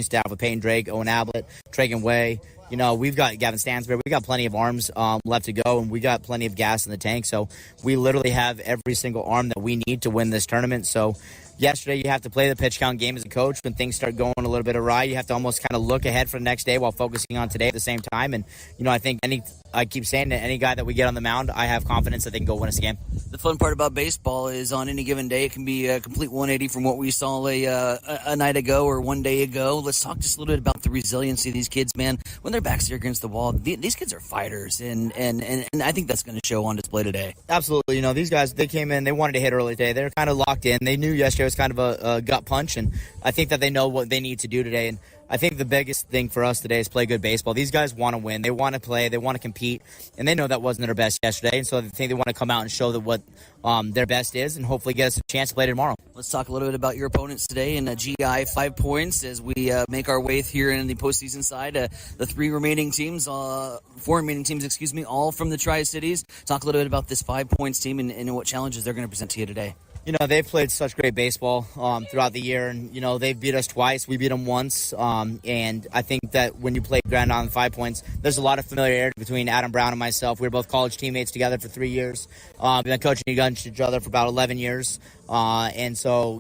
staff with Peyton Drake, Owen Ablett, Tragan Way. We've got Gavin Stansbury. We got plenty of arms left to go, and we got plenty of gas in the tank. So we literally have every single arm that we need to win this tournament. So yesterday, you have to play the pitch count game as a coach. When things start going a little bit awry, you have to almost kind of look ahead for the next day while focusing on today at the same time. And, I think I keep saying that any guy that we get on the mound, I have confidence that they can go win us a game. The fun part about baseball is on any given day, it can be a complete 180 from what we saw a night ago or one day ago. Let's talk just a little bit about the resiliency of these kids, man. When their backs are against the wall, these kids are fighters, and I think that's going to show on display today. Absolutely. These guys, they came in, they wanted to hit early today. They're kind of locked in. They knew yesterday was kind of a gut punch, and I think that they know what they need to do today. And I think the biggest thing for us today is play good baseball. These guys want to win. They want to play. They want to compete. And they know that wasn't their best yesterday. And so I think they want to come out and show that what their best is and hopefully get us a chance to play tomorrow. Let's talk a little bit about your opponents today in GI 5 points as we make our way here in the postseason side. The four remaining teams, all from the Tri-Cities. Talk a little bit about this 5 points team and what challenges they're going to present to you today. They've played such great baseball throughout the year, and, they've beat us twice. We beat them once, and I think that when you play Grand Island 5 points, there's a lot of familiarity between Adam Brown and myself. We were both college teammates together for 3 years. We've been coaching against each other for about 11 years. And so,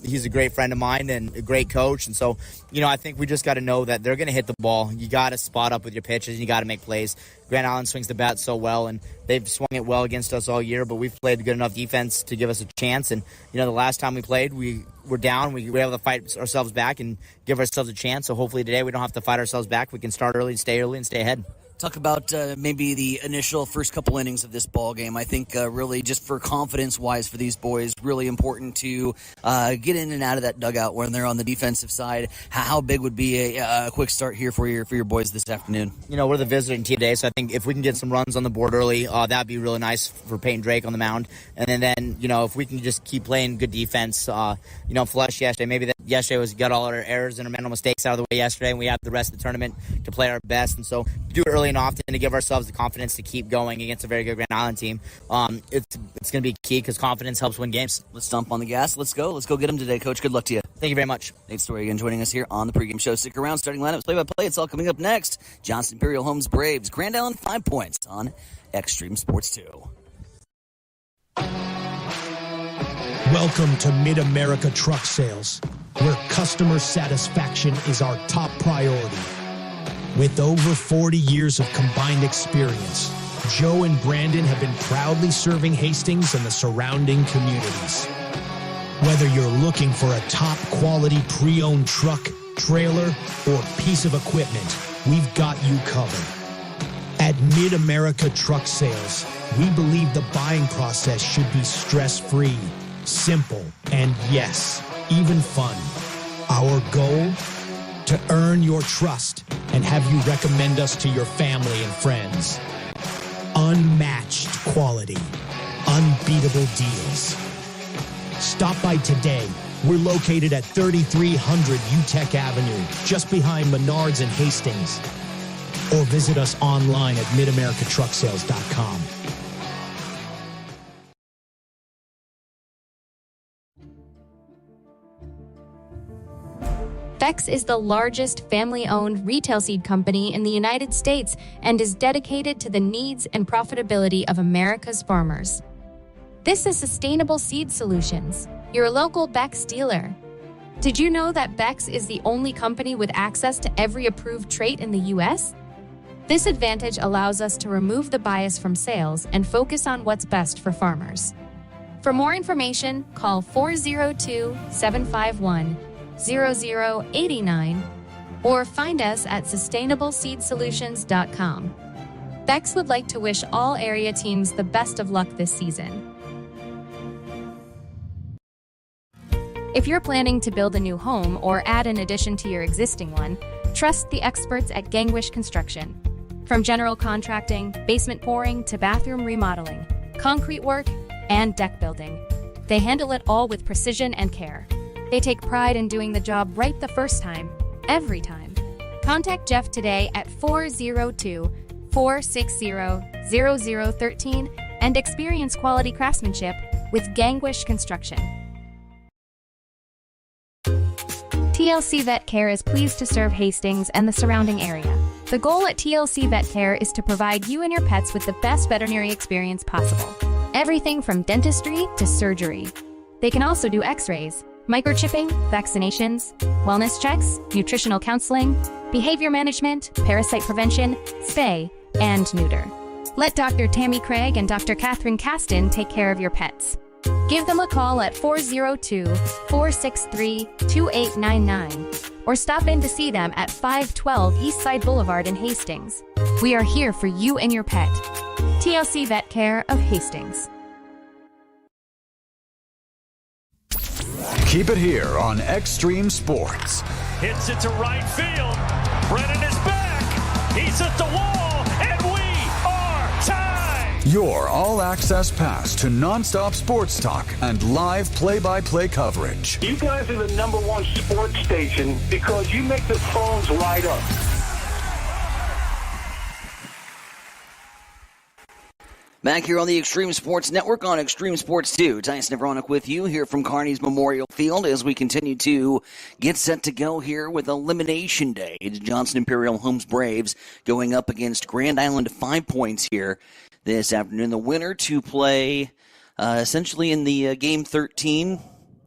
he's a great friend of mine and a great coach. And so, I think we just got to know that they're going to hit the ball. You got to spot up with your pitches, and you got to make plays. Grand Island swings the bat so well, and they've swung it well against us all year, but we've played good enough defense to give us a chance. And, the last time we played, we were down. We were able to fight ourselves back and give ourselves a chance. So hopefully today we don't have to fight ourselves back. We can start early and stay ahead. Talk about maybe the initial first couple innings of this ball game. I think really just for confidence-wise for these boys, really important to get in and out of that dugout when they're on the defensive side. How big would be a quick start here for your boys this afternoon? We're the visiting team today, so I think if we can get some runs on the board early, that'd be really nice for Peyton Drake on the mound. And then if we can just keep playing good defense, flush yesterday. Maybe that yesterday got all our errors and our mental mistakes out of the way yesterday, and we have the rest of the tournament to play our best. And so do it early and often to give ourselves the confidence to keep going against a very good Grand Island team. It's going to be key because confidence helps win games. Let's stomp on the gas. Let's go get them today, Coach. Good luck to you. Thank you very much. Nate Story again joining us here on the pregame show. Stick around. Starting lineups, play-by-play. It's all coming up next. Johnson Imperial Homes Braves. Grand Island 5 points on Extreme Sports 2. Welcome to Mid-America Truck Sales, where customer satisfaction is our top priority. With over 40 years of combined experience, Joe and Brandon have been proudly serving Hastings and the surrounding communities. Whether you're looking for a top-quality pre-owned truck, trailer, or piece of equipment, we've got you covered. At Mid-America Truck Sales, we believe the buying process should be stress-free, simple, and yes, even fun. Our goal? To earn your trust and have you recommend us to your family and friends. Unmatched quality. Unbeatable deals. Stop by today. We're located at 3300 UTEC Avenue, just behind Menards and Hastings. Or visit us online at midamericatrucksales.com. Beck's is the largest family-owned retail seed company in the United States and is dedicated to the needs and profitability of America's farmers. This is Sustainable Seed Solutions, your local Beck's dealer. Did you know that Beck's is the only company with access to every approved trait in the U.S.? This advantage allows us to remove the bias from sales and focus on what's best for farmers. For more information, call 402-751-0089 or find us at sustainableseedsolutions.com. Beck's would like to wish all area teams the best of luck this season. If you're planning to build a new home or add an addition to your existing one, trust the experts at Gangwish Construction. From general contracting, basement pouring, to bathroom remodeling, concrete work, and deck building, they handle it all with precision and care. They take pride in doing the job right the first time, every time. Contact Jeff today at 402-460-0013 and experience quality craftsmanship with Gangwish Construction. TLC Vet Care is pleased to serve Hastings and the surrounding area. The goal at TLC Vet Care is to provide you and your pets with the best veterinary experience possible. Everything from dentistry to surgery. They can also do x-rays, microchipping, vaccinations, wellness checks, nutritional counseling, behavior management, parasite prevention, spay, and neuter. Let Dr. Tammy Craig and Dr. Catherine Caston take care of your pets. Give them a call at 402-463-2899 or stop in to see them at 512 Eastside Boulevard in Hastings. We are here for you and your pet. TLC Vet Care of Hastings. Keep it here on Extreme Sports. Hits it to right field. Brennan is back. He's at the wall, and we are tied. Your all-access pass to nonstop sports talk and live play-by-play coverage. You guys are the #1 sports station because you make the phones light up. Back here on the Extreme Sports Network on Extreme Sports 2. Tyson Nevronik with you here from Kearney's Memorial Field as we continue to get set to go here with Elimination Day. It's Johnson Imperial Homes Braves going up against Grand Island 5 Points here this afternoon. The winner to play essentially in the Game 13,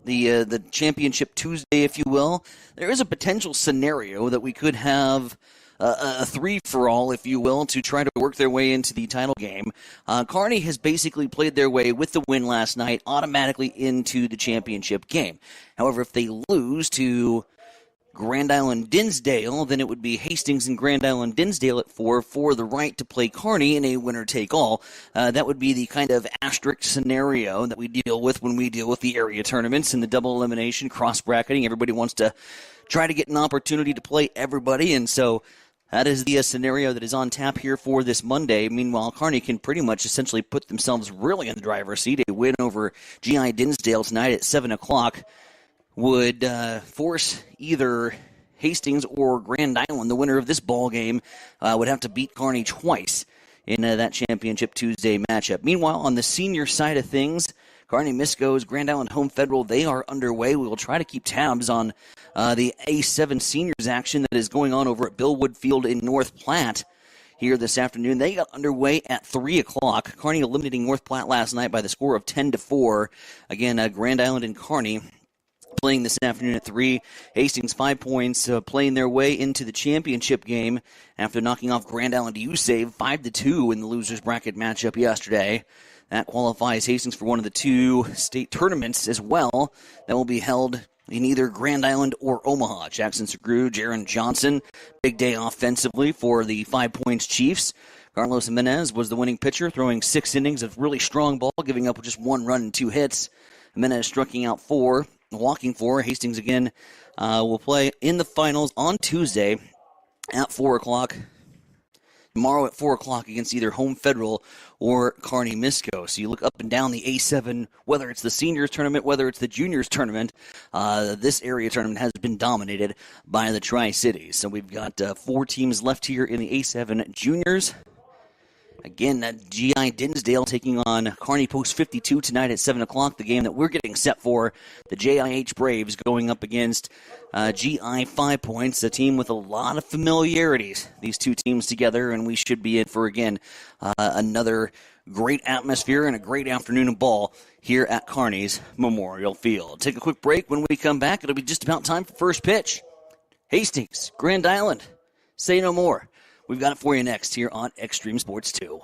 the Championship Tuesday, if you will. There is a potential scenario that we could have a three-for-all, if you will, to try to work their way into the title game. Kearney has basically played their way with the win last night automatically into the championship game. However, if they lose to Grand Island Dinsdale, then it would be Hastings and Grand Island Dinsdale at 4 for the right to play Kearney in a winner-take-all. That would be the kind of asterisk scenario that we deal with when we deal with the area tournaments and the double elimination, cross-bracketing. Everybody wants to try to get an opportunity to play everybody, and so that is the scenario that is on tap here for this Monday. Meanwhile, Kearney can pretty much essentially put themselves really in the driver's seat. A win over GI Dinsdale tonight at 7 o'clock would force either Hastings or Grand Island, the winner of this ball game, would have to beat Kearney twice in that Championship Tuesday matchup. Meanwhile, on the senior side of things, Kearney Misco's Grand Island Home Federal, they are underway. We will try to keep tabs on the A7 seniors action that is going on over at Billwood Field in North Platte here this afternoon. They got underway at 3 o'clock. Kearney eliminating North Platte last night by the score of 10-4. Again, Grand Island and Kearney playing this afternoon at 3. Hastings 5 Points playing their way into the championship game after knocking off Grand Island U-Save 5-2 in the losers bracket matchup yesterday. That qualifies Hastings for one of the 2 state tournaments as well that will be held in either Grand Island or Omaha. Jackson Segru, Jaron Johnson, big day offensively for the 5 Points Chiefs. Carlos Jimenez was the winning pitcher, throwing 6 innings of really strong ball, giving up just 1 run and 2 hits. Jimenez striking out 4, walking 4. Hastings again will play in the finals on Tuesday at 4 o'clock. Tomorrow at 4 o'clock against either Home Federal or Kearney Misco. So you look up and down the A7, whether it's the seniors tournament, whether it's the juniors tournament, this area tournament has been dominated by the Tri-Cities. So we've got 4 teams left here in the A7 juniors. Again, that GI Dinsdale taking on Kearney Post 52 tonight at 7 o'clock, the game that we're getting set for. The JIH Braves going up against GI 5 Points, a team with a lot of familiarities. These 2 teams together, and we should be in for, again, another great atmosphere and a great afternoon of ball here at Kearney's Memorial Field. Take a quick break. When we come back, it'll be just about time for first pitch. Hastings, Grand Island, say no more. We've got it for you next here on Extreme Sports 2.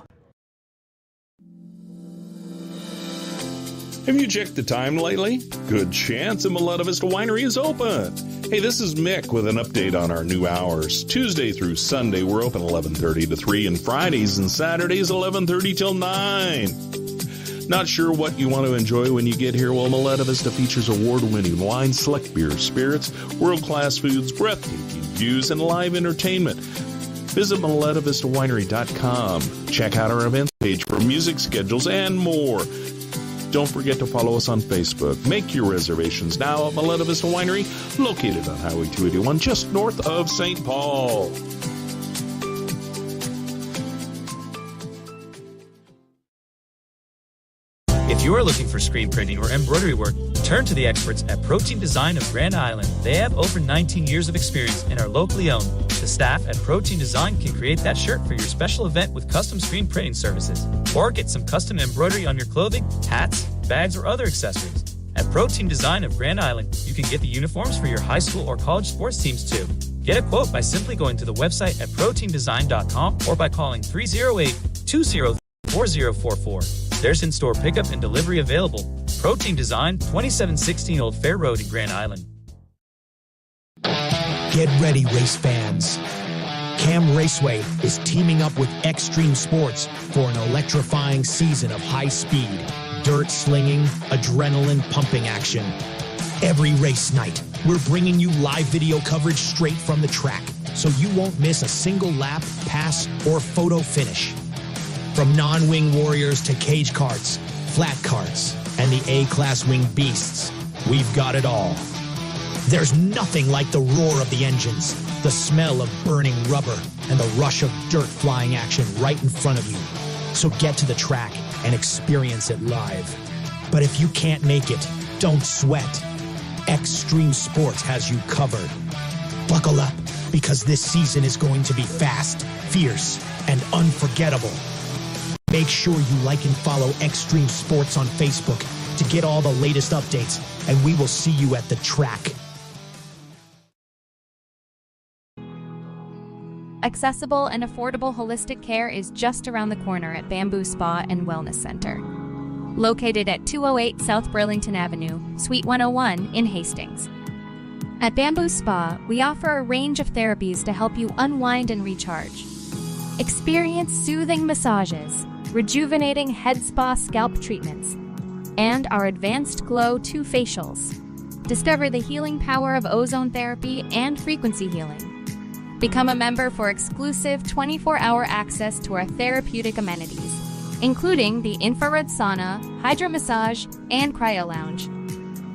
Have you checked the time lately? Good chance a Miletta Vista Winery is open. Hey, this is Mick with an update on our new hours. Tuesday through Sunday, we're open 11:30 to 3, and Fridays and Saturdays 11:30 till 9. Not sure what you want to enjoy when you get here? Well, Miletta Vista features award-winning wine, select beers, spirits, world-class foods, breathtaking views, and live entertainment. Visit MilettaVistaWinery.com. Check out our events page for music schedules and more. Don't forget to follow us on Facebook. Make your reservations now at Miletta Vista Winery, located on Highway 281, just north of St. Paul. If you are looking for screen printing or embroidery work, Turn to the experts at Protein Design of Grand Island. They have over 19 years of experience and are locally owned. The staff at Protein Design can create that shirt for your special event with custom screen printing services. Or get some custom embroidery on your clothing, hats, bags, or other accessories. At Protein Design of Grand Island, you can get the uniforms for your high school or college sports teams too. Get a quote by simply going to the website at proteindesign.com or by calling 308-203-4044. There's in-store pickup and delivery available. Protein Design, 2716 Old Fair Road in Grand Island. Get ready, race fans. Cam Raceway is teaming up with Extreme Sports for an electrifying season of high-speed, dirt-slinging, adrenaline-pumping action. Every race night, we're bringing you live video coverage straight from the track, so you won't miss a single lap, pass, or photo finish. From non-wing warriors to cage karts, flat karts, and the A-class wing beasts, we've got it all. There's nothing like the roar of the engines, the smell of burning rubber, and the rush of dirt flying action right in front of you. So get to the track and experience it live. But if you can't make it, don't sweat. Extreme Sports has you covered. Buckle up, because this season is going to be fast, fierce, and unforgettable. Make sure you like and follow Extreme Sports on Facebook to get all the latest updates, and we will see you at the track. Accessible and affordable holistic care is just around the corner at Bamboo Spa and Wellness Center. Located at 208 South Burlington Avenue, Suite 101 in Hastings. At Bamboo Spa, we offer a range of therapies to help you unwind and recharge. Experience soothing massages, rejuvenating head spa scalp treatments, and our Advanced Glow 2 facials. Discover the healing power of ozone therapy and frequency healing. Become a member for exclusive 24-hour access to our therapeutic amenities, including the infrared sauna, hydro massage, and cryo lounge.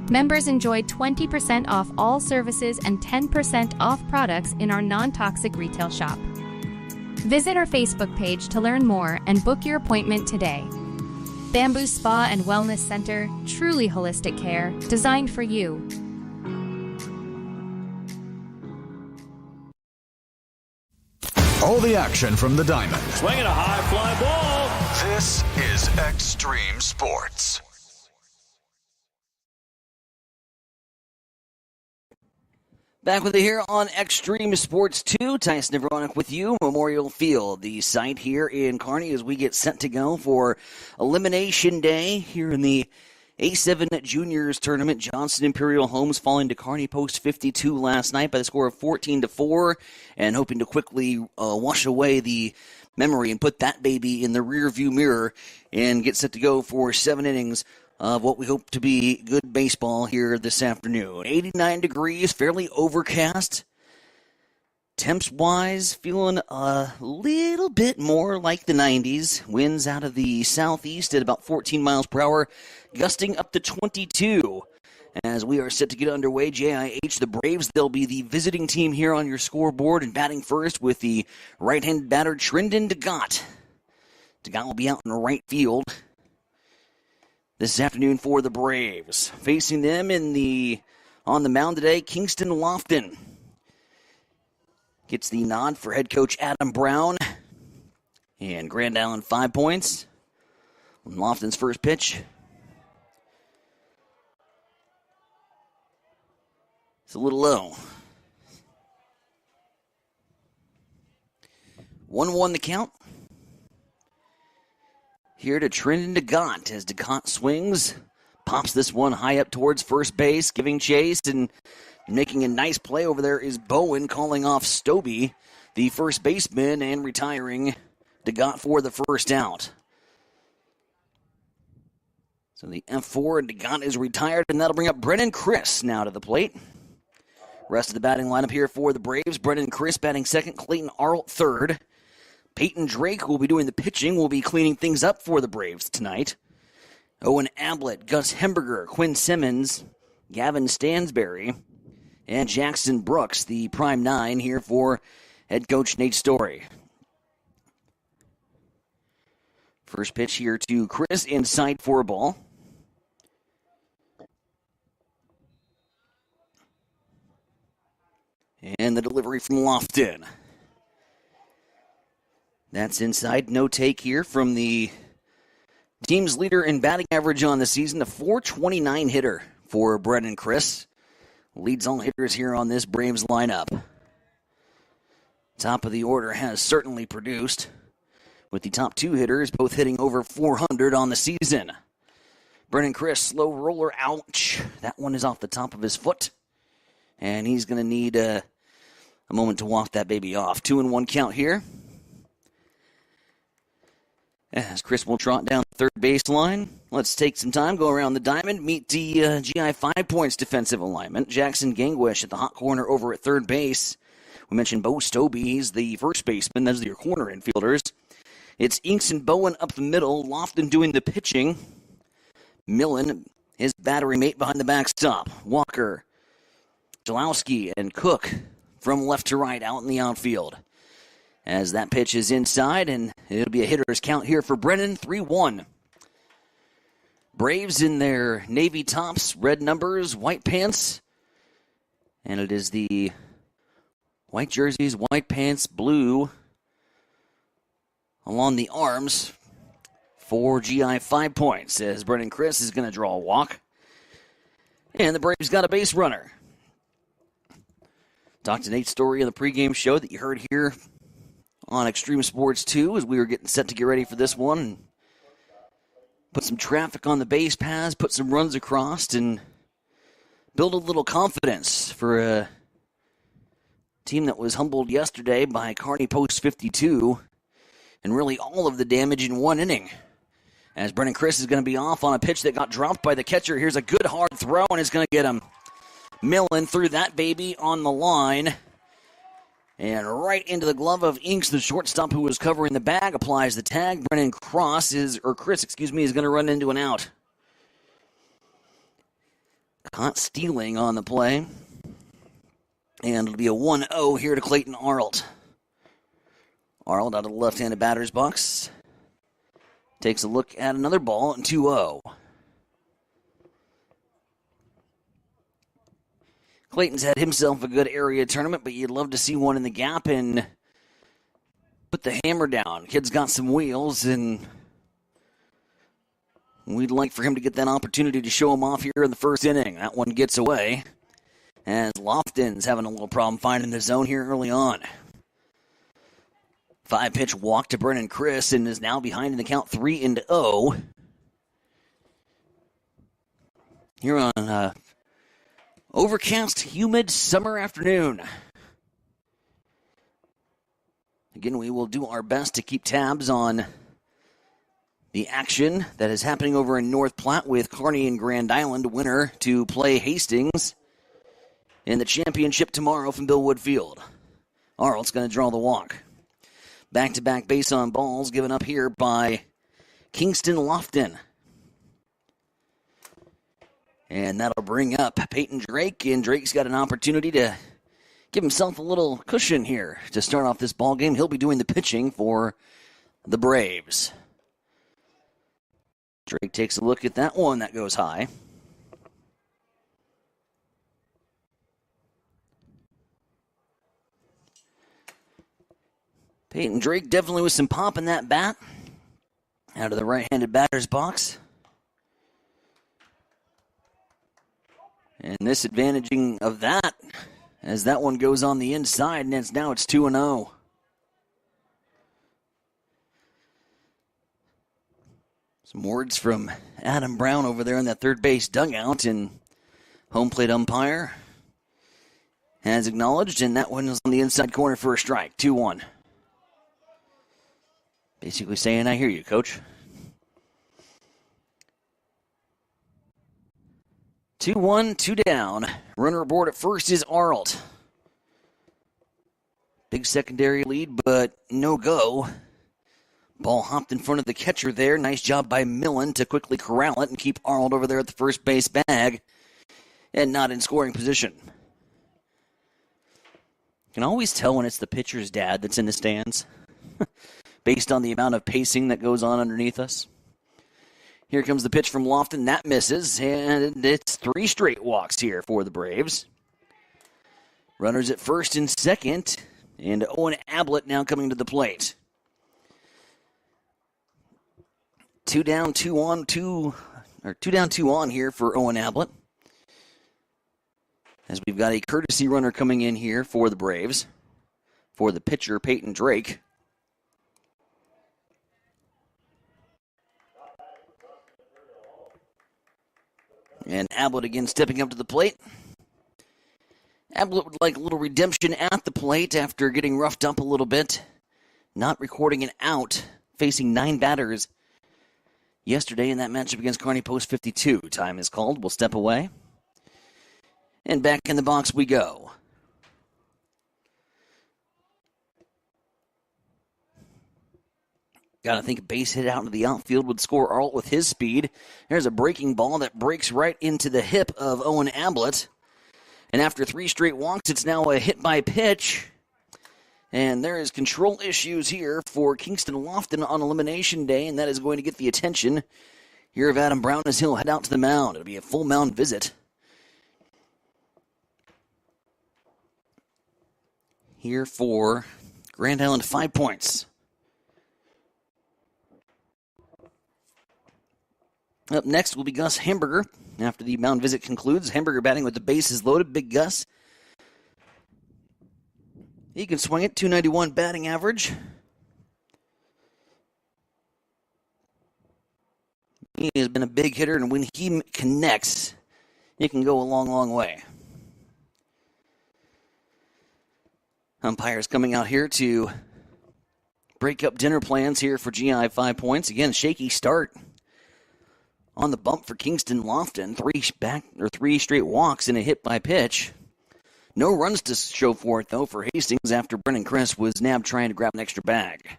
Members enjoy 20% off all services and 10% off products in our non-toxic retail shop. Visit our Facebook page to learn more and book your appointment today. Bamboo Spa and Wellness Center, truly holistic care, designed for you. All the action from the diamond. Swinging a high fly ball. This is Extreme Sports. Back with you here on Extreme Sports 2. Tyson Nevronic with you. Memorial Field, the site here in Kearney as we get set to go for Elimination Day here in the A7 Juniors Tournament. Johnson Imperial Homes falling to Kearney Post 52 last night by the score of 14-4, and hoping to quickly wash away the memory and put that baby in the rearview mirror and get set to go for 7 innings of what we hope to be good baseball here this afternoon. 89 degrees, fairly overcast. Temps-wise, feeling a little bit more like the 90s. Winds out of the southeast at about 14 miles per hour, gusting up to 22. As we are set to get underway, JIH, the Braves, they'll be the visiting team here on your scoreboard, and batting first with the right-handed batter, Trendon DeGott. DeGott will be out in right field this afternoon for the Braves. Facing them on the mound today, Kingston Lofton. Gets the nod for head coach Adam Brown. And Grand Island 5 points. Lofton's first pitch. It's a little low. 1-1 the count. Here to Trendon DeGott as DeGott swings. Pops this one high up towards first base, giving chase, and making a nice play over there is Bowen, calling off Stobie, the first baseman, and retiring DeGott for the first out. So the F4, and DeGott is retired, and that'll bring up Brennan Chris now to the plate. Rest of the batting lineup here for the Braves. Brennan Chris batting second, Clayton Arlt third. Peyton Drake, who will be doing the pitching, will be cleaning things up for the Braves tonight. Owen Ablett, Gus Hemberger, Quinn Simmons, Gavin Stansberry, and Jackson Brooks, the prime 9 here for head coach Nate Story. First pitch here to Chris, inside for a ball. And the delivery from Lofton. That's inside. No take here from the team's leader in batting average on the season, a .429 hitter for Brennan Chris. Leads all hitters here on this Braves lineup. Top of the order has certainly produced, with the top two hitters both hitting over 400 on the season. Brennan Chris, slow roller, ouch. That one is off the top of his foot. And he's going to need a moment to walk that baby off. 2-1 count here. As Chris will trot down the third baseline. Let's take some time, go around the diamond, meet the GI 5 points defensive alignment. Jackson Gangwish at the hot corner over at third base. We mentioned Bo Stobie, he's the first baseman. Those are your corner infielders. It's Inks and Bowen up the middle, Lofton doing the pitching. Millen, his battery mate behind the backstop. Walker, Jalowski, and Cook from left to right out in the outfield. As that pitch is inside, and it'll be a hitter's count here for Brennan, 3-1. Braves in their navy tops, red numbers, white pants. And it is the white jerseys, white pants, blue along the arms for GI 5 points. As Brennan Chris is going to draw a walk. And the Braves got a base runner. Talked to Nate Story in the pregame show that you heard here on Extreme Sports 2 as we were getting set to get ready for this one. And put some traffic on the base paths, put some runs across, and build a little confidence for a team that was humbled yesterday by Kearney Post 52, and really all of the damage in one inning. As Brennan Chris is going to be off on a pitch that got dropped by the catcher. Here's a good hard throw, and it's going to get him. Millen threw that baby on the line. And right into the glove of Inks, the shortstop who was covering the bag, applies the tag. Chris is going to run into an out. Caught stealing on the play. And it'll be a 1-0 here to Clayton Arlt. Arlt out of the left-handed batter's box. Takes a look at another ball and 2-0. Clayton's had himself a good area tournament, but you'd love to see one in the gap and put the hammer down. Kid's got some wheels, and we'd like for him to get that opportunity to show him off here in the first inning. That one gets away, as Lofton's having a little problem finding the zone here early on. 5-pitch walk to Brennan Chris, and is now behind in the count 3-0. Here on overcast, humid summer afternoon. Again, we will do our best to keep tabs on the action that is happening over in North Platte with Kearney and Grand Island, winner to play Hastings in the championship tomorrow from Billwood Field. Arlt's going to draw the walk. Back-to-back base on balls given up here by Kingston Lofton. And that'll bring up Peyton Drake, and Drake's got an opportunity to give himself a little cushion here to start off this ball game. He'll be doing the pitching for the Braves. Drake takes a look at that one. That goes high. Peyton Drake definitely with some pop in that bat. Out of the right-handed batter's box. And this advantaging of that as that one goes on the inside, and now it's 2-0. Some words from Adam Brown over there in that third base dugout, and home plate umpire has acknowledged, and that one is on the inside corner for a strike. 2-1. Basically saying, I hear you, coach. 2-1, 2 down. Runner aboard at first is Arlt. Big secondary lead, but no go. Ball hopped in front of the catcher there. Nice job by Millen to quickly corral it and keep Arlt over there at the first base bag and not in scoring position. You can always tell when it's the pitcher's dad that's in the stands based on the amount of pacing that goes on underneath us. Here comes the pitch from Lofton. That misses, and it's 3 straight walks here for the Braves. Runners at first and second, and Owen Ablett now coming to the plate. 2 down, 2 on here for Owen Ablett. As we've got a courtesy runner coming in here for the Braves, for the pitcher Peyton Drake. And Ablett again stepping up to the plate. Ablett would like a little redemption at the plate after getting roughed up a little bit. Not recording an out, facing 9 batters yesterday in that matchup against Kearney Post 52. Time is called. We'll step away. And back in the box we go. Got to think a base hit out into the outfield would score Arlt with his speed. There's a breaking ball that breaks right into the hip of Owen Ablett. And after 3 straight walks, it's now a hit by pitch. And there is control issues here for Kingston Lofton on elimination day, and that is going to get the attention here of Adam Brown as he'll head out to the mound. It'll be a full mound visit. Here for Grand Island, 5 points. Up next will be Gus Hamburger. After the mound visit concludes, Hamburger batting with the bases loaded. Big Gus. He can swing it, 291 batting average. He has been a big hitter, and when he connects, he can go a long, long way. Umpires coming out here to break up dinner plans here for GI 5 points. Again, shaky start on the bump for Kingston Lofton. 3 straight walks and a hit by pitch. No runs to show for it, though, for Hastings after Brennan Kress was nabbed trying to grab an extra bag.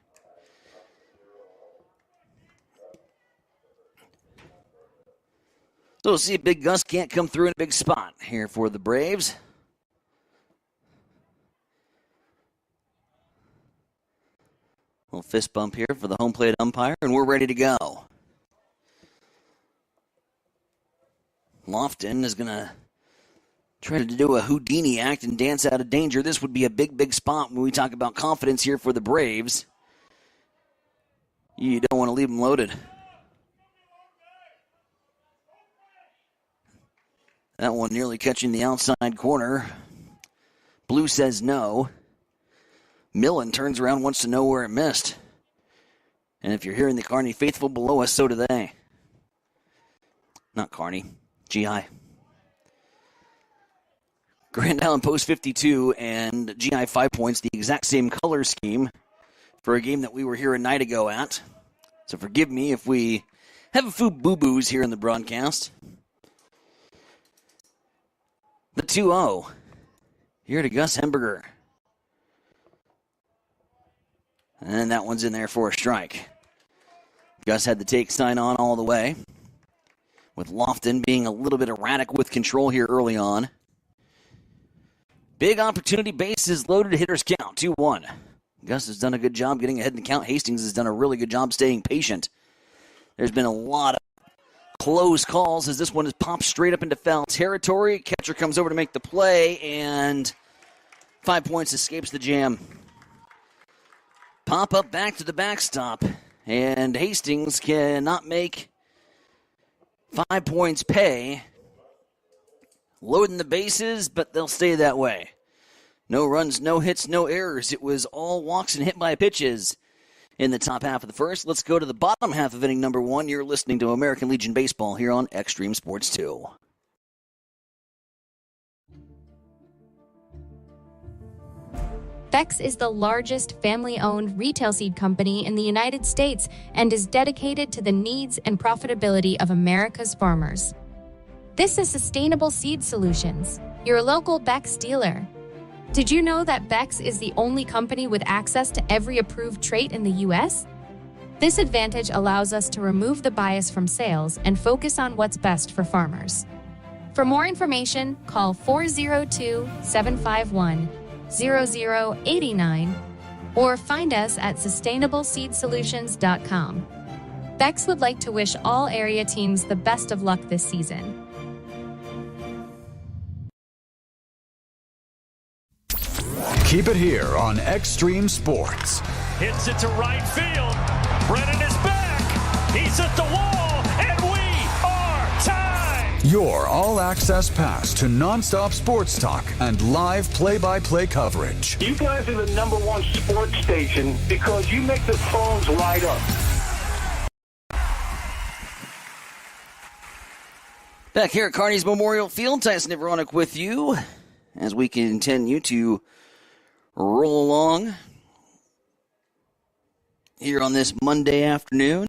So we'll see if Big Gus can't come through in a big spot here for the Braves. Little fist bump here for the home plate umpire, and we're ready to go. Lofton is going to try to do a Houdini act and dance out of danger. This would be a big, big spot when we talk about confidence here for the Braves. You don't want to leave them loaded. That one nearly catching the outside corner. Blue says no. Millen turns around, wants to know where it missed. And if you're hearing the Kearney faithful below us, so do they. Not Kearney, GI. Grand Island Post 52 and GI 5 points, the exact same color scheme for a game that we were here a night ago at. So forgive me if we have a few boo-boos here in the broadcast. The 2-0 here to Gus Hamburger. And that one's in there for a strike. Gus had the take sign on all the way, with Lofton being a little bit erratic with control here early on. Big opportunity, bases loaded, hitters count, 2-1. Gus has done a good job getting ahead in the count. Hastings has done a really good job staying patient. There's been a lot of close calls as this one has popped straight up into foul territory. Catcher comes over to make the play, and 5 points escapes the jam. Pop up back to the backstop, and Hastings cannot make 5 points pay. Loading the bases, but they'll stay that way. No runs, no hits, no errors. It was all walks and hit by pitches in the top half of the first. Let's go to the bottom half of inning number 1. You're listening to American Legion Baseball here on Extreme Sports 2. Beck's is the largest family-owned retail seed company in the United States and is dedicated to the needs and profitability of America's farmers. This is Sustainable Seed Solutions, your local Beck's dealer. Did you know that Beck's is the only company with access to every approved trait in the U.S.? This advantage allows us to remove the bias from sales and focus on what's best for farmers. For more information, call 402-751-0089 or find us at sustainableseedsolutions.com. Beck's would like to wish all area teams the best of luck this season. Keep it here on Extreme Sports. Hits it to right field. Brennan is back. He's at the wall, and we are tied. Your all-access pass to nonstop sports talk and live play-by-play coverage. You guys are the #1 sports station because you make the phones light up. Back here at Kearney's Memorial Field, Tyson Ivronik with you as we continue to roll along here on this Monday afternoon.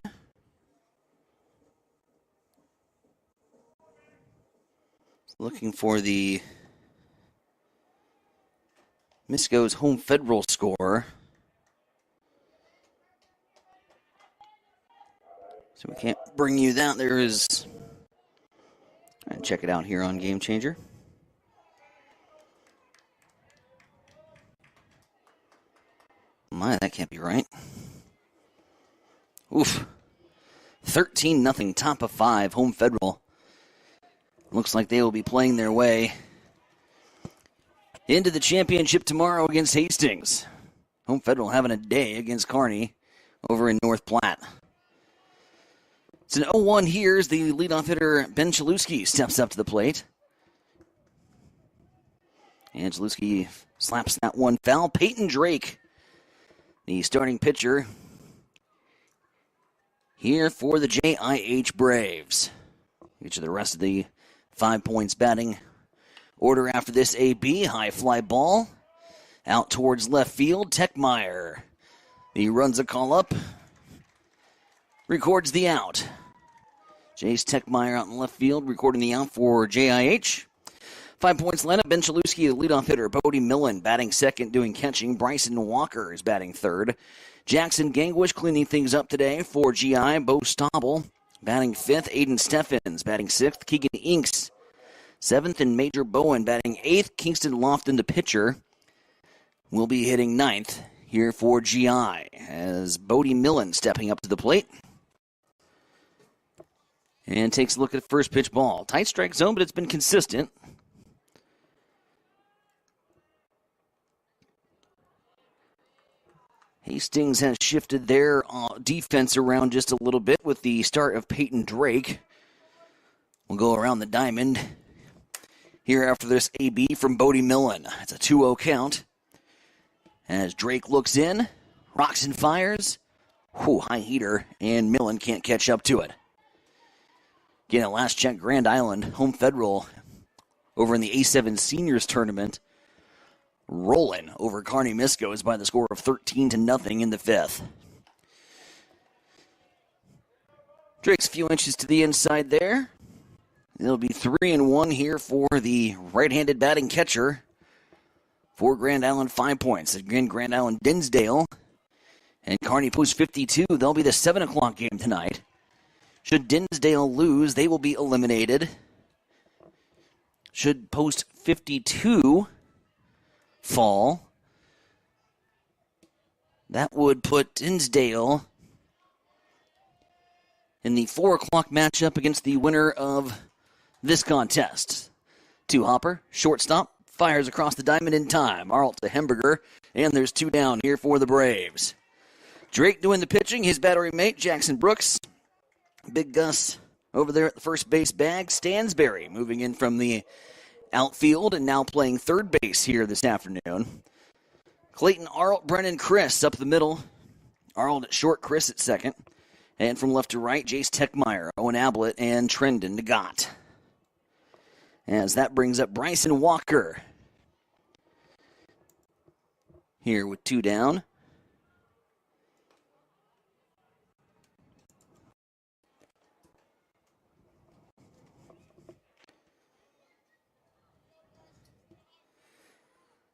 Looking for the Misco's Home Federal score. So we can't bring you that. There is... And check it out here on Game Changer. My, that can't be right. Oof. 13-0, top of 5, Home Federal. Looks like they will be playing their way into the championship tomorrow against Hastings. Home Federal having a day against Kearney over in North Platte. It's an 0-1 here as the leadoff hitter Ben Chalewski steps up to the plate. And Chalewski slaps that one foul. Peyton Drake, the starting pitcher, here for the JIH Braves. Get you the rest of the 5 points batting order after this AB. High fly ball out towards left field. Techmeyer, he runs a call up. Records the out. Jace Techmeyer out in left field, recording the out for JIH. 5 points lineup. Ben Chalewski, the leadoff hitter. Bodie Millen batting second, doing catching. Bryson Walker is batting third. Jackson Gangwish cleaning things up today for GI. Bo Stobble batting fifth. Aiden Steffens batting sixth. Keegan Inks seventh, and Major Bowen batting eighth. Kingston Lofton, the pitcher, will be hitting ninth here for GI as Bodie Millen stepping up to the plate. And takes a look at the first pitch ball. Tight strike zone, but it's been consistent. Hastings has shifted their defense around just a little bit with the start of Peyton Drake. We'll go around the diamond here after this AB from Bodie Millen. It's a 2-0 count. As Drake looks in, rocks and fires. High heater, and Millen can't catch up to it. Again, at last check, Grand Island, Home Federal, over in the A7 Seniors Tournament, rolling over Kearney Miscos by the score of 13-0 in the fifth. Drake's a few inches to the inside there. It'll be 3-1 here for the right-handed batting catcher for Grand Island, 5 points. Again, Grand Island, Dinsdale, and Kearney Post 52. They'll be the 7 o'clock game tonight. Should Dinsdale lose, they will be eliminated. Should Post 52 fall, that would put Dinsdale in the 4 o'clock matchup against the winner of this contest. Two-hopper, shortstop, fires across the diamond in time. Arlt to Hemberger, and there's 2 down here for the Braves. Drake doing the pitching, his battery mate, Jackson Brooks. Big Gus over there at the first base bag. Stansberry moving in from the outfield and now playing third base here this afternoon. Clayton Arlt, Brennan Chris up the middle. Arlt at short, Chris at second. And from left to right, Jace Techmeyer, Owen Ablett, and Trendon DeGott. As that brings up Bryson Walker here with 2 down.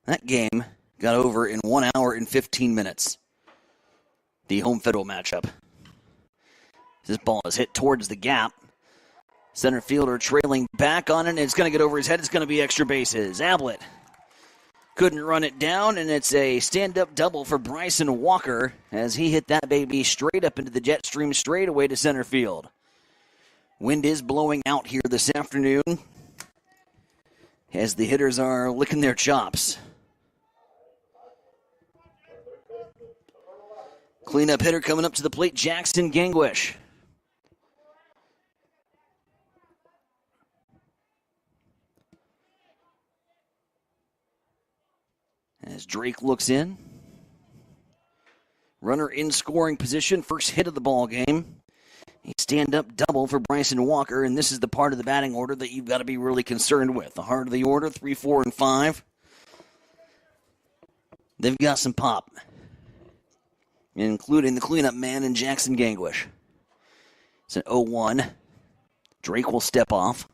That game got over in 1 hour and 15 minutes. The Home Federal matchup. This ball is hit towards the gap. Center fielder trailing back on it, and it's going to get over his head. It's going to be extra bases. Ablett couldn't run it down, and it's a stand-up double for Bryson Walker as he hit that baby straight up into the jet stream, straight away to center field. Wind is blowing out here this afternoon as the hitters are licking their chops. Cleanup hitter coming up to the plate, Jackson Gangwish. As Drake looks in. Runner in scoring position, first hit of the ball game. A stand-up double for Bryson Walker, and this is the part of the batting order that you've got to be really concerned with. The heart of the order, 3, 4, and 5. They've got some pop, including the cleanup man in Jackson Gangwish. It's an 0-1. Drake will step off.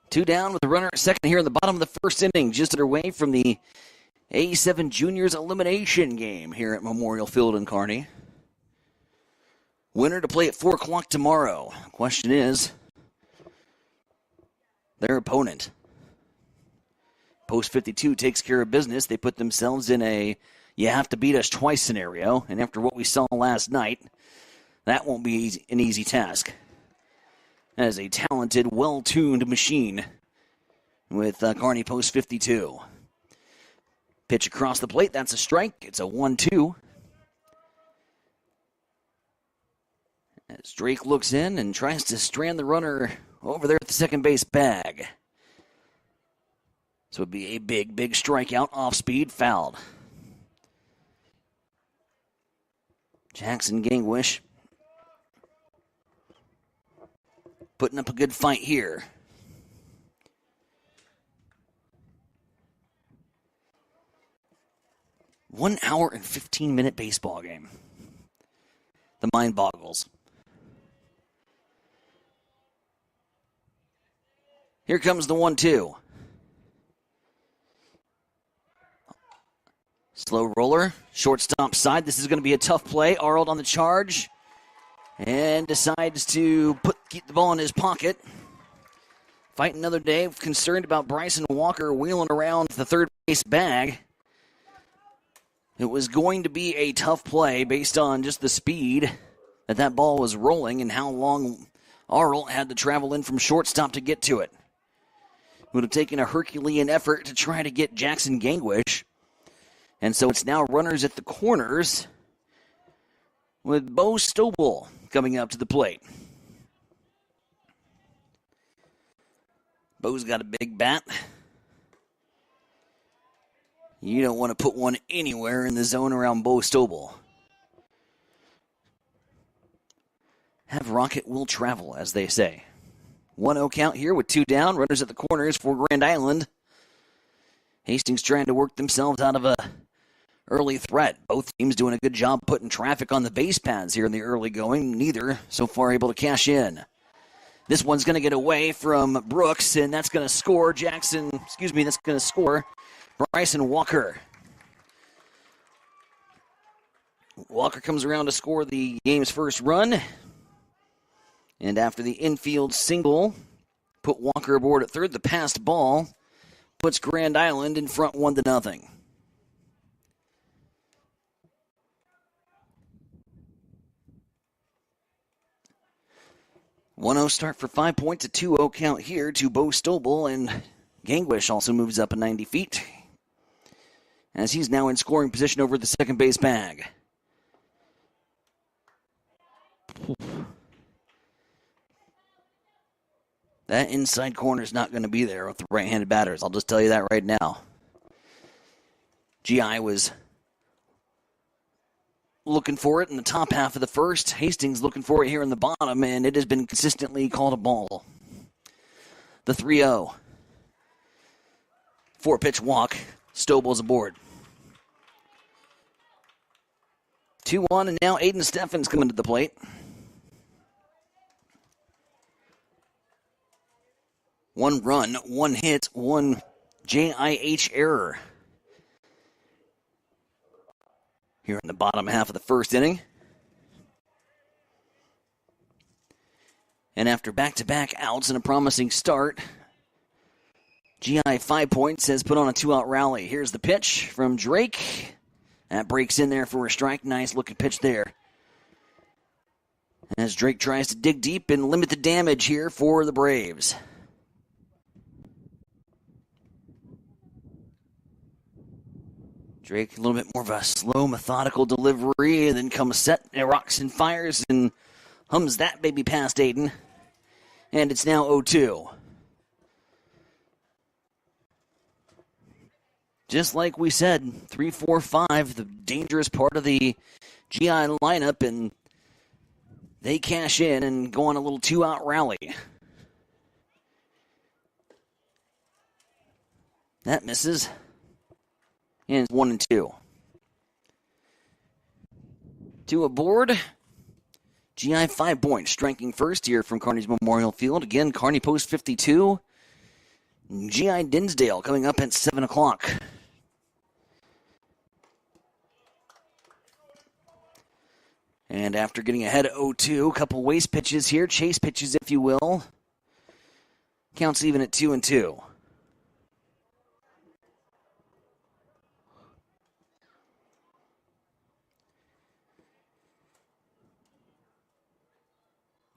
Two down with the runner at second here in the bottom of the first inning, just underway from the A7 Juniors elimination game here at Memorial Field in Kearney. Winner to play at 4 o'clock tomorrow. Question is, their opponent. Post 52 takes care of business. They put themselves in a you have to beat us twice scenario, and after what we saw last night, that won't be an easy task. That is a talented, well-tuned machine with Kearney Post 52. Pitch across the plate. That's a strike. It's a 1-2. As Drake looks in and tries to strand the runner over there at the second base bag. So it would be a big, big strikeout, off-speed, fouled. Jackson Gangwish putting up a good fight here. One hour and 15-minute baseball game. The mind boggles. Here comes the 1-2. Slow roller, shortstop side. This is going to be a tough play. Arnold on the charge. And decides to keep the ball in his pocket. Fight another day. Concerned about Bryson Walker wheeling around the third base bag. It was going to be a tough play based on just the speed that ball was rolling and how long Arnold had to travel in from shortstop to get to it. It would have taken a Herculean effort to try to get Jackson Gangwish. And so it's now runners at the corners with Bo Stobel coming up to the plate. Bo's got a big bat. You don't want to put one anywhere in the zone around Bo Stobel. Have rocket will travel, as they say. 1-0 count here with 2 down. Runners at the corners for Grand Island. Hastings trying to work themselves out of a early threat. Both teams doing a good job putting traffic on the base paths here in the early going. Neither so far able to cash in. This one's going to get away from Brooks, and that's going to score that's going to score Bryson Walker. Walker comes around to score the game's first run. And after the infield single, put Walker aboard at third. The passed ball puts Grand Island in front 1-0. One-0 start for 5 points, a 2-0 count here to Bo Stobel, and Gangwish also moves up 90 feet as he's now in scoring position over the second base bag. That inside corner is not going to be there with the right-handed batters. I'll just tell you that right now. GI was looking for it in the top half of the first. Hastings looking for it here in the bottom, and it has been consistently called a ball. The 3-0. 4-pitch walk. Stobel's aboard. 2-1, and now Aiden Steffens coming to the plate. One run, one hit, one JIH error here in the bottom half of the first inning. And after back-to-back outs and a promising start, GI 5 points has put on a 2-out rally. Here's the pitch from Drake. That breaks in there for a strike. Nice looking pitch there. As Drake tries to dig deep and limit the damage here for the Braves. Drake, a little bit more of a slow, methodical delivery, and then comes set, and rocks and fires, and hums that baby past Aiden. And it's now 0-2. Just like we said, 3-4-5, the dangerous part of the GI lineup, and they cash in and go on a little 2-out rally. That misses. And it's 1-2. 2 aboard. GI 5 points, striking first here from Kearney's Memorial Field. Again, Kearney post 52. GI Dinsdale coming up at 7 o'clock. And after getting ahead of 0-2, a couple waste pitches here, chase pitches if you will. Counts even at 2-2.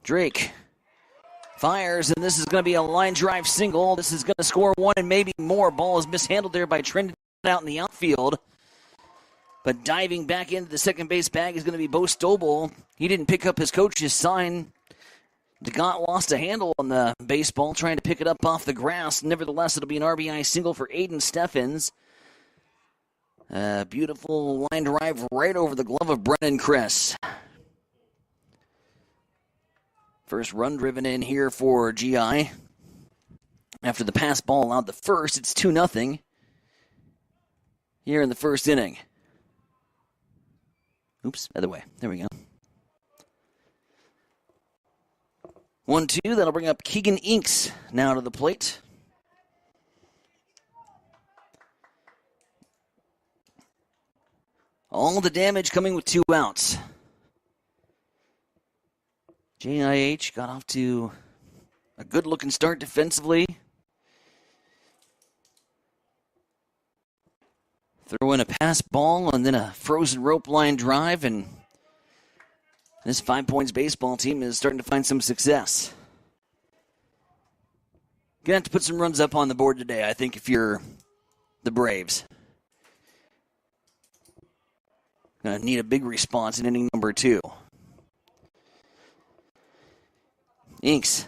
Drake fires, and this is going to be a line drive single. This is going to score one and maybe more. Ball is mishandled there by Trent out in the outfield. But diving back into the second base bag is going to be Bo Stobel. He didn't pick up his coach's sign. DeGant lost a handle on the baseball, trying to pick it up off the grass. Nevertheless, it'll be an RBI single for Aiden Steffens. Beautiful line drive right over the glove of Brennan Chris. First run driven in here for GI. After the pass ball allowed the first, it's 2-0 here in the first inning. Oops, other way. There we go. 1-2, that'll bring up Keegan Inks now to the plate. All the damage coming with 2 outs. JIH got off to a good-looking start defensively. Throw in a pass ball and then a frozen rope line drive, and this 5 Points baseball team is starting to find some success. Gonna have to put some runs up on the board today, I think, if you're the Braves. Gonna need a big response in inning number 2. Inks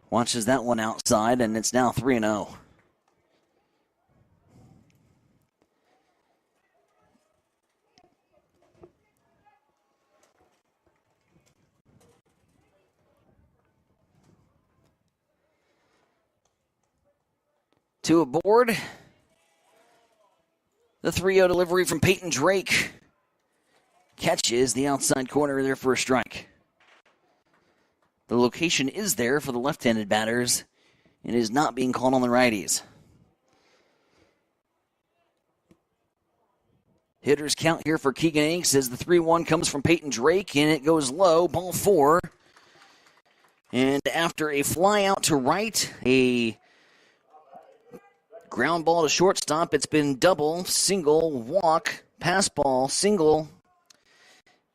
watches that one outside, and it's now 3-0. Two aboard. The 3-0 delivery from Peyton Drake. Catches the outside corner there for a strike. The location is there for the left-handed batters. It is not being called on the righties. Hitters count here for Keegan Inks as the 3-1 comes from Peyton Drake, and it goes low, ball 4. And after a fly out to right, a ground ball to shortstop, it's been double, single, walk, pass ball, single,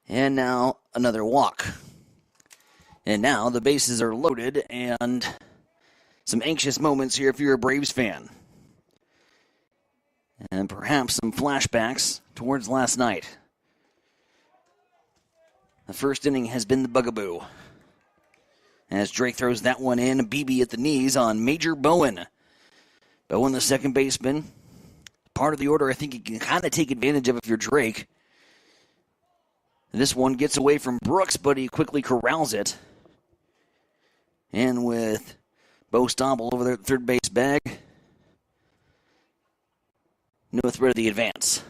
and now another walk. And now the bases are loaded, and some anxious moments here if you're a Braves fan. And perhaps some flashbacks towards last night. The first inning has been the bugaboo. As Drake throws that one in, a BB at the knees on Major Bowen. Bowen, the second baseman. Part of the order I think you can kind of take advantage of if you're Drake. This one gets away from Brooks, but he quickly corrals it. And with Bo Stobel over there at the third base bag, no threat of the advance.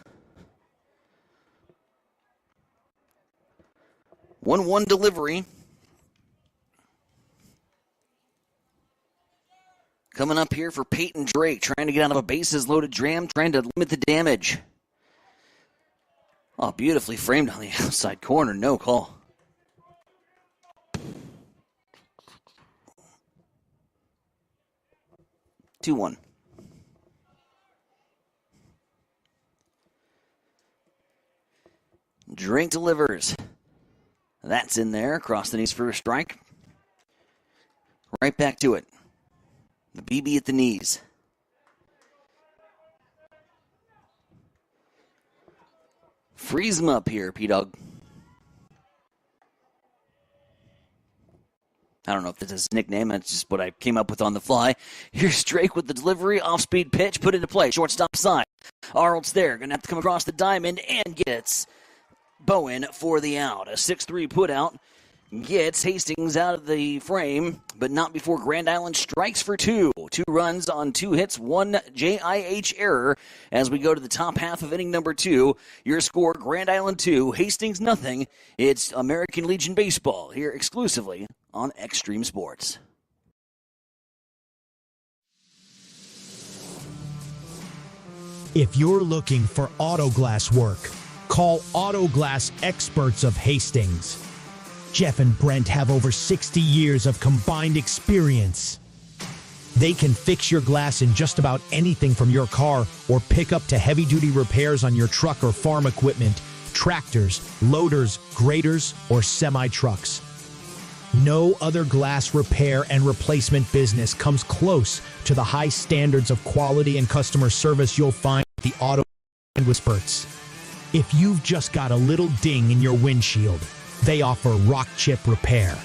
1-1 delivery. Coming up here for Peyton Drake, trying to get out of a bases-loaded jam, trying to limit the damage. Oh, beautifully framed on the outside corner. No call. Two-one. Drake delivers. That's in there. Across the knees for a strike. Right back to it. The BB at the knees. Freeze him up here, P-Dog. I don't know if this is his nickname. That's just what I came up with on the fly. Here's Drake with the delivery. Off-speed pitch. Put into play. Shortstop side. Arnold's there. Going to have to come across the diamond and gets Bowen for the out. A 6-3 put out. Gets Hastings out of the frame, but not before Grand Island strikes for 2. 2 runs on 2 hits, 1 JIH error as we go to the top half of inning number 2. Your score, Grand Island 2, Hastings nothing. It's American Legion Baseball here exclusively on Extreme Sports. If you're looking for auto glass work, call Auto Glass Experts of Hastings. Jeff and Brent have over 60 years of combined experience. They can fix your glass in just about anything from your car or pick up to heavy-duty repairs on your truck or farm equipment, tractors, loaders, graders, or semi-trucks. No other glass repair and replacement business comes close to the high standards of quality and customer service you'll find at the Auto Experts. If you've just got a little ding in your windshield, they offer rock chip repair.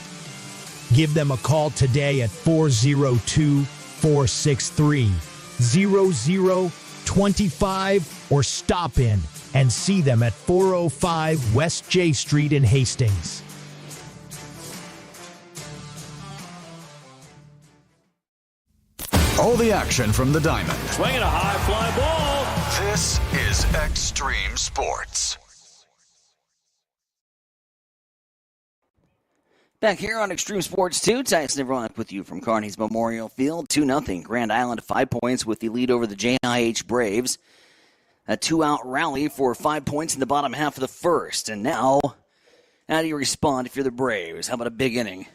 Give them a call today at 402-463-0025 or stop in and see them at 405 West J Street in Hastings. All the action from the diamond. Swinging a high fly ball. This is Extreme Sports. Back here on Extreme Sports 2, Tyson Everonic with you from Carney's Memorial Field. 2-0, Grand Island 5 points with the lead over the JIH Braves. A 2-out rally for 5 points in the bottom half of the first. And now, how do you respond if you're the Braves? How about a big inning?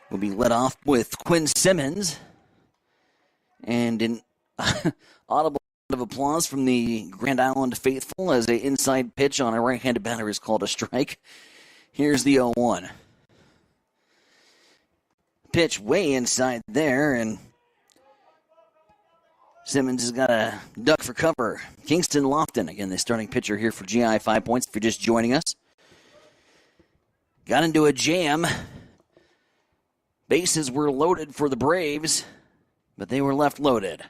We'll be led off with Quinn Simmons. And an audible of applause from the Grand Island faithful as an inside pitch on a right-handed batter is called a strike. Here's the 0-1. Pitch way inside there, and Simmons has got a duck for cover. Kingston Lofton, again, the starting pitcher here for GI, 5 points if you're just joining us. Got into a jam. Bases were loaded for the Braves, but they were left loaded.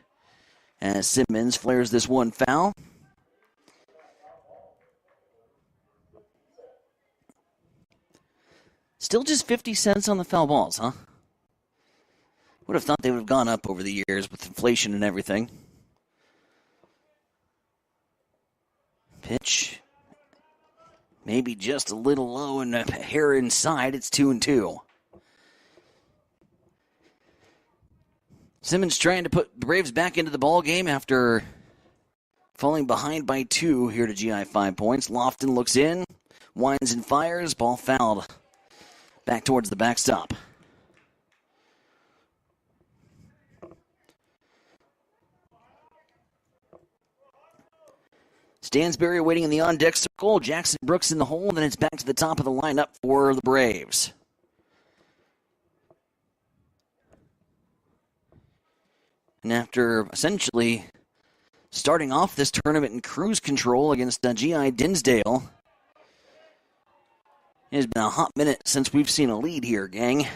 As Simmons flares this one foul. Still just 50 cents on the foul balls, huh? Would have thought they would have gone up over the years with inflation and everything. Pitch. Maybe just a little low and a hair inside. It's 2-2. Simmons trying to put the Braves back into the ball game after falling behind by 2 here to GI, 5 points. Lofton looks in, winds and fires, ball fouled. Back towards the backstop. Stansberry waiting in the on-deck circle. Jackson Brooks in the hole, and then it's back to the top of the lineup for the Braves. And after essentially starting off this tournament in cruise control against GI Dinsdale, it has been a hot minute since we've seen a lead here, gang.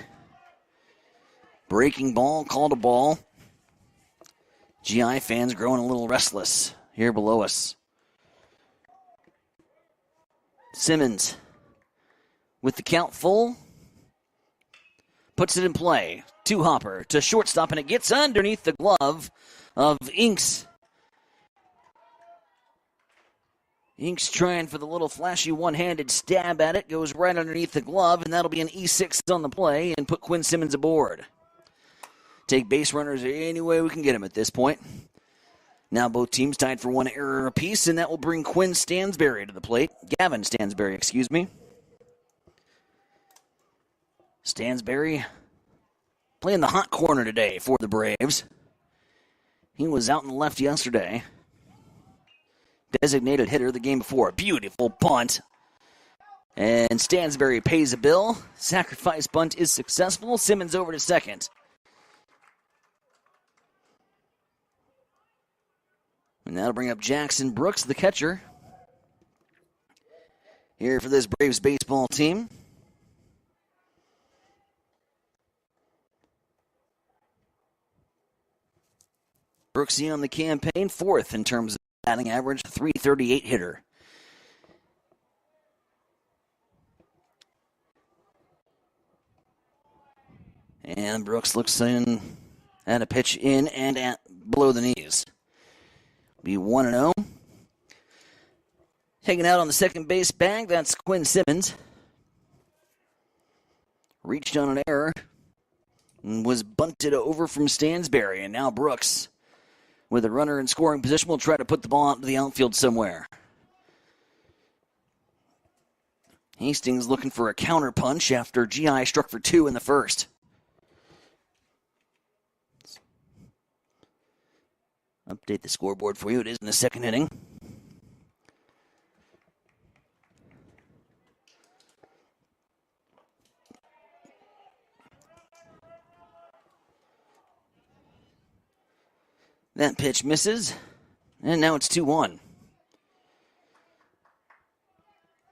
Breaking ball, called a ball. GI fans growing a little restless here below us. Simmons with the count full. Puts it in play. To Hopper, to shortstop, and it gets underneath the glove of Inks. Inks trying for the little flashy one-handed stab at it. Goes right underneath the glove, and that'll be an E6 on the play and put Quinn Simmons aboard. Take base runners any way we can get them at this point. Now both teams tied for 1 error apiece, and that will bring Gavin Stansberry to the plate. Stansberry playing the hot corner today for the Braves. He was out in the left yesterday. Designated hitter the game before. Beautiful punt. And Stansberry pays a bill. Sacrifice bunt is successful. Simmons over to second. And that'll bring up Jackson Brooks, the catcher. here for this Braves baseball team. Brooksy on the campaign, 4th in terms of batting average, .338 hitter. And Brooks looks in at a pitch in and at below the knees. Be 1-0. Hanging out on the second base bag, that's Quinn Simmons. Reached on an error and was bunted over from Stansberry. And now Brooks, with a runner in scoring position, will try to put the ball out to the outfield somewhere. Hastings looking for a counter punch after GI struck for 2 in the first. Update the scoreboard for you. It is in the second inning. That pitch misses, and now it's 2-1.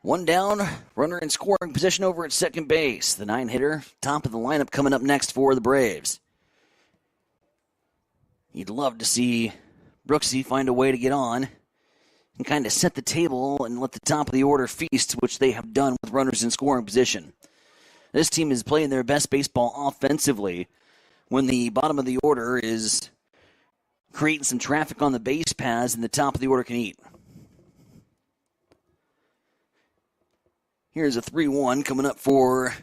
1 down, runner in scoring position over at second base. The 9-hitter, top of the lineup, coming up next for the Braves. You'd love to see Brooksy find a way to get on and kind of set the table and let the top of the order feast, which they have done with runners in scoring position. This team is playing their best baseball offensively when the bottom of the order is creating some traffic on the base paths and the top of the order can eat. Here's a 3-1 coming up for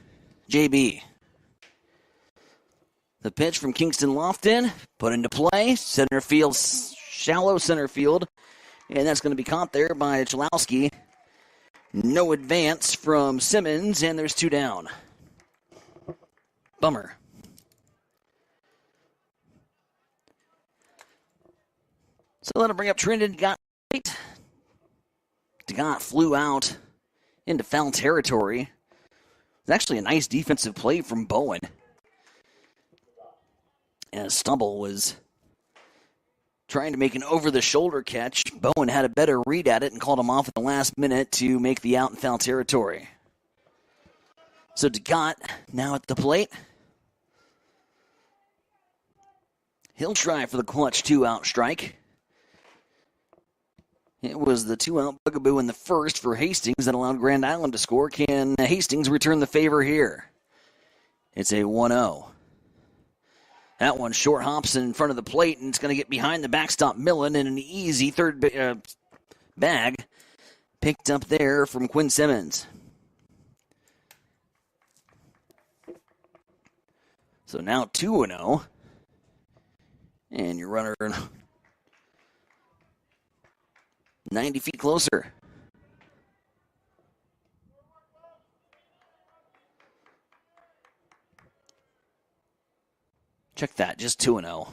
JB. The pitch from Kingston Lofton, put into play, center field, shallow center field, and that's going to be caught there by Chalowski. No advance from Simmons, and there's 2 down. Bummer. So that'll bring up Trinidad DeGott. DeGott flew out into foul territory. It's actually a nice defensive play from Bowen. As Stubble was trying to make an over-the-shoulder catch, Bowen had a better read at it and called him off at the last minute to make the out in foul territory. So DeGott now at the plate. He'll try for the clutch 2-out strike. It was the 2-out bugaboo in the first for Hastings that allowed Grand Island to score. Can Hastings return the favor here? It's a 1-0. That one short hops in front of the plate, and it's going to get behind the backstop Millen in an easy third bag. Picked up there from Quinn Simmons. So now 2-0. And your runner 90 feet closer. Check that, just 2-0.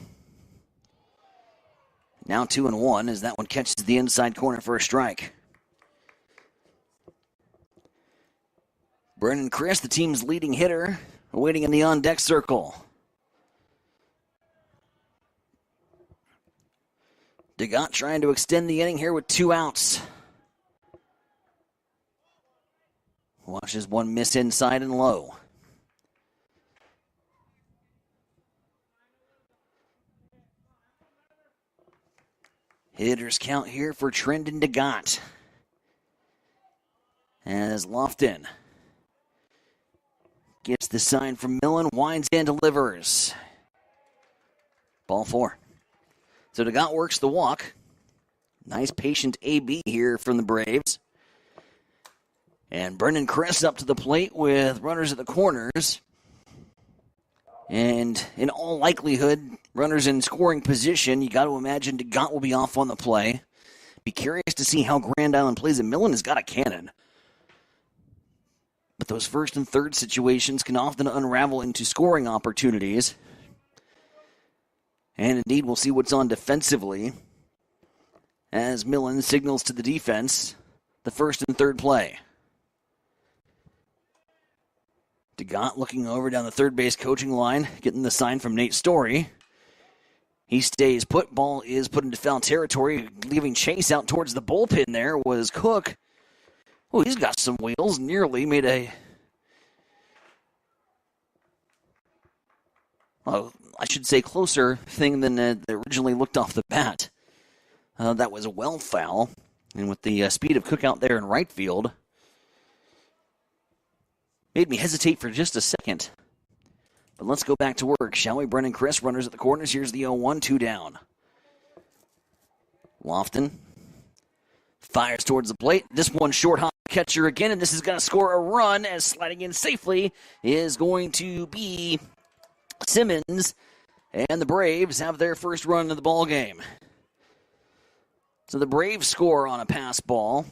Now 2-1 as that one catches the inside corner for a strike. Brennan Chris, the team's leading hitter, waiting in the on-deck circle. DeGott trying to extend the inning here with 2 outs. Watches one miss inside and low. Hitters count here for Trendon DeGott. As Lofton gets the sign from Millen, winds and delivers. Ball 4. So DeGott works the walk. Nice patient AB here from the Braves. And Brendan Kress up to the plate with runners at the corners. And in all likelihood, runners in scoring position. You got to imagine DeGott will be off on the play. Be curious to see how Grand Island plays. And Millen has got a cannon. But those first and third situations can often unravel into scoring opportunities. And indeed, we'll see what's on defensively as Millen signals to the defense the first and third play. DeGott looking over down the third base coaching line, getting the sign from Nate Story. He stays put. Ball is put into foul territory, leaving chase out towards the bullpen there was Cook. Oh, he's got some wheels. Nearly made a... Well, I should say closer thing than originally looked off the bat. That was a well foul. And with the speed of Cook out there in right field, made me hesitate for just a second. But let's go back to work, shall we? Brennan Chris, runners at the corners. Here's the 0-1, 2 down. Lofton fires towards the plate. This one short hop catcher again, and this is going to score a run as sliding in safely is going to be Simmons, and the Braves have their first run of the ball game. So the Braves score on a pass ball.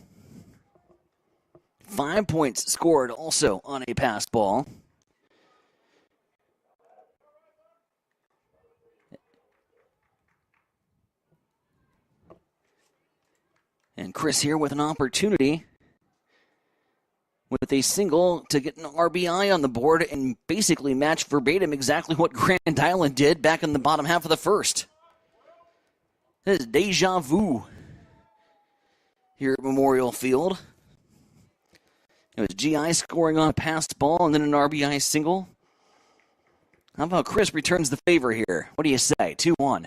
5 points scored also on a pass ball. And Chris here with an opportunity with a single to get an RBI on the board and basically match verbatim exactly what Grand Island did back in the bottom half of the first. This is deja vu here at Memorial Field. It was GI scoring on a passed ball and then an RBI single. How about Chris returns the favor here? What do you say? 2-1.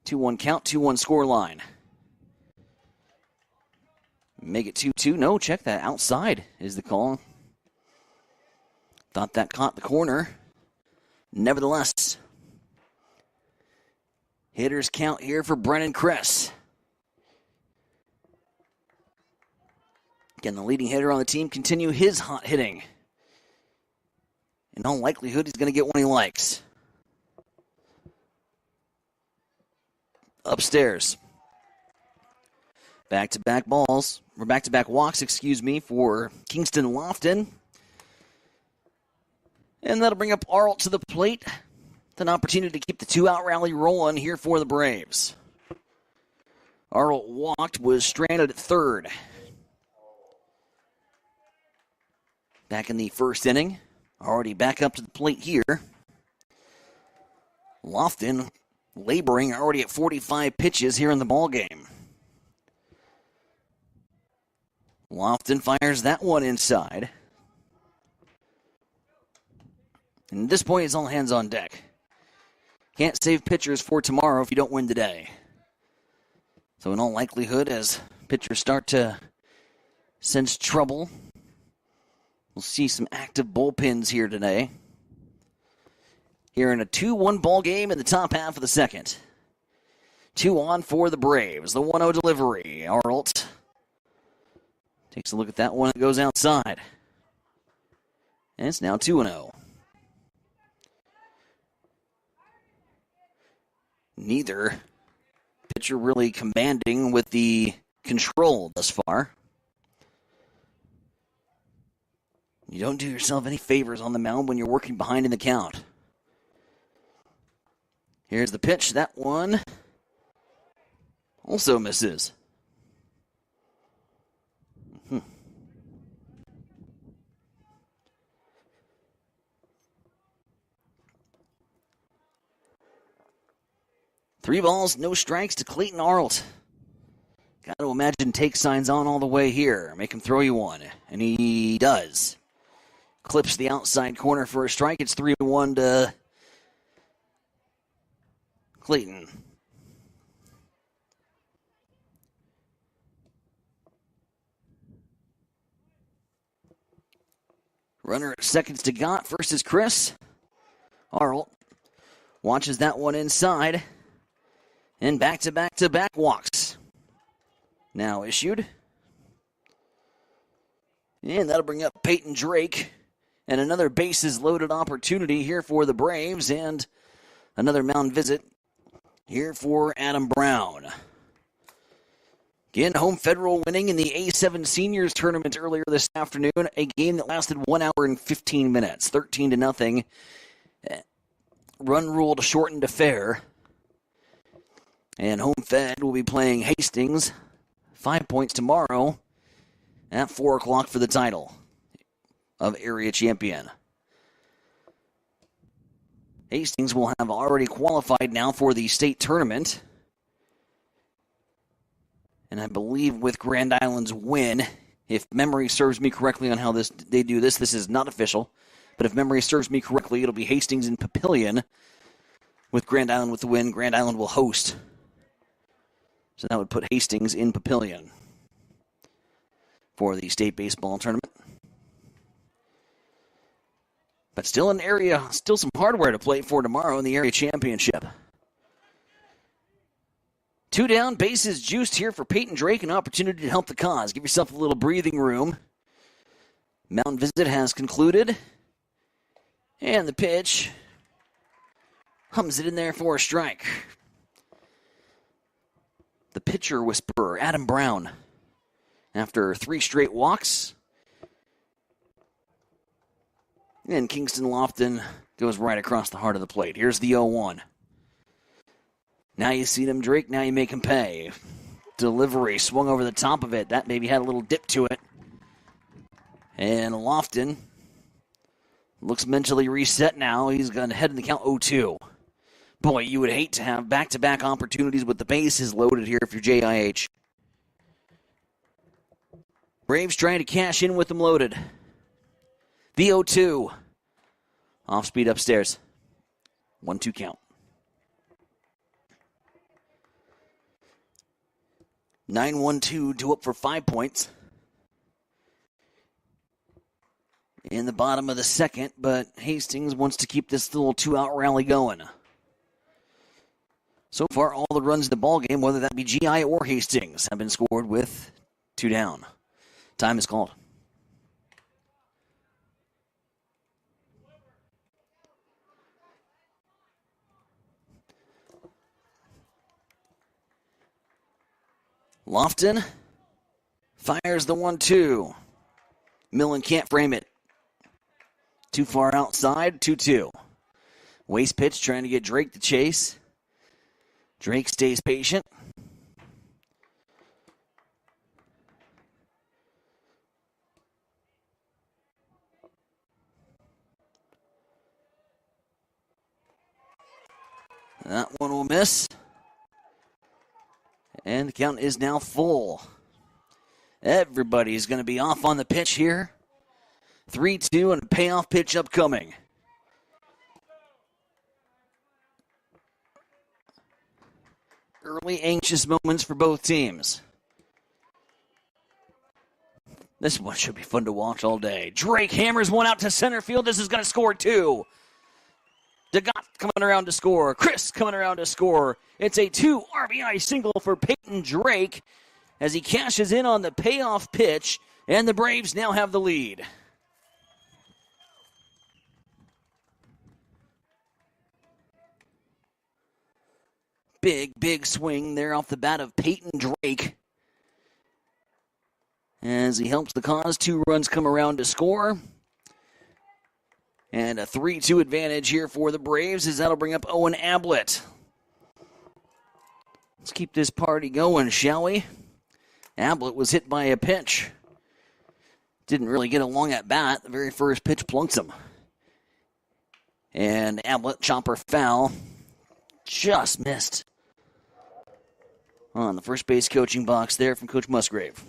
2-1 count, 2-1 score line. Make it 2-2. No, check that. Outside is the call. Thought that caught the corner. Nevertheless, hitters count here for Brennan Kress. Again, the leading hitter on the team continue his hot hitting. In all likelihood, he's going to get one he likes. Upstairs. Back-to-back balls, or back-to-back walks, for Kingston Lofton. And that'll bring up Arlt to the plate. With an opportunity to keep the two-out rally rolling here for the Braves. Arlt walked, was stranded at third. Back in the first inning, already back up to the plate here. Lofton laboring already at 45 pitches here in the ballgame. Lofton fires that one inside. And at this point, it's all hands on deck. Can't save pitchers for tomorrow if you don't win today. So in all likelihood, as pitchers start to sense trouble, we'll see some active bullpens here today. Here in a 2-1 ball game in the top half of the second. 2 on for the Braves. The 1-0 delivery. Arlt takes a look at that one that goes outside. And it's now 2-0. Neither pitcher really commanding with the control thus far. You don't do yourself any favors on the mound when you're working behind in the count. Here's the pitch. That one also misses. 3 balls, no strikes to Clayton Arlt. Got to imagine take signs on all the way here. Make him throw you one. And he does. Clips the outside corner for a strike. It's 3-1 to Clayton. Runner at seconds to Gott. First is Chris. Arlt watches that one inside. And back-to-back-to-back walks. Now issued. And that'll bring up Peyton Drake. And another bases-loaded opportunity here for the Braves. And another mound visit here for Adam Brown. Again, Home Federal winning in the A7 Seniors Tournament earlier this afternoon. A game that lasted 1 hour and 15 minutes. 13-0. Run ruled shortened affair. And Home Fed will be playing Hastings 5 points tomorrow at 4 o'clock for the title of area champion. Hastings will have already qualified now for the state tournament. And I believe with Grand Island's win If memory serves me correctly on how they do this, this is not official, but if memory serves me correctly, it'll be Hastings and Papillion with Grand Island with the win. Grand Island will host. So that would put Hastings in Papillion for the state baseball tournament. But still still some hardware to play for tomorrow in the area championship. 2 down, bases juiced here for Peyton Drake, an opportunity to help the cause. Give yourself a little breathing room. Mound visit has concluded. And the pitch hums it in there for a strike. The pitcher whisperer, Adam Brown, after 3 straight walks. And Kingston Lofton goes right across the heart of the plate. Here's the 0-1. Now you see him, Drake. Now you make him pay. Delivery swung over the top of it. That maybe had a little dip to it. And Lofton looks mentally reset now. He's going to head in the count 0-2. Boy, you would hate to have back-to-back opportunities with the bases loaded here if you're JIH. Braves trying to cash in with them loaded. The 0-2. Off speed upstairs. 1-2 count. 9-1-2 due up for 5 points. In the bottom of the second, but Hastings wants to keep this little 2-out rally going. So far, all the runs in the ballgame, whether that be GI or Hastings, have been scored with 2 down. Time is called. Lofton fires the 1-2. Millen can't frame it. Too far outside, 2-2. Waste pitch trying to get Drake to chase. Drake stays patient. That one will miss. And the count is now full. Everybody's going to be off on the pitch here. 3-2 and a payoff pitch upcoming. Early anxious moments for both teams. This one should be fun to watch all day. Drake hammers one out to center field. This is going to score 2. DeGott coming around to score. Chris coming around to score. It's a 2 RBI single for Peyton Drake as he cashes in on the payoff pitch, and the Braves now have the lead. Big swing there off the bat of Peyton Drake as he helps the cause. 2 runs come around to score. And a 3-2 advantage here for the Braves as that'll bring up Owen Ablett. Let's keep this party going, shall we? Ablett was hit by a pitch. Didn't really get a long at bat. The very first pitch plunks him. And Ablett, chopper foul, just missed on the first base coaching box there from Coach Musgrave.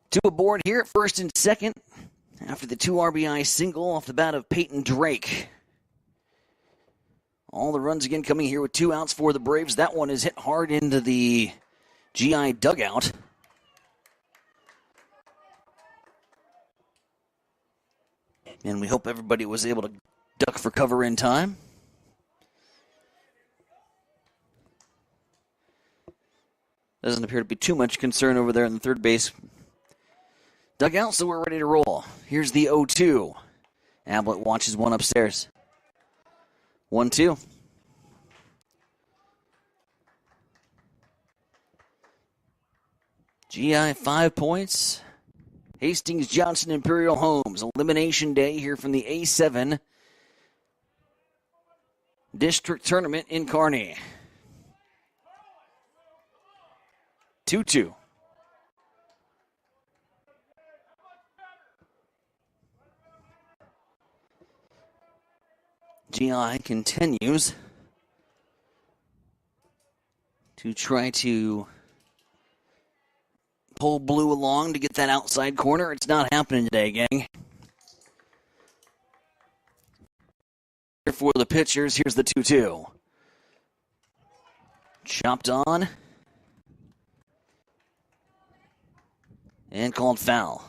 Two aboard here at first and second after the 2 RBI single off the bat of Peyton Drake. All the runs again coming here with 2 outs for the Braves. That one is hit hard into the GI dugout. And we hope everybody was able to duck for cover in time. Doesn't appear to be too much concern over there in the third base dugout, so we're ready to roll. Here's the 0-2. Ablett watches one upstairs. 1-2. GI 5 points. Hastings Johnson Imperial Homes. Elimination day here from the A7 District Tournament in Kearney. 2-2. GI continues to try to pull Blue along to get that outside corner. It's not happening today, gang. Here for the pitchers, here's the 2-2. Chopped on. And called foul.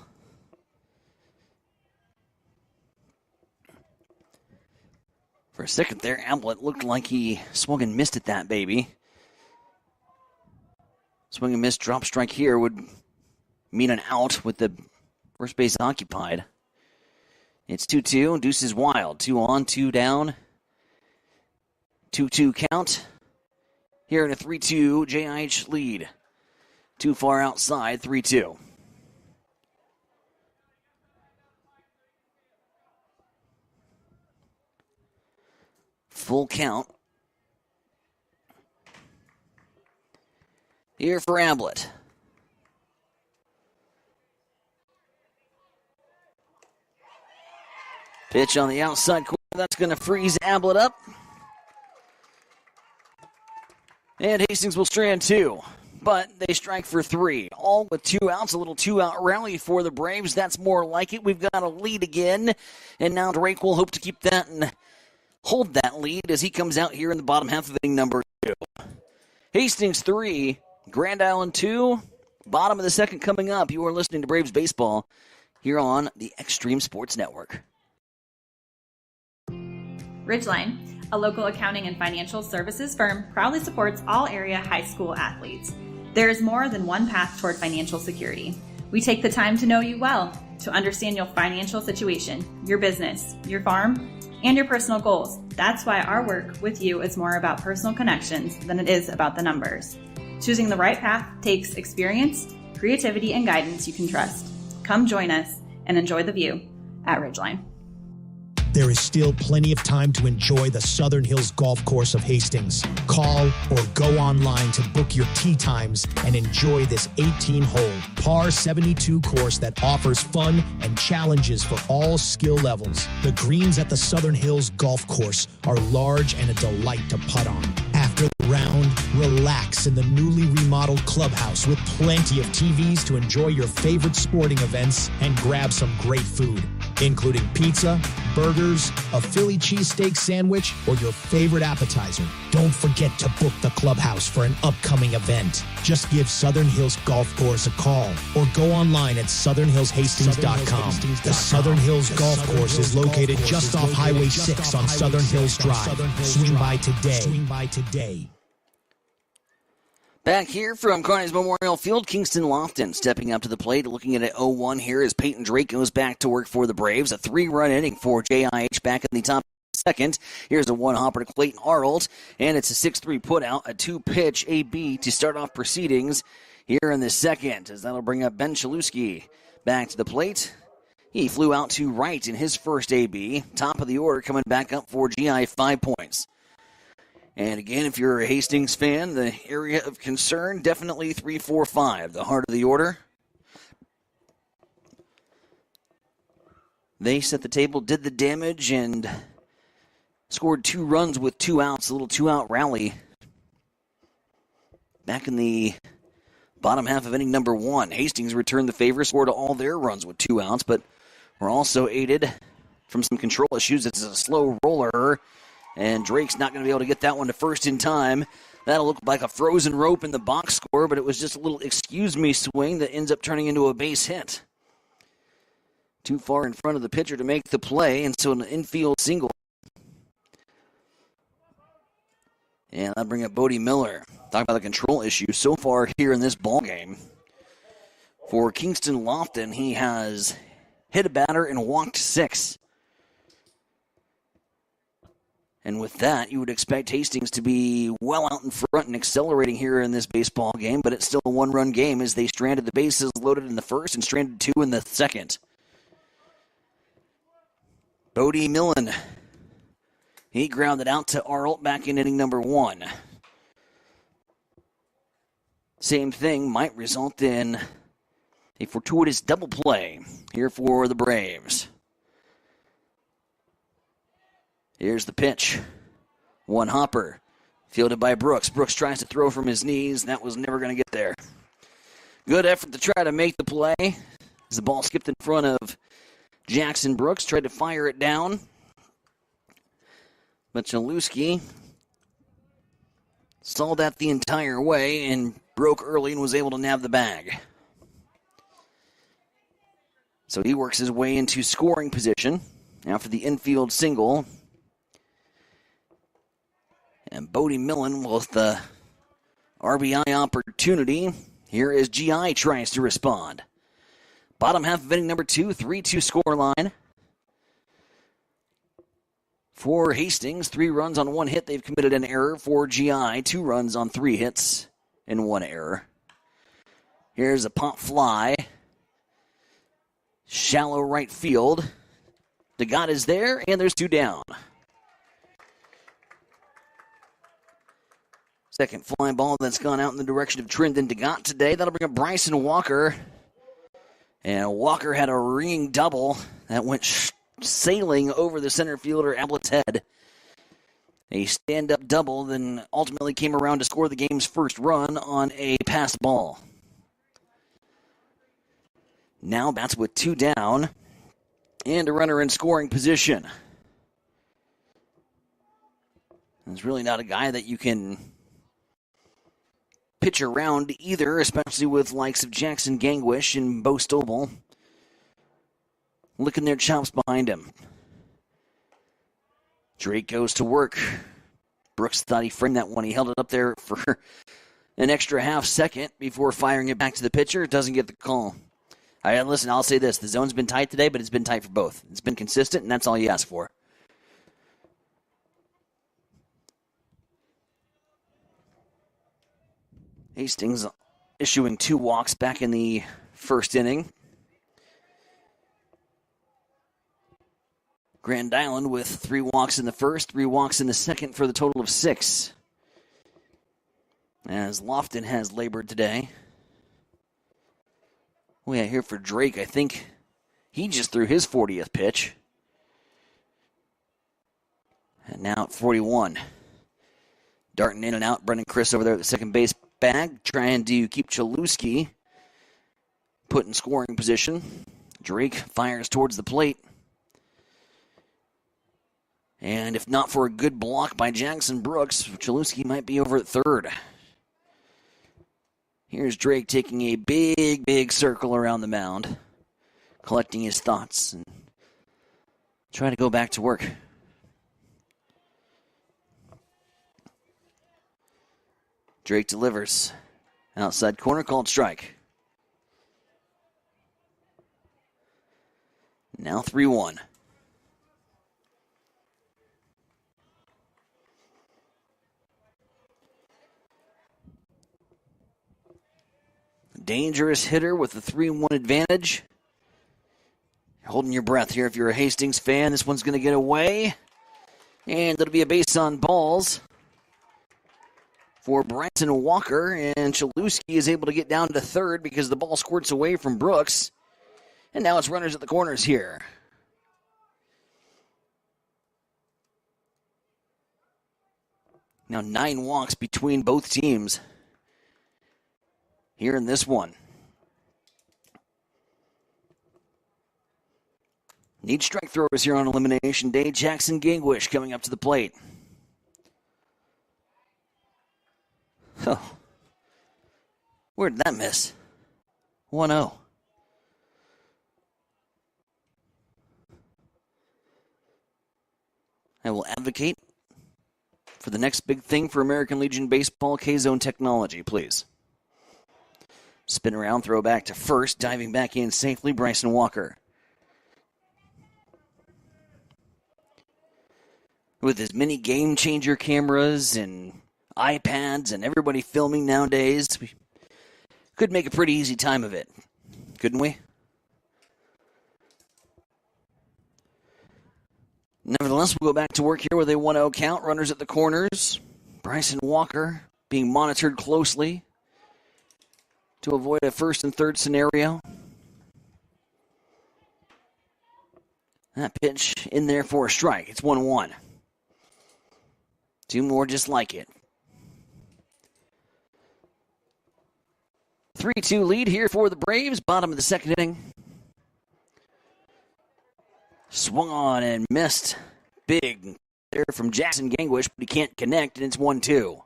For a second there, Ablett looked like he swung and missed at that baby. Swing and miss, drop strike here would mean an out with the first base occupied. It's 2-2, Deuce is wild. 2 on, 2 down. 2-2 count. Here in a 3-2 JIH lead. Too far outside, 3-2. Full count. Here for Ablett. Pitch on the outside corner. That's going to freeze Ablett up. And Hastings will strand 2. But they strike for 3. All with 2 outs. A little 2-out rally for the Braves. That's more like it. We've got a lead again. And now Drake will hope to keep that and hold that lead as he comes out here in the bottom half of inning number 2. Hastings 3, Grand Island 2, bottom of the second coming up. You are listening to Braves Baseball here on the Extreme Sports Network. Ridgeline, a local accounting and financial services firm, proudly supports all area high school athletes. There is more than one path toward financial security. We take the time to know you well, to understand your financial situation, your business, your farm, and your personal goals. That's why our work with you is more about personal connections than it is about the numbers. Choosing the right path takes experience, creativity, and guidance you can trust. Come join us and enjoy the view at Ridgeline. There is still plenty of time to enjoy the Southern Hills Golf Course of Hastings. Call or go online to book your tee times and enjoy this 18-hole, par 72 course that offers fun and challenges for all skill levels. The greens at the Southern Hills Golf Course are large and a delight to putt on. After the round, relax in the newly remodeled clubhouse with plenty of TVs to enjoy your favorite sporting events and grab some great food, including pizza, burgers, a Philly cheesesteak sandwich, or your favorite appetizer. Don't forget to book the clubhouse for an upcoming event. Just give Southern Hills Golf Course a call or go online at southernhillshastings.com. The Southern Hills Golf Course is located just off Highway 6 on Southern Hills Drive. Swing by today. Back here from Carney's Memorial Field, Kingston Lofton stepping up to the plate, looking at an 0-1 here as Peyton Drake goes back to work for the Braves. A 3-run inning for JIH back in the top second. Here's a one-hopper to Clayton Arnold, and it's a 6-3 putout, a 2-pitch AB to start off proceedings here in the second, as that'll bring up Ben Chalewski back to the plate. He flew out to right in his first AB. Top of the order coming back up for GI, 5 points. And again, if you're a Hastings fan, the area of concern, definitely 3, 4, 5, the heart of the order. They set the table, did the damage, and scored 2 runs with 2 outs, a little 2-out rally. Back in the bottom half of inning number 1, Hastings returned the favor, scored all their runs with 2 outs, but were also aided from some control issues. It's a slow roller, and Drake's not going to be able to get that one to first in time. That'll look like a frozen rope in the box score, but it was just a little excuse-me swing that ends up turning into a base hit. Too far in front of the pitcher to make the play, and so an infield single. And I'll bring up Bodie Miller. Talk about the control issue so far here in this ballgame. For Kingston Lofton, he has hit a batter and walked 6. And with that, you would expect Hastings to be well out in front and accelerating here in this baseball game, but it's still a 1-run game as they stranded the bases loaded in the first and stranded 2 in the second. Bodie Millen, he grounded out to Arlt back in inning number 1. Same thing might result in a fortuitous double play here for the Braves. Here's the pitch. One hopper. Fielded by Brooks. Brooks tries to throw from his knees. That was never going to get there. Good effort to try to make the play. As the ball skipped in front of Jackson Brooks. Tried to fire it down. But Chalewski saw that the entire way and broke early and was able to nab the bag. So he works his way into scoring position after the infield single. And Bodie Millen with the RBI opportunity. Here is GI tries to respond. Bottom half of inning number 2, 3-2 score line. For Hastings, 3 runs on 1 hit. They've committed an error. For GI, 2 runs on 3 hits and 1 error. Here's a pop fly. Shallow right field. DeGott is there, and there's 2 down. Second fly ball that's gone out in the direction of Trendon DeGott today. That'll bring up Bryson Walker. And Walker had a ringing double that went sailing over the center fielder Ablett's head. A stand-up double, then ultimately came around to score the game's first run on a pass ball. Now bats with 2 down and a runner in scoring position. There's really not a guy that you can pitch around either, especially with likes of Jackson Gangwish and Bo Stovall licking their chops behind him. Drake goes to work. Brooks thought he framed that one. He held it up there for an extra half second before firing it back to the pitcher. Doesn't get the call. Listen, I'll say this. The zone's been tight today, but it's been tight for both. It's been consistent, and that's all you ask for. Hastings issuing 2 walks back in the first inning. Grand Island with 3 walks in the first, 3 walks in the second for the total of 6. As Lofton has labored today. Here for Drake, I think he just threw his 40th pitch. And now at 41. Darting in and out. Brendan Chris over there at the second base bag, trying to keep Chalewski put in scoring position. Drake fires towards the plate. And if not for a good block by Jackson Brooks, Chalewski might be over at third. Here's Drake taking a big, big circle around the mound, collecting his thoughts and trying to go back to work. Drake delivers. Outside corner, called strike. Now 3-1. Dangerous hitter with a 3-1 advantage. You're holding your breath here if you're a Hastings fan. This one's going to get away. And it'll be a base on balls for Bryson Walker. And Chalewski is able to get down to third because the ball squirts away from Brooks. And now it's runners at the corners here. Now 9 walks between both teams here in this one. Need strike throwers here on elimination day. Jackson Gangwish coming up to the plate. Oh. Where did that miss? 1-0. I will advocate for the next big thing for American Legion Baseball, K-Zone technology, please. Spin around, throw back to first, diving back in safely, Bryson Walker. With as many game-changer cameras and iPads and everybody filming nowadays, we could make a pretty easy time of it, couldn't we? Nevertheless, we'll go back to work here with a 1-0 count. Runners at the corners. Bryson Walker being monitored closely to avoid a first and third scenario. That pitch in there for a strike. It's 1-1. 2 more just like it. 3-2 lead here for the Braves. Bottom of the second inning. Swung on and missed. Big there from Jackson Gangwish, but he can't connect, and it's 1-2.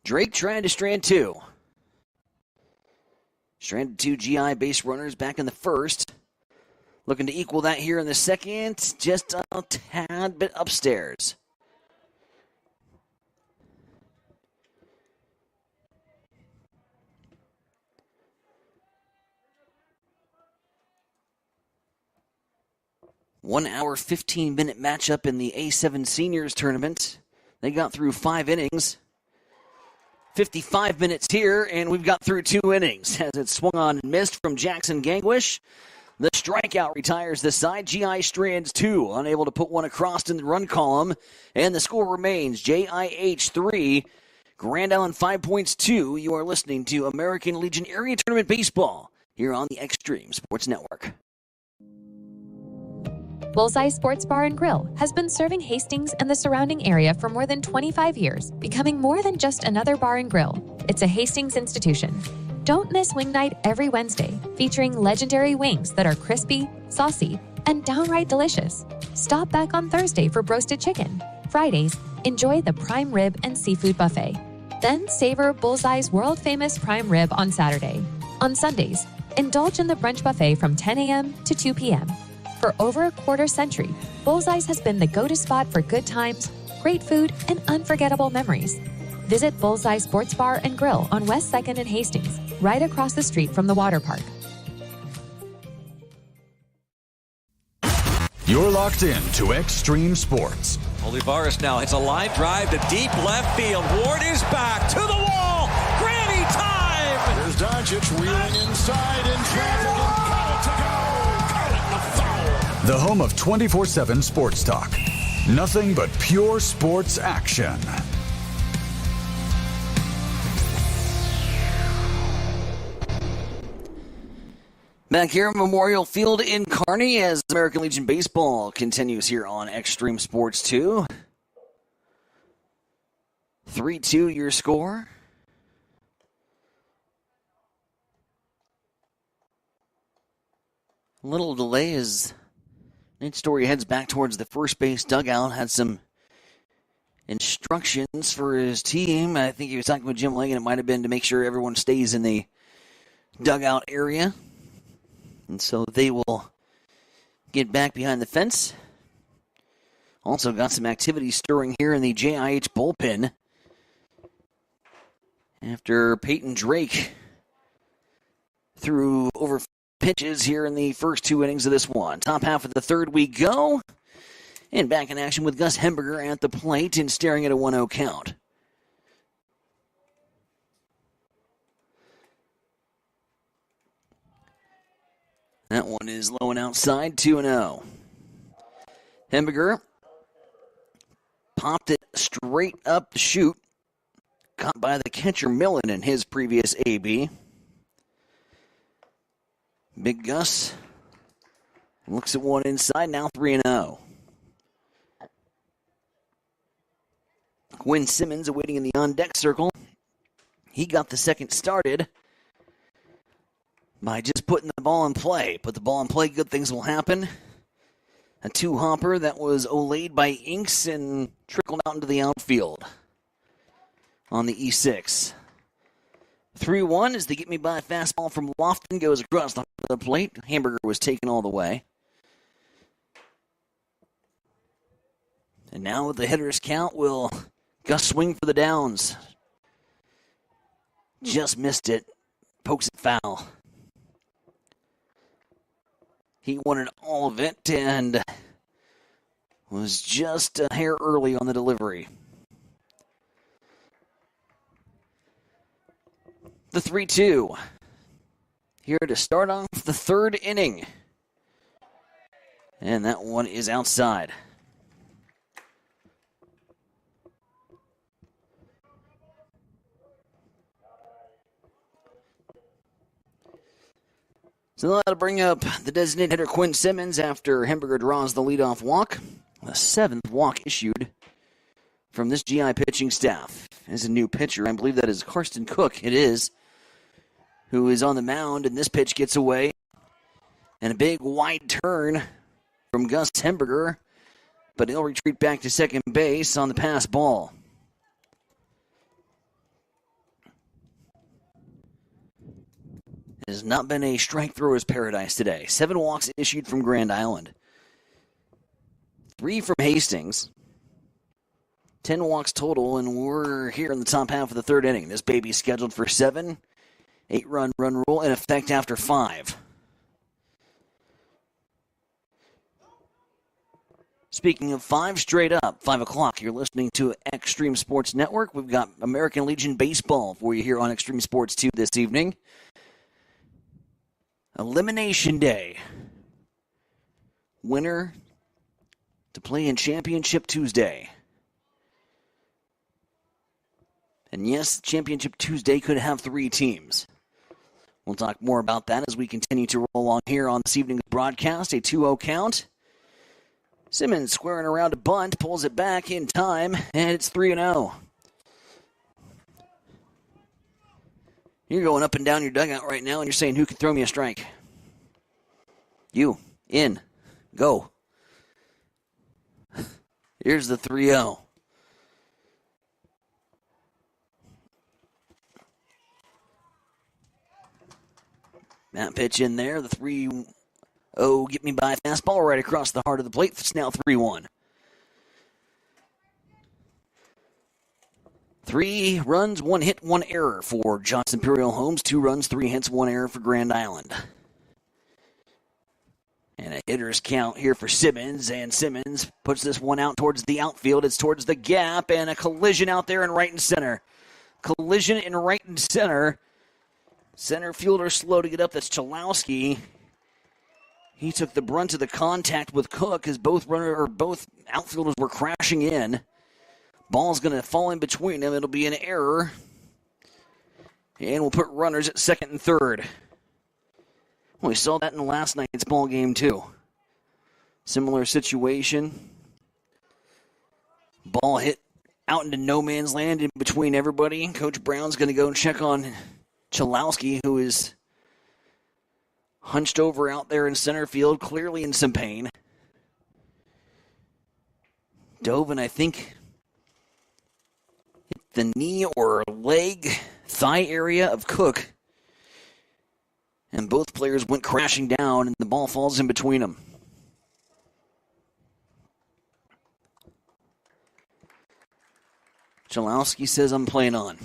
Drake trying to strand two. Stranded two GI base runners back in the first. Looking to equal that here in the second. Just a tad bit upstairs. One hour, 15-minute matchup in the A7 Seniors Tournament. They got through 5 innings. 55 minutes here, and we've got through 2 innings as it swung on and missed from Jackson Gangwish. The strikeout retires the side. GI strands 2, unable to put one across in the run column, and the score remains JIH 3, Grand Island 5 points 2. You are listening to American Legion Area Tournament Baseball here on the Extreme Sports Network. Bullseye Sports Bar and Grill has been serving Hastings and the surrounding area for more than 25 years, becoming more than just another bar and grill. It's a Hastings institution. Don't miss Wing Night every Wednesday, featuring legendary wings that are crispy, saucy, and downright delicious. Stop back on Thursday for broasted chicken. Fridays, enjoy the prime rib and seafood buffet. Then savor Bullseye's world-famous prime rib on Saturday. On Sundays, indulge in the brunch buffet from 10 a.m. to 2 p.m. For over a quarter century, Bullseye's has been the go-to spot for good times, great food, and unforgettable memories. Visit Bullseye Sports Bar and Grill on West 2nd and Hastings, right across the street from the water park. You're locked in to Extreme Sports. Olivares now hits a line drive to deep left field. Ward is back to the wall. Granny time! There's Doncic wheeling inside in traffic and got it to go. The home of 24/7 Sports Talk. Nothing but pure sports action. Back here at Memorial Field in Kearney as American Legion Baseball continues here on Extreme Sports 2. 3-2 your score. A little delay as Nate Story heads back towards the first base dugout. Had some instructions for his team. I think he was talking with Jim Lang, and it might have been to make sure everyone stays in the dugout area. And so they will get back behind the fence. Also got some activity stirring here in the JIH bullpen after Peyton Drake threw over pitches here in the first 2 innings of this one. Top half of the third we go. And back in action with Gus Hemberger at the plate and staring at a 1-0 count. That one is low and outside, 2-0. Hemberger popped it straight up the chute. Caught by the catcher Millen in his previous AB. Big Gus looks at one inside, now 3-0. Quinn Simmons awaiting in the on-deck circle. He got the second started by just putting the ball in play. Put the ball in play, good things will happen. A 2-hopper that was olayed by Inks and trickled out into the outfield on the E6. 3-1 as the get-me-by fastball from Lofton goes across the plate. Hamburger was taken all the way. And now with the hitter's count, will Gus swing for the downs? Just missed it. Pokes it foul. He wanted all of it and was just a hair early on the delivery. The 3-2. Here to start off the third inning. And that one is outside. So that'll bring up the designated hitter Quinn Simmons after Hemberger draws the leadoff walk. The 7th walk issued from this GI pitching staff is a new pitcher. I believe that is Karsten Cook. It is, who is on the mound, and this pitch gets away. And a big wide turn from Gus Hemberger, but he'll retreat back to second base on the pass ball. It has not been a strike thrower's paradise today. 7 walks issued from Grand Island. 3 from Hastings. 10 walks total, and we're here in the top half of the third inning. This baby's scheduled for 7. 8-run rule in effect after 5. Speaking of 5 straight up, 5 o'clock, you're listening to Extreme Sports Network. We've got American Legion Baseball for you here on Extreme Sports 2 this evening. Elimination Day. Winner to play in Championship Tuesday. And yes, Championship Tuesday could have 3 teams. We'll talk more about that as we continue to roll along here on this evening's broadcast. A 2-0 count. Simmons squaring around a bunt, pulls it back in time, and it's 3-0. You're going up and down your dugout right now, and you're saying, who can throw me a strike? You. In. Go. Here's the 3-0. That pitch in there, the 3-0, get me by fastball right across the heart of the plate. It's now 3-1. 3 runs, 1 hit, 1 error for Johnson Imperial Homes. 2 runs, 3 hits, 1 error for Grand Island. And a hitter's count here for Simmons, and Simmons puts this one out towards the outfield. It's towards the gap, and a collision out there in right and center. Collision in right and center. Center fielder slow to get up. That's Chalowski. He took the brunt of the contact with Cook as both outfielders were crashing in. Ball's going to fall in between them. It'll be an error. And we'll put runners at second and third. Well, we saw that in last night's ball game, too. Similar situation. Ball hit out into no man's land in between everybody. Coach Brown's going to go and check on Chalowski, who is hunched over out there in center field, clearly in some pain. Dove, and I think hit the knee or leg, thigh area of Cook. And both players went crashing down, and the ball falls in between them. Chalowski says, I'm playing on.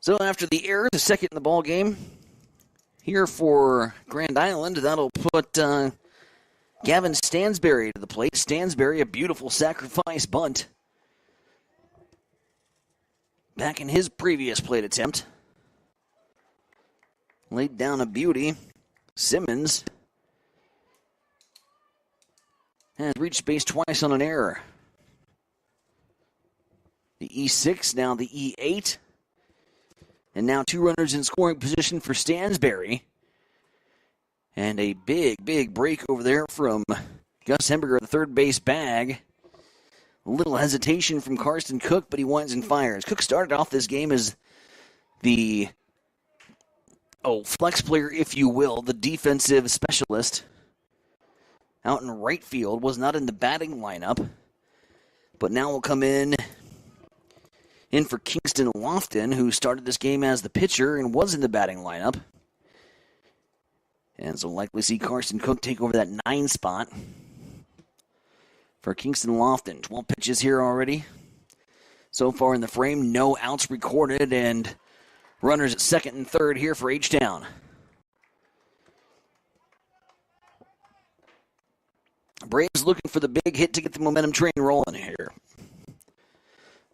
So after the error, the second in the ball game, here for Grand Island, that'll put Gavin Stansberry to the plate. Stansberry, a beautiful sacrifice bunt. Back in his previous plate attempt. Laid down a beauty. Simmons has reached base twice on an error. The E6, now the E8. And now 2 runners in scoring position for Stansberry. And a big break over there from Gus Hemberger, the third base bag. A little hesitation from Karsten Cook, but he winds and fires. Cook started off this game as the flex player, if you will, the defensive specialist. Out in right field, was not in the batting lineup. But now will come in for Kingston Lofton, who started this game as the pitcher and was in the batting lineup. And so likely see Karsten Cook take over that 9 spot for Kingston Lofton. 12 pitches here already. So far in the frame, no outs recorded, and runners at second and third here for H-Town. Braves looking for the big hit to get the momentum train rolling here.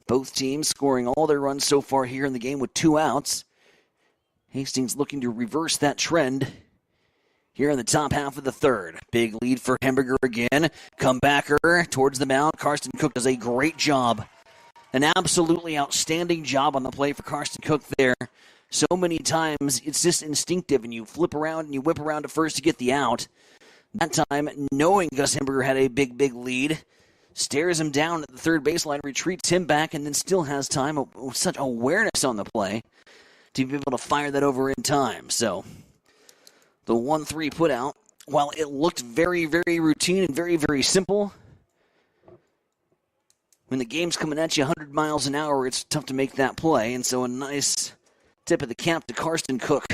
Both teams scoring all their runs so far here in the game with 2 outs. Hastings looking to reverse that trend here in the top half of the third. Big lead for Hemberger again. Comebacker towards the mound. Karsten Cook does a great job. An absolutely outstanding job on the play for Karsten Cook there So many times it's just instinctive, and you flip around and you whip around to first to get the out. That time, knowing Gus Hemberger had a big, big lead, stares him down at the third baseline, retreats him back, and then still has time, such awareness on the play, to be able to fire that over in time. So the 1-3 put out, while it looked very, very routine and very, very simple, when the game's coming at you 100 miles an hour, it's tough to make that play. And so a nice tip of the cap to Karsten Cook,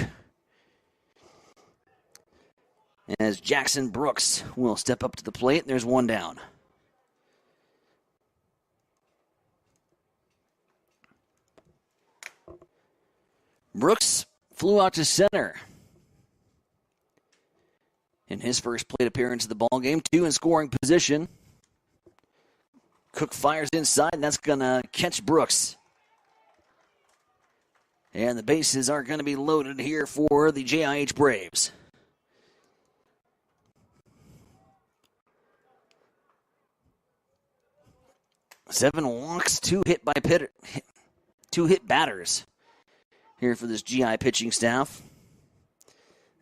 as Jackson Brooks will step up to the plate, and there's one down. Brooks flew out to center in his first plate appearance of the ballgame, 2 in scoring position. Cook fires inside, and that's going to catch Brooks. And the bases are going to be loaded here for the JIH Braves. Seven walks, 2 hit batters here for this GI pitching staff,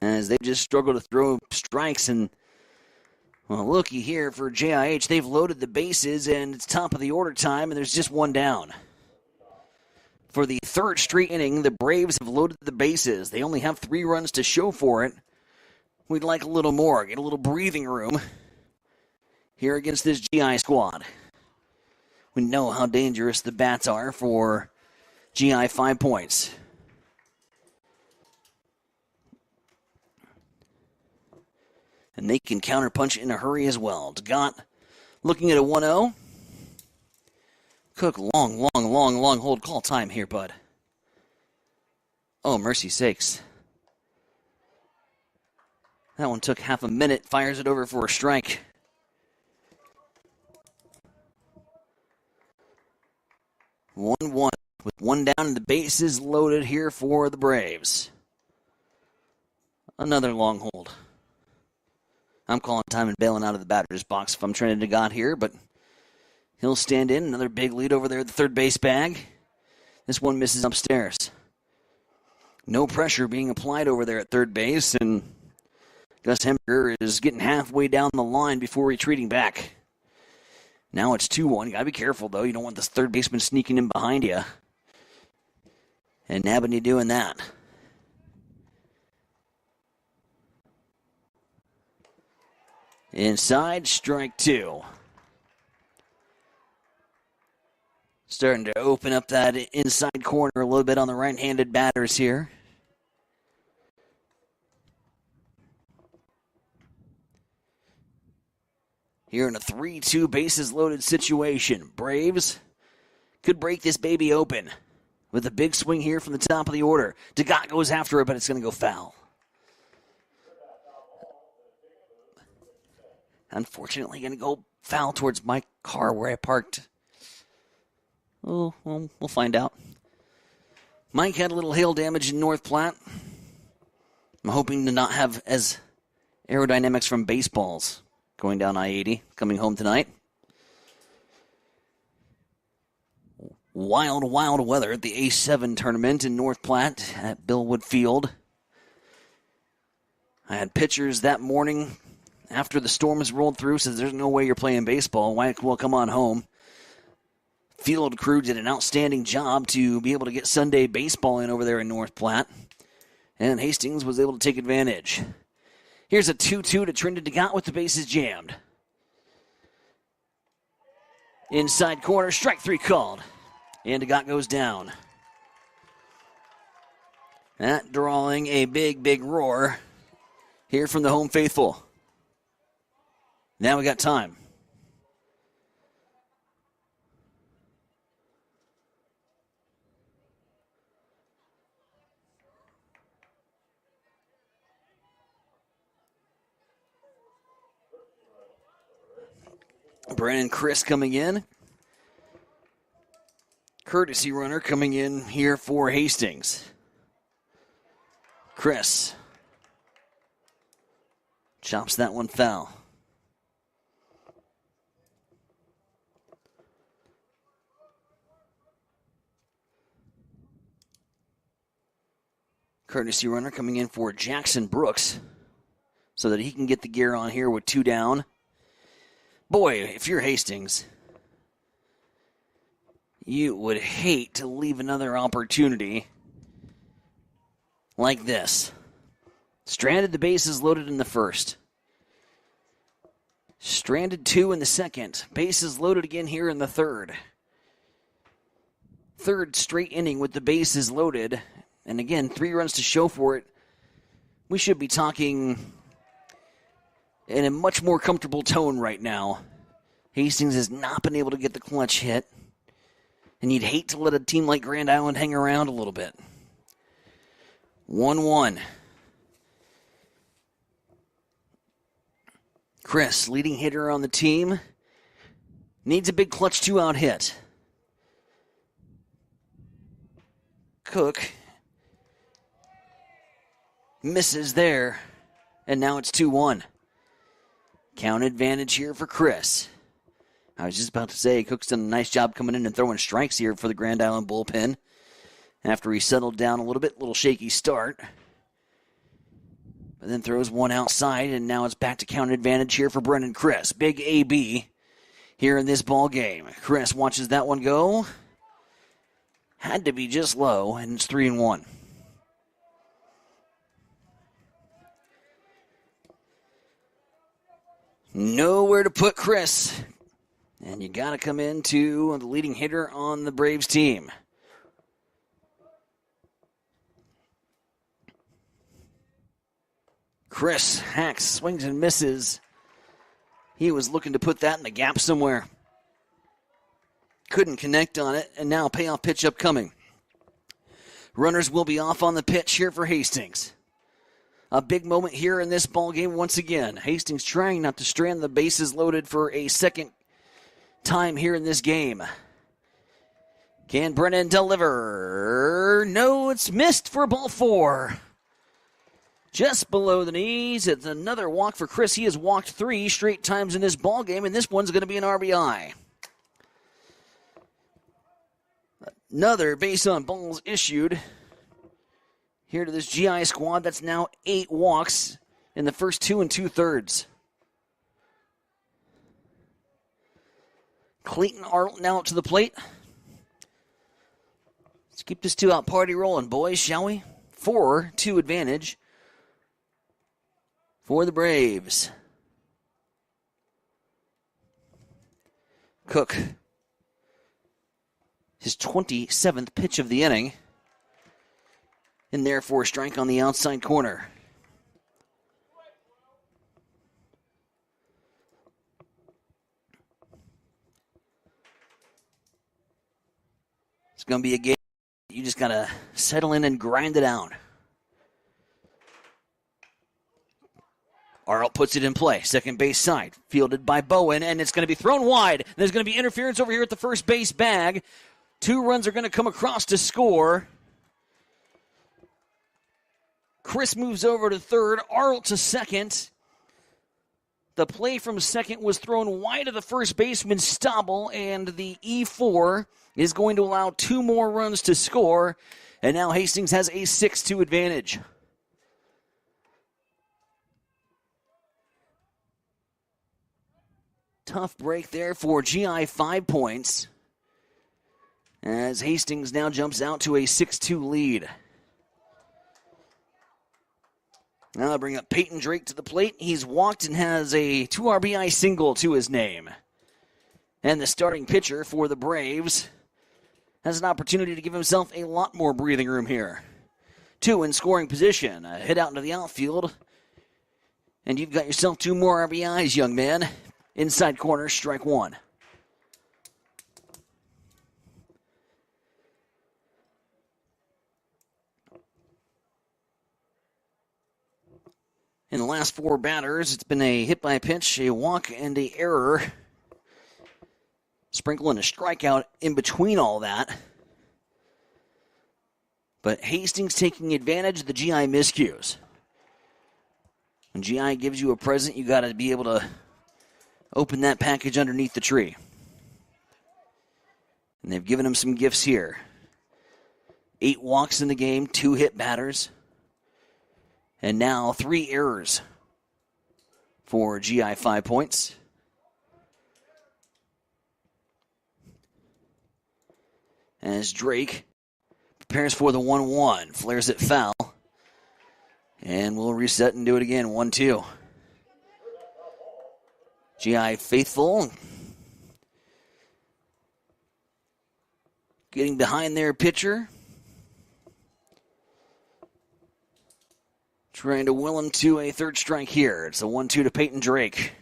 as they just struggle to throw strikes. And, well, looky here for JIH. They've loaded the bases, and it's top of the order time, and there's just one down. For the third straight inning, the Braves have loaded the bases. They only have 3 runs to show for it. We'd like a little more, get a little breathing room here against this GI squad. We know how dangerous the bats are for GI 5 points. And they can counterpunch in a hurry as well. Gott looking at a 1-0. Cook, long hold. Call time here, bud. Oh, mercy sakes. That one took half a minute. Fires it over for a strike. One with one down and the bases loaded here for the Braves. Another long hold. I'm calling time and bailing out of the batter's box if I'm Trinidad Gott here, but he'll stand in. Another big lead over there at the third base bag. This one misses upstairs. No pressure being applied over there at third base, and Gus Hemberger is getting halfway down the line before retreating back. Now it's 2-1. You got to be careful, though. You don't want this third baseman sneaking in behind you and nabbing you doing that. Inside, strike 2. Starting to open up that inside corner a little bit on the right-handed batters here. Here in a 3-2 bases loaded situation. Braves could break this baby open with a big swing here from the top of the order. DeGott goes after it, but it's going to go foul. Unfortunately, going to go foul towards my car where I parked. Oh, well, we'll find out. Mike had a little hail damage in North Platte. I'm hoping to not have as aerodynamics from baseballs going down I-80, coming home tonight. Wild weather at the A7 tournament in North Platte at Billwood Field. I had pitchers that morning after the storms rolled through, says there's no way you're playing baseball. Well, come on home. Field crew did an outstanding job to be able to get Sunday baseball in over there in North Platte. And Hastings was able to take advantage. Here's a 2-2 to Trinidad DeGott with the bases jammed. Inside corner, strike 3 called. And DeGott goes down. That drawing a big roar here from the home faithful. Now we got time. Brandon Chris coming in. Courtesy runner coming in here for Hastings. Chris chops that one foul. Courtesy runner coming in for Jackson Brooks so that he can get the gear on here with 2 down. Boy, if you're Hastings, you would hate to leave another opportunity like this. Stranded, the bases loaded in the first. Stranded 2 in the second. Bases loaded again here in the third. Third straight inning with the bases loaded. And again, 3 runs to show for it. We should be talking in a much more comfortable tone right now. Hastings has not been able to get the clutch hit. And you'd hate to let a team like Grand Island hang around a little bit. 1-1. Chris, leading hitter on the team, needs a big clutch 2-out hit. Cook misses there, and now it's 2-1. Count advantage here for Chris. I was just about to say, Cook's done a nice job coming in and throwing strikes here for the Grand Island bullpen. After he settled down a little shaky start. But then throws one outside, and now it's back to count advantage here for Brendan Chris. Big AB here in this ball game. Chris watches that one go. Had to be just low, and it's 3-1. Nowhere to put Chris. And you got to come into the leading hitter on the Braves team. Chris hacks, swings and misses. He was looking to put that in the gap somewhere. Couldn't connect on it, and now payoff pitch upcoming. Runners will be off on the pitch here for Hastings. A big moment here in this ball game once again. Hastings trying not to strand the bases loaded for a second time here in this game. Can Brennan deliver? No, it's missed for ball 4. Just below the knees. It's another walk for Chris. He has walked 3 straight times in this ball game, and this one's going to be an RBI. Another base on balls issued here to this GI squad. That's now 8 walks in the first 2 2/3. Clayton Arlt now up to the plate. Let's keep this 2-out party rolling, boys, shall we? 4-2 advantage for the Braves. Cook, his 27th pitch of the inning, and therefore a strike on the outside corner. It's going to be a game you just got to settle in and grind it out. Arlt puts it in play. Second base side. Fielded by Bowen, and it's going to be thrown wide. There's going to be interference over here at the first base bag. 2 runs are going to come across to score. Chris moves over to third. Arlt to second. The play from second was thrown wide of the first baseman, Stobble, and the E4 is going to allow 2 more runs to score. And now Hastings has a 6-2 advantage. Tough break there for GI, 5 points. As Hastings now jumps out to a 6-2 lead. Now I bring up Peyton Drake to the plate. He's walked and has a 2 RBI single to his name. And the starting pitcher for the Braves has an opportunity to give himself a lot more breathing room here. 2 in scoring position. A hit out into the outfield. And you've got yourself 2 more RBIs, young man. Inside corner, strike 1. In the last 4 batters, it's been a hit by a pitch, a walk, and an error. Sprinkling a strikeout in between all that. But Hastings taking advantage of the GI miscues. When GI gives you a present, you got to be able to open that package underneath the tree. And they've given him some gifts here. 8 walks in the game, 2 hit batters. And now 3 errors for GI, 5 points. As Drake prepares for the 1-1, flares it foul. And we'll reset and do it again, 1-2. GI faithful. Getting behind their pitcher. Trying to will him to a third strike here. It's a 1-2 to Peyton Drake.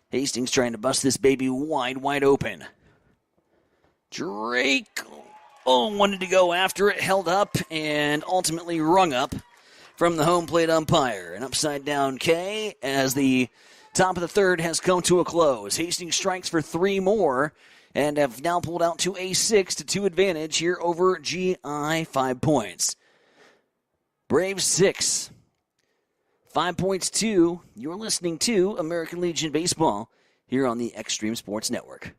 Hastings trying to bust this baby wide open. Drake, wanted to go after it, held up, and ultimately rung up from the home plate umpire. An upside down K as the top of the third has come to a close. Hastings strikes for 3 more and have now pulled out to a 6-2 advantage here over GI, 5 points. Braves 6, 5 points 2. You're listening to American Legion Baseball here on the Extreme Sports Network.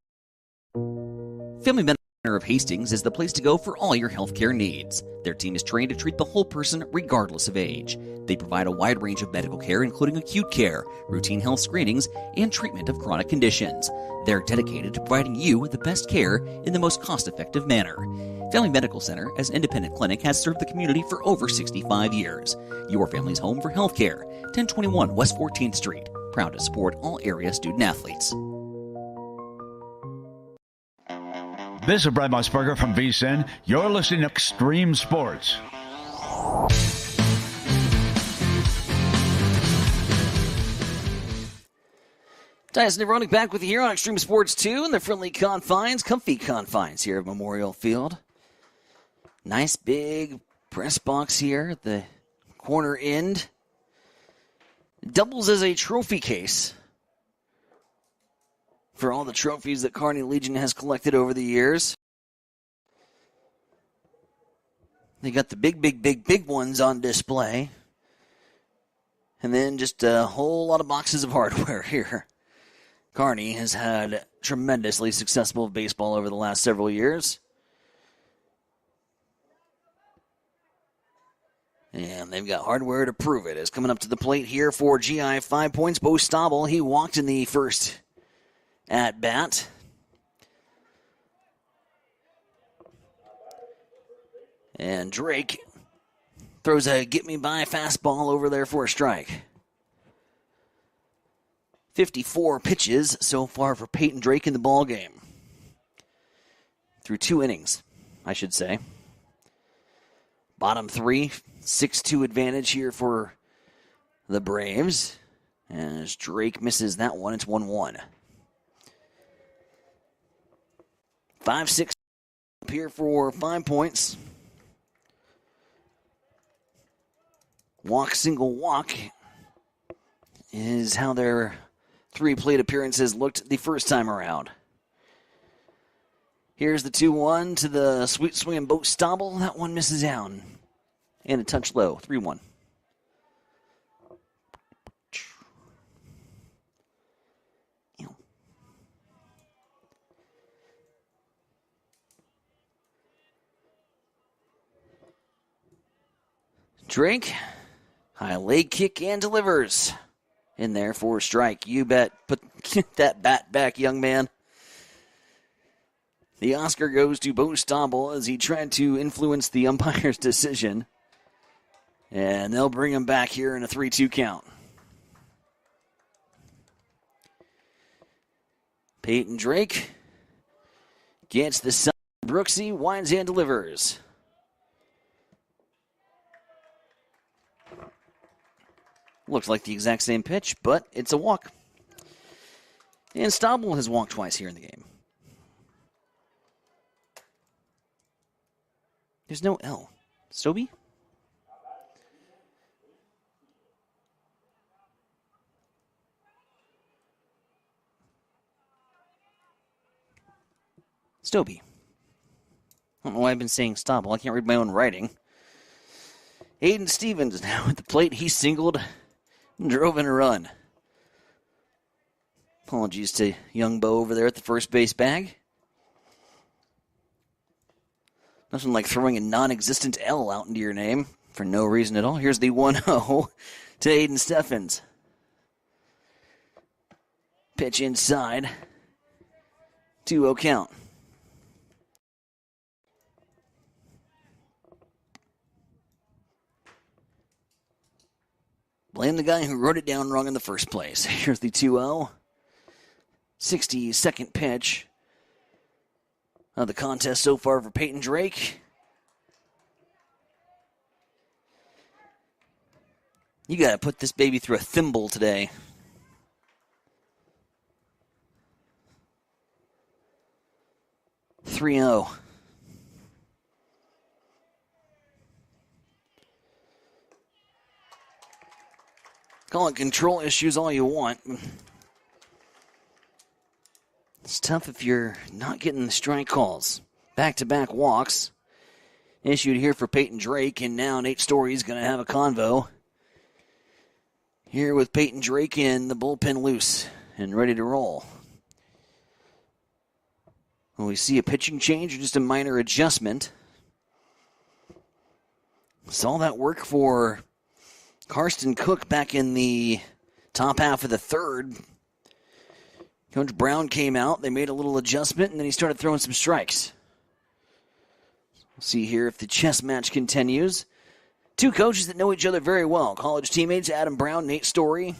Family Medical Center of Hastings is the place to go for all your healthcare needs. Their team is trained to treat the whole person regardless of age. They provide a wide range of medical care, including acute care, routine health screenings, and treatment of chronic conditions. They're dedicated to providing you with the best care in the most cost-effective manner. Family Medical Center, as an independent clinic, has served the community for over 65 years. Your family's home for healthcare. 1021 West 14th Street. Proud to support all area student-athletes. This is Brad Musburger from VSiN. You're listening to Extreme Sports. Tyson Nevronic back with you here on Extreme Sports 2 in the friendly confines, comfy confines here at Memorial Field. Nice big press box here at the corner end. Doubles as a trophy case for all the trophies that Kearney Legion has collected over the years. They got the big ones on display. And then just a whole lot of boxes of hardware here. Kearney has had tremendously successful baseball over the last several years. And they've got hardware to prove it. As coming up to the plate here for GI, 5 points. Bo Stabel, he walked in the first at bat. And Drake throws a get-me-by fastball over there for a strike. 54 pitches so far for Peyton Drake in the ballgame. Through 2 innings, I should say. Bottom 3, 6-2 advantage here for the Braves. As Drake misses that one, it's 1-1. 5-6 up here for 5 points. Walk, single walk is how their 3 plate appearances looked the first time around. Here's the 2-1 to the sweet swinging Bo Stabel. That one misses out. And a touch low, 3-1. Drake, high leg kick and delivers. In there for a strike. You bet. Put that bat back, young man. The Oscar goes to Bo Stabel as he tried to influence the umpire's decision. And they'll bring him back here in a 3-2 count. Peyton Drake gets the side. Brooksy winds and delivers. Looks like the exact same pitch, but it's a walk. And Stabel has walked twice here in the game. There's no L. Stobie? Stobie. I don't know why I've been saying Stabel. I can't read my own writing. Aiden Stevens now at the plate. He singled and drove in a run. Apologies to young Bo over there at the first base bag. Nothing like throwing a non-existent L out into your name for no reason at all. Here's the 1-0 to Aiden Steffens. Pitch inside. 2-0 count. Blame the guy who wrote it down wrong in the first place. Here's the 2-0. 62nd pitch of the contest so far for Peyton Drake. You got to put this baby through a thimble today. (3-0). Call it control issues all you want. It's tough if you're not getting the strike calls. Back-to-back walks issued here for Peyton Drake, and now Nate Story's going to have a convo here with Peyton Drake in the bullpen loose and ready to roll. Will we see a pitching change or just a minor adjustment? Saw that work for Karsten Cook back in the top half of the third. Coach Brown came out, they made a little adjustment, and then he started throwing some strikes. We'll see here if the chess match continues. Two coaches that know each other very well. College teammates Adam Brown, Nate Story.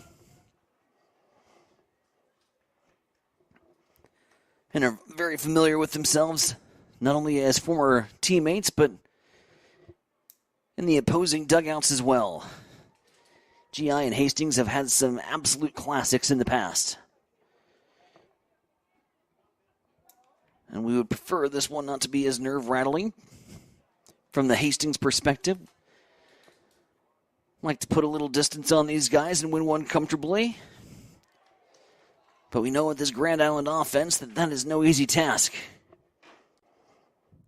And are very familiar with themselves, not only as former teammates, but in the opposing dugouts as well. GI and Hastings have had some absolute classics in the past. And we would prefer this one not to be as nerve-rattling from the Hastings perspective. Like to put a little distance on these guys and win one comfortably. But we know with this Grand Island offense that is no easy task.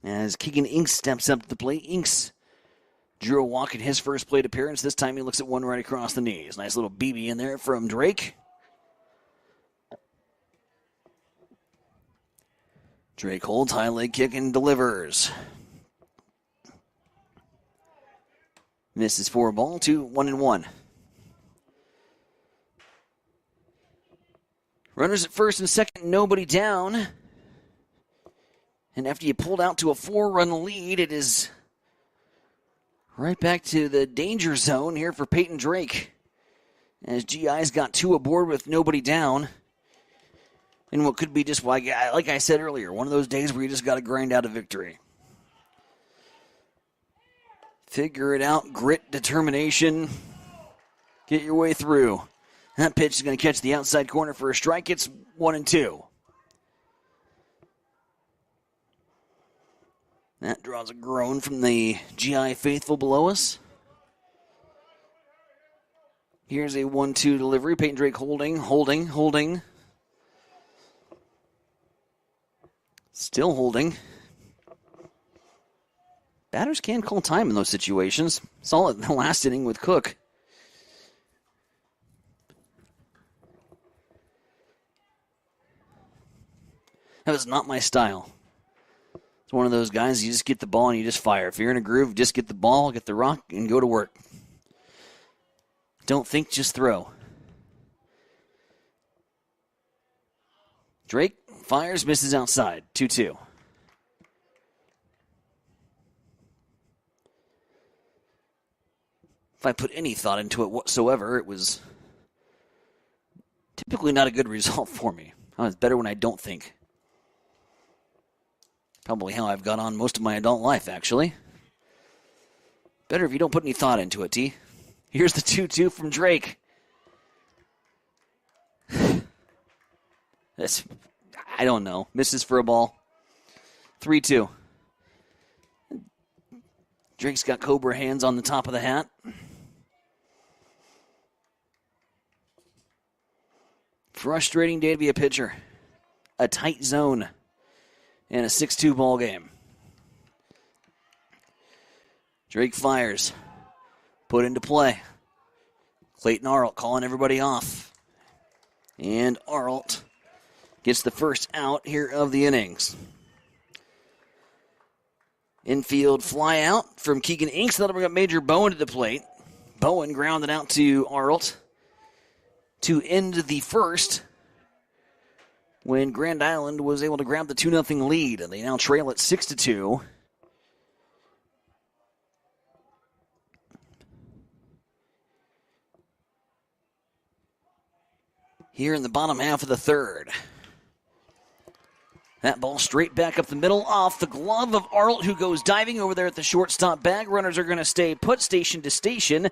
As Keegan Inks steps up to the plate, Inks drew a walk in his first plate appearance. This time he looks at one right across the knees. Nice little BB in there from Drake. Drake holds, high leg kick, and delivers. Misses for a ball, 2-1-1. Runners at first and second, nobody down. And after you pulled out to a 4-run lead, it is right back to the danger zone here for Peyton Drake. As GI's got two aboard with nobody down. And what could be just, like I said earlier, one of those days where you just got to grind out a victory. Figure it out, grit, determination, get your way through. That pitch is going to catch the outside corner for a strike. It's 1-2. That draws a groan from the GI faithful below us. Here's a 1-2 delivery. Peyton Drake holding. Still holding. Batters can call time in those situations. Saw it in the last inning with Cook. That was not my style. It's one of those guys, you just get the ball and you just fire. If you're in a groove, just get the ball, get the rock, and go to work. Don't think, just throw. Drake fires, misses outside. 2-2. If I put any thought into it whatsoever, it was typically not a good result for me. It's better when I don't think. Probably how I've got on most of my adult life, actually. Better if you don't put any thought into it, T. Here's the 2-2 from Drake. I don't know. Misses for a ball. 3-2. Drake's got Cobra hands on the top of the hat. Frustrating day to be a pitcher. A tight zone. And a 6-2 ball game. Drake fires. Put into play. Clayton Arlt calling everybody off. And Arlt gets the first out here of the innings. Infield fly out from Keegan Inks. That'll bring up Major Bowen to the plate. Bowen grounded out to Arlt to end the first when Grand Island was able to grab the 2-0 lead. And they now trail at 6-2. Here in the bottom half of the third. That ball straight back up the middle off the glove of Arlt, who goes diving over there at the shortstop bag. Runners are going to stay put station to station.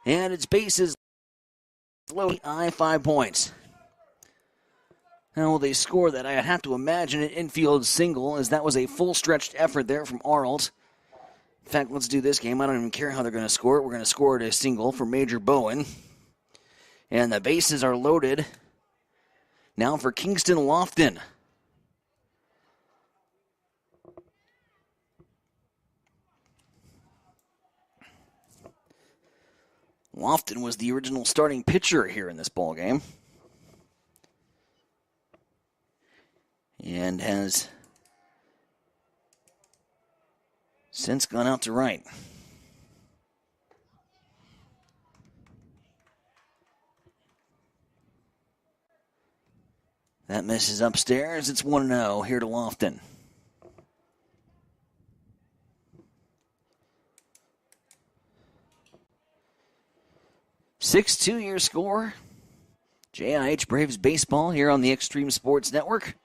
And its bases low. 5 points. How will they score that? I'd have to imagine an infield single, as that was a full-stretched effort there from Arlt. In fact, let's do this game. I don't even care how they're going to score it. We're going to score it a single for Major Bowen. And the bases are loaded now for Kingston Lofton. Lofton was the original starting pitcher here in this ballgame, and has since gone out to right. That misses upstairs. It's 1-0 here to Lofton. Six-2 score. JIH Braves baseball here on the Extreme Sports Network.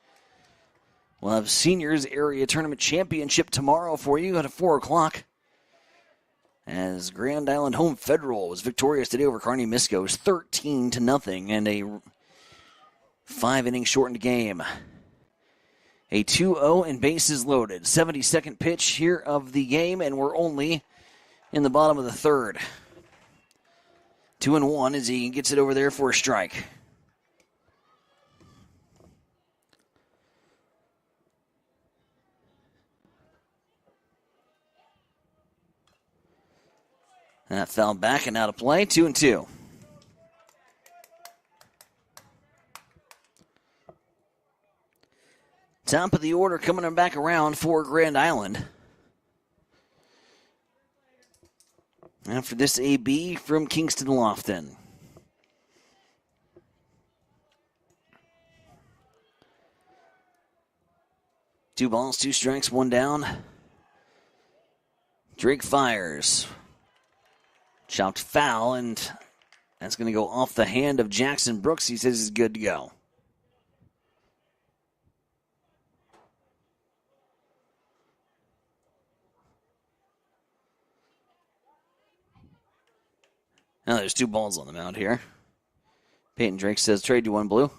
We'll have Seniors Area Tournament Championship tomorrow for you at 4 o'clock. As Grand Island Home Federal was victorious today over Kearney Miscos 13-0 and a 5-inning shortened game. A 2-0 and bases loaded. 72nd pitch here of the game, and we're only in the bottom of the third. 2-1 as he gets it over there for a strike. And that foul back and out of play. 2-2. Top of the order coming back around for Grand Island. After this AB from Kingston Lofton. Two balls, 2 strikes, 1 down. Drake fires. Chopped foul, and that's going to go off the hand of Jackson Brooks. He says he's good to go. Now there's 2 balls on the mound here. Peyton Drake says, trade you 1 blue.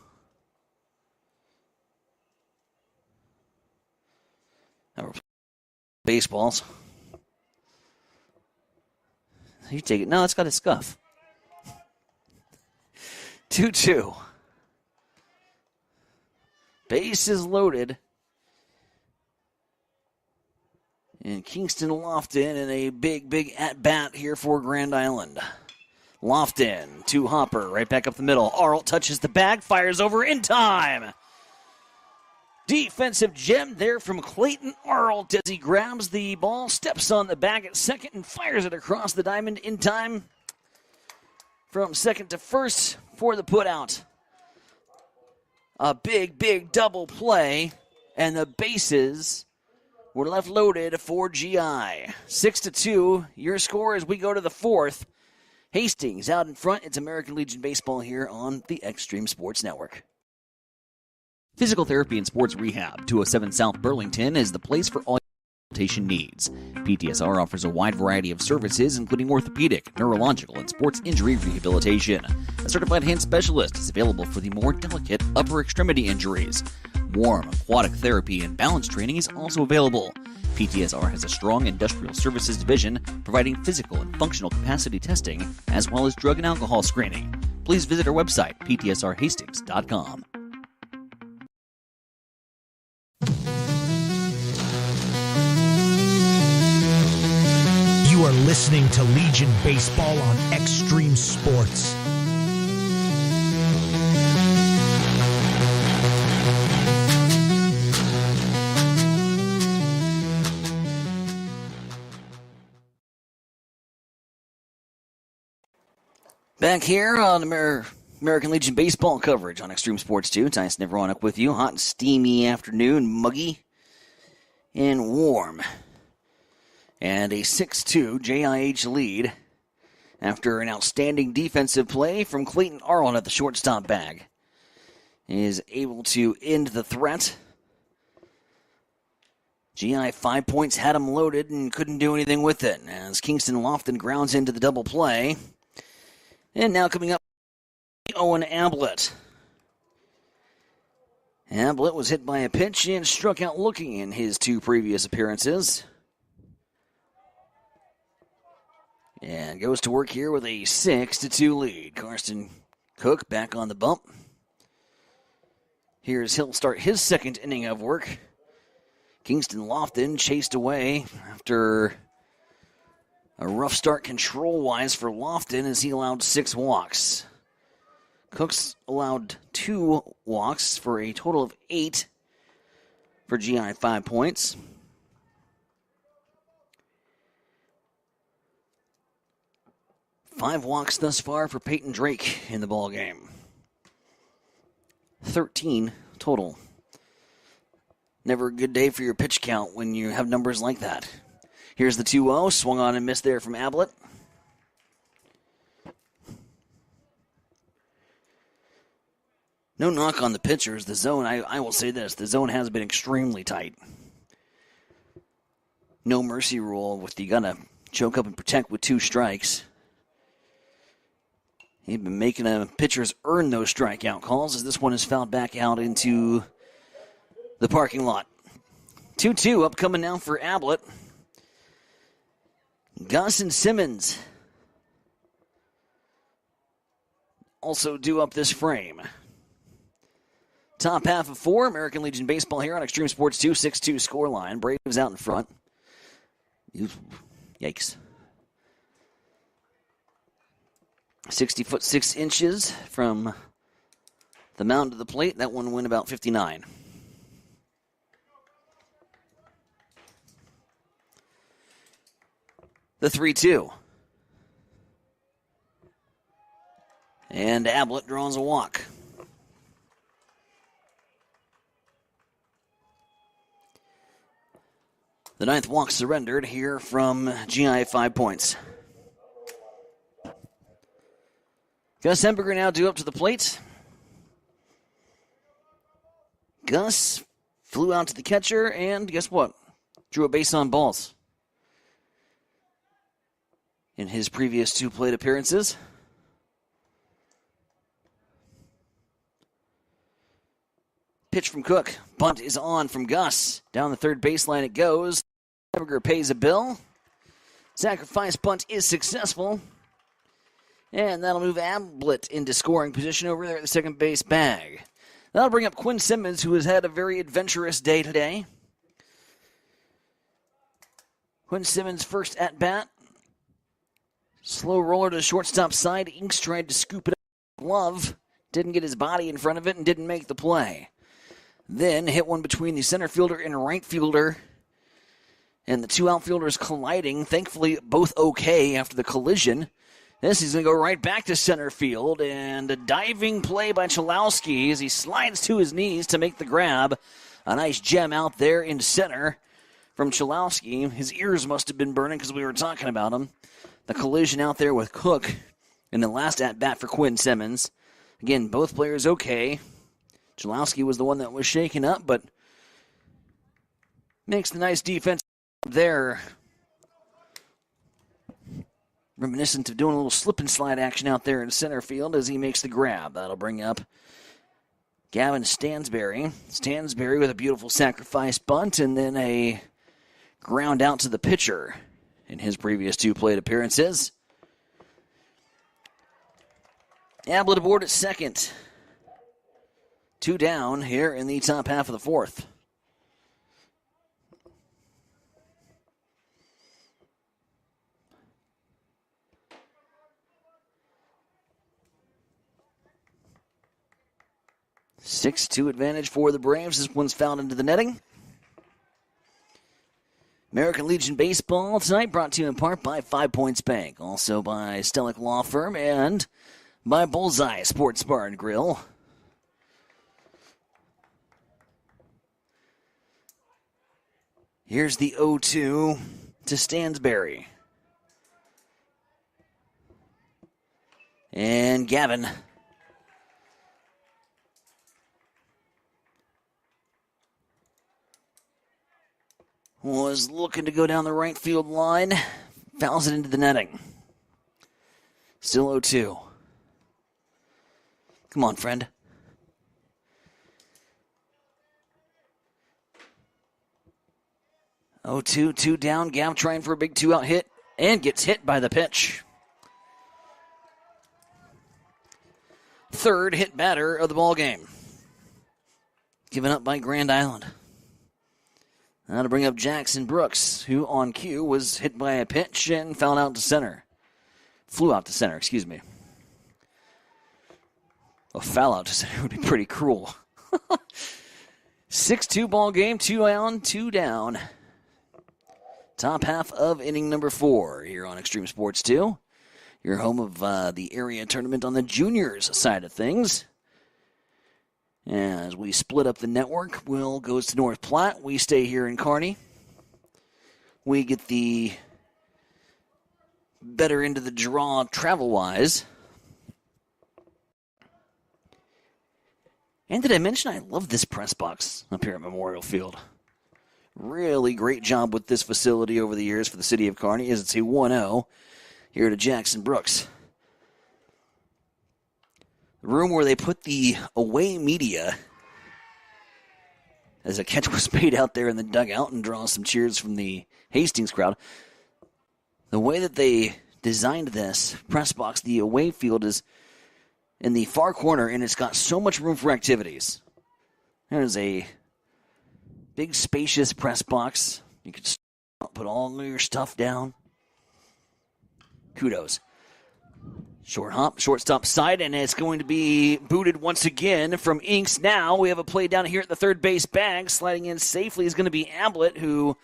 Now we're baseballs. You take it. No, it's got a scuff. 2-2. Base is loaded. And Kingston Lofton in a big at-bat here for Grand Island. Lofton to Hopper, right back up the middle. Arlt touches the bag, fires over in time. Defensive gem there from Clayton Arlt as he grabs the ball, steps on the bag at second, and fires it across the diamond in time from second to first for the putout. A big double play, and the bases were left loaded for GI. 6-2, your score as we go to the fourth. Hastings out in front. It's American Legion Baseball here on the Extreme Sports Network. Physical therapy and sports rehab. 207 South Burlington is the place for all your rehabilitation needs. PTSR offers a wide variety of services, including orthopedic, neurological, and sports injury rehabilitation. A certified hand specialist is available for the more delicate upper extremity injuries. Warm, aquatic therapy, and balance training is also available. PTSR has a strong industrial services division providing physical and functional capacity testing as well as drug and alcohol screening. Please visit our website, ptsrhastings.com. You are listening to Legion Baseball on Extreme Sports. Back here on American Legion baseball coverage on Extreme Sports 2. Tyson Everonic with you. Hot and steamy afternoon, muggy and warm. And a 6-2 JIH lead after an outstanding defensive play from Clayton Arlen at the shortstop bag. He is able to end the threat. GI 5 points had him loaded and couldn't do anything with it as Kingston Lofton grounds into the double play. And now coming up, Owen Ablett. Ablett was hit by a pitch and struck out looking in his 2 previous appearances. And goes to work here with a 6-2 lead. Karsten Cook back on the bump. He'll start his second inning of work. Kingston Lofton chased away after a rough start control-wise for Lofton as he allowed 6 walks. Cooks allowed 2 walks for a total of 8 for GI 5 points. Five walks thus far for Peyton Drake in the ballgame. 13 total. Never a good day for your pitch count when you have numbers like that. Here's the 2-0. Swung on and missed there from Ablett. No knock on the pitchers. The zone, I will say this, the zone has been extremely tight. No mercy rule with you gotta choke up and protect with 2 strikes. He'd been making pitchers earn those strikeout calls as this one is fouled back out into the parking lot. 2-2 upcoming now for Ablett. Gus and Simmons also due up this frame. Top half of 4, American Legion baseball here on Extreme Sports 2, 6-2 scoreline. Braves out in front. Yikes. 60 foot 6 inches from the mound to the plate. That one went about 59. The 3-2. And Ablett draws a walk. The 9th walk surrendered here from GI 5 points. Gus Hemberger now due up to the plate. Gus flew out to the catcher and guess what? Drew a base on balls. In his previous 2 plate appearances. Pitch from Cook. Bunt is on from Gus. Down the third baseline it goes. Hemberger pays a bill. Sacrifice bunt is successful. And that'll move Ablett into scoring position over there at the second base bag. That'll bring up Quinn Simmons, who has had a very adventurous day today. Quinn Simmons' first at-bat. Slow roller to the shortstop side. Inks tried to scoop it up. Glove didn't get his body in front of it and didn't make the play. Then hit one between the center fielder and right fielder. And the 2 outfielders colliding. Thankfully, both okay after the collision. This is going to go right back to center field, and a diving play by Chalowski as he slides to his knees to make the grab. A nice gem out there in center from Chalowski. His ears must have been burning because we were talking about him. The collision out there with Cook in the last at-bat for Quinn Simmons. Again, both players okay. Chalowski was the one that was shaken up, but makes the nice defense there. Reminiscent of doing a little slip and slide action out there in center field as he makes the grab. That'll bring up Gavin Stansberry. Stansberry with a beautiful sacrifice bunt and then a ground out to the pitcher in his previous 2 plate appearances. Ablett aboard at second. 2 down here in the top half of the 4th. Six-2 advantage for the Braves. This one's fouled into the netting. American Legion Baseball tonight brought to you in part by 5 Points Bank, also by Stellick Law Firm and by Bullseye Sports Bar and Grill. Here's the 0-2 to Stansberry. And Gavin. Was looking to go down the right field line. Fouls it into the netting. Still 0-2. Come on, friend. Oh, 2 down. Gav trying for a big 2-out hit and gets hit by the pitch. Third hit batter of the ball game. Given up by Grand Island. Now to bring up Jackson Brooks, who on cue was hit by a pitch and fouled out to center. Flew out to center, excuse me. A foul out to center would be pretty cruel. 6-2 ball game, 2 on, 2 down. Top half of inning number 4 here on Extreme Sports 2. Your home of the area tournament on the juniors side of things. As we split up the network, Will goes to North Platte. We stay here in Kearney. We get the better end of the draw travel-wise. And did I mention I love this press box up here at Memorial Field? Really great job with this facility over the years for the city of Kearney as it's a 1-0 here to Jackson Brooks. The room where they put the away media as a catch was made out there in the dugout and draws some cheers from the Hastings crowd. The way that they designed this press box, the away field is in the far corner, and it's got so much room for activities. There's a big, spacious press box. You can put all your stuff down. Kudos. Short hop, shortstop side, and it's going to be booted once again from Inks. Now we have a play down here at the third base bag. Sliding in safely is going to be Ablett, who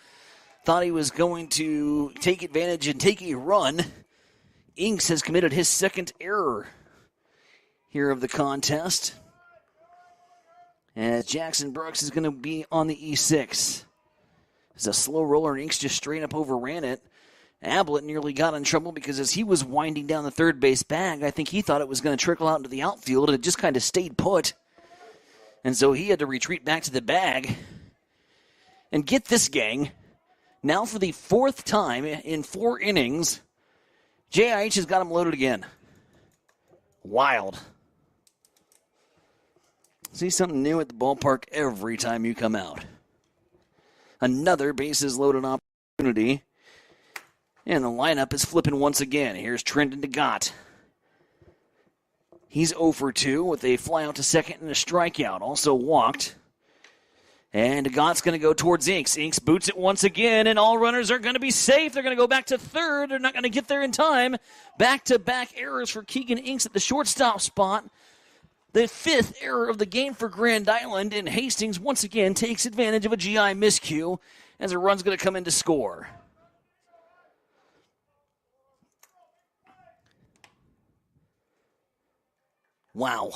thought he was going to take advantage and take a run. Inks has committed his second error here of the contest. As Jackson Brooks is going to be on the E6. It's a slow roller, and Inks just straight up overran it. Ablett nearly got in trouble because as he was winding down the third base bag, I think he thought it was going to trickle out into the outfield, and it just kind of stayed put. And so he had to retreat back to the bag. And get this, gang. Now for the 4th time in 4 innings, JIH has got him loaded again. Wild. See something new at the ballpark every time you come out. Another bases loaded opportunity. And the lineup is flipping once again. Here's Trenton DeGott. He's 0 for 2 with a fly out to second and a strikeout. Also walked. And DeGott's going to go towards Inks. Inks boots it once again, and all runners are going to be safe. They're going to go back to third. They're not going to get there in time. Back-to-back errors for Keegan Inks at the shortstop spot. The 5th error of the game for Grand Island, and Hastings once again takes advantage of a GI miscue as a run's going to come in to score. Wow.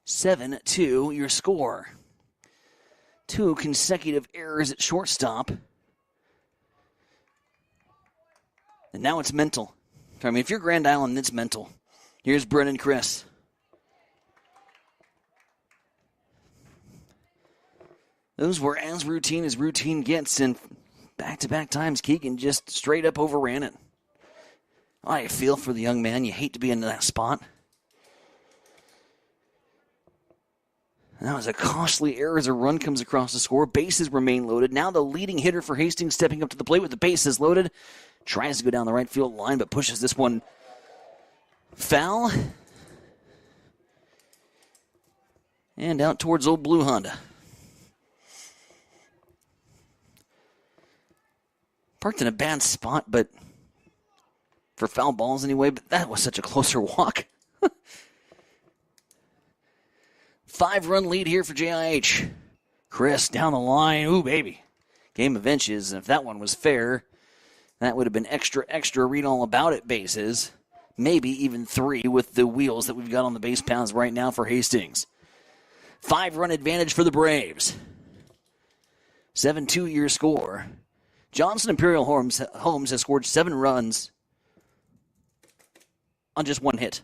7-2, your score. 2 consecutive errors at shortstop. And now it's mental. I mean, if you're Grand Island, it's mental. Here's Brennan Chris. Those were as routine gets, and back-to-back times Keegan just straight up overran it. I feel for the young man. You hate to be in that spot. That was a costly error as a run comes across the score. Bases remain loaded. Now the leading hitter for Hastings stepping up to the plate with the bases loaded. Tries to go down the right field line, but pushes this one foul. And out towards old Blue Honda. Parked in a bad spot, but for foul balls anyway, but that was such a closer walk. 5-run lead here for JIH. Chris down the line. Ooh, baby. game of inches. And if that one was fair, that would have been extra read all about it bases. Maybe even 3 with the wheels that we've got on the base paths right now for Hastings. 5-run advantage for the Braves. 7-2 your score. Johnson Imperial Homes has scored 7 runs on just 1 hit.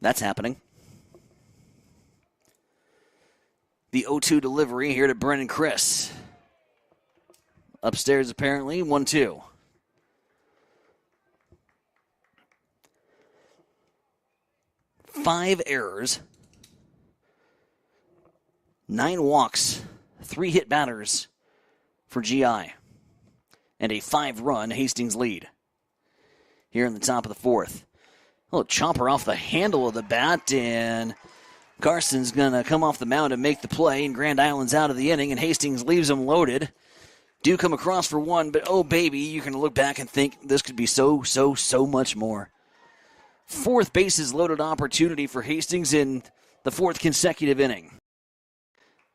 That's happening. The 0-2 delivery here to Brennan Chris. Upstairs apparently, 1-2. Five errors. 9 walks. 3 hit batters for GI. And a 5-run Hastings lead. Here in the top of the 4th. A little chopper off the handle of the bat, and Carson's going to come off the mound and make the play, and Grand Island's out of the inning, and Hastings leaves them loaded. Do come across for 1, but oh baby, you can look back and think this could be so much more. 4th bases loaded opportunity for Hastings in the 4th consecutive inning.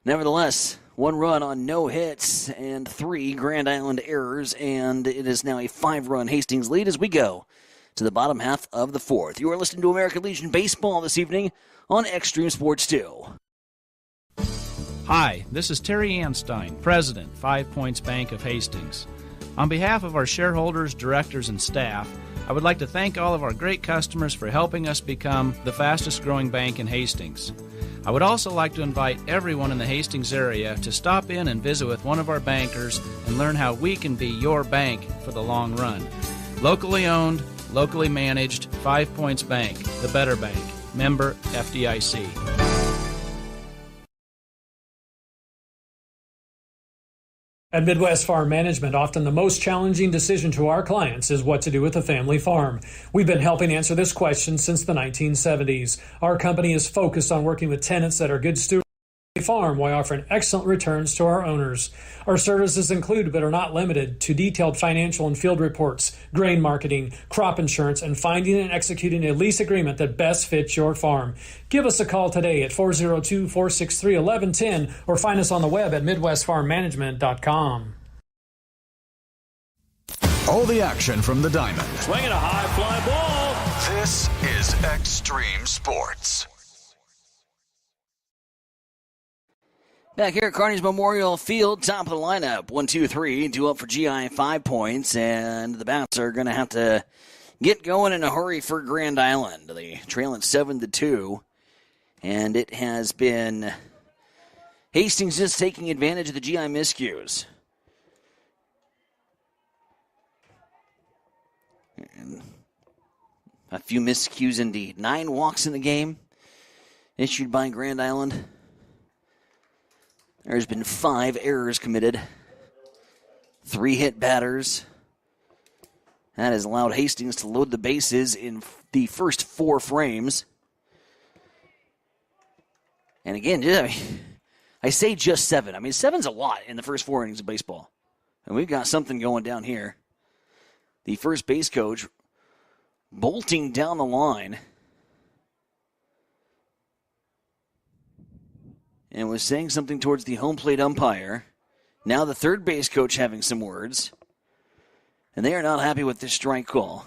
Nevertheless, 1 run on no hits and 3 Grand Island errors, and it is now a 5-run Hastings lead as we go to the bottom half of the 4th. You are listening to American Legion Baseball this evening on Extreme Sports 2. Hi, this is Terry Anstein, President, 5 Points Bank of Hastings. On behalf of our shareholders, directors, and staff, I would like to thank all of our great customers for helping us become the fastest growing bank in Hastings. I would also like to invite everyone in the Hastings area to stop in and visit with one of our bankers and learn how we can be your bank for the long run. Locally owned, locally managed, 5 Points Bank, the better bank. Member FDIC. At Midwest Farm Management, often the most challenging decision to our clients is what to do with a family farm. We've been helping answer this question since the 1970s. Our company is focused on working with tenants that are good stewards of the farm while offering excellent returns to our owners. Our services include, but are not limited to, detailed financial and field reports, grain marketing, crop insurance, and finding and executing a lease agreement that best fits your farm. Give us a call today at 402-463-1110 or find us on the web at MidwestFarmManagement.com. All the action from the diamond. Swinging a high fly ball. This is Extreme Sports. Back here at Carney's Memorial Field, top of the lineup. 1, 2, 3, 2 up for GI, 5 points, and the Bats are going to have to get going in a hurry for Grand Island. They trail at 7-2, and it has been Hastings just taking advantage of the GI miscues. And a few miscues indeed. 9 walks in the game issued by Grand Island. There's been 5 errors committed. 3 hit batters. That has allowed Hastings to load the bases in the first 4 frames. And again, I say just 7. I mean, 7's a lot in the first 4 innings of baseball. And we've got something going down here. The first base coach bolting down the line. And was saying something towards the home plate umpire. Now the third base coach having some words. And they are not happy with this strike call.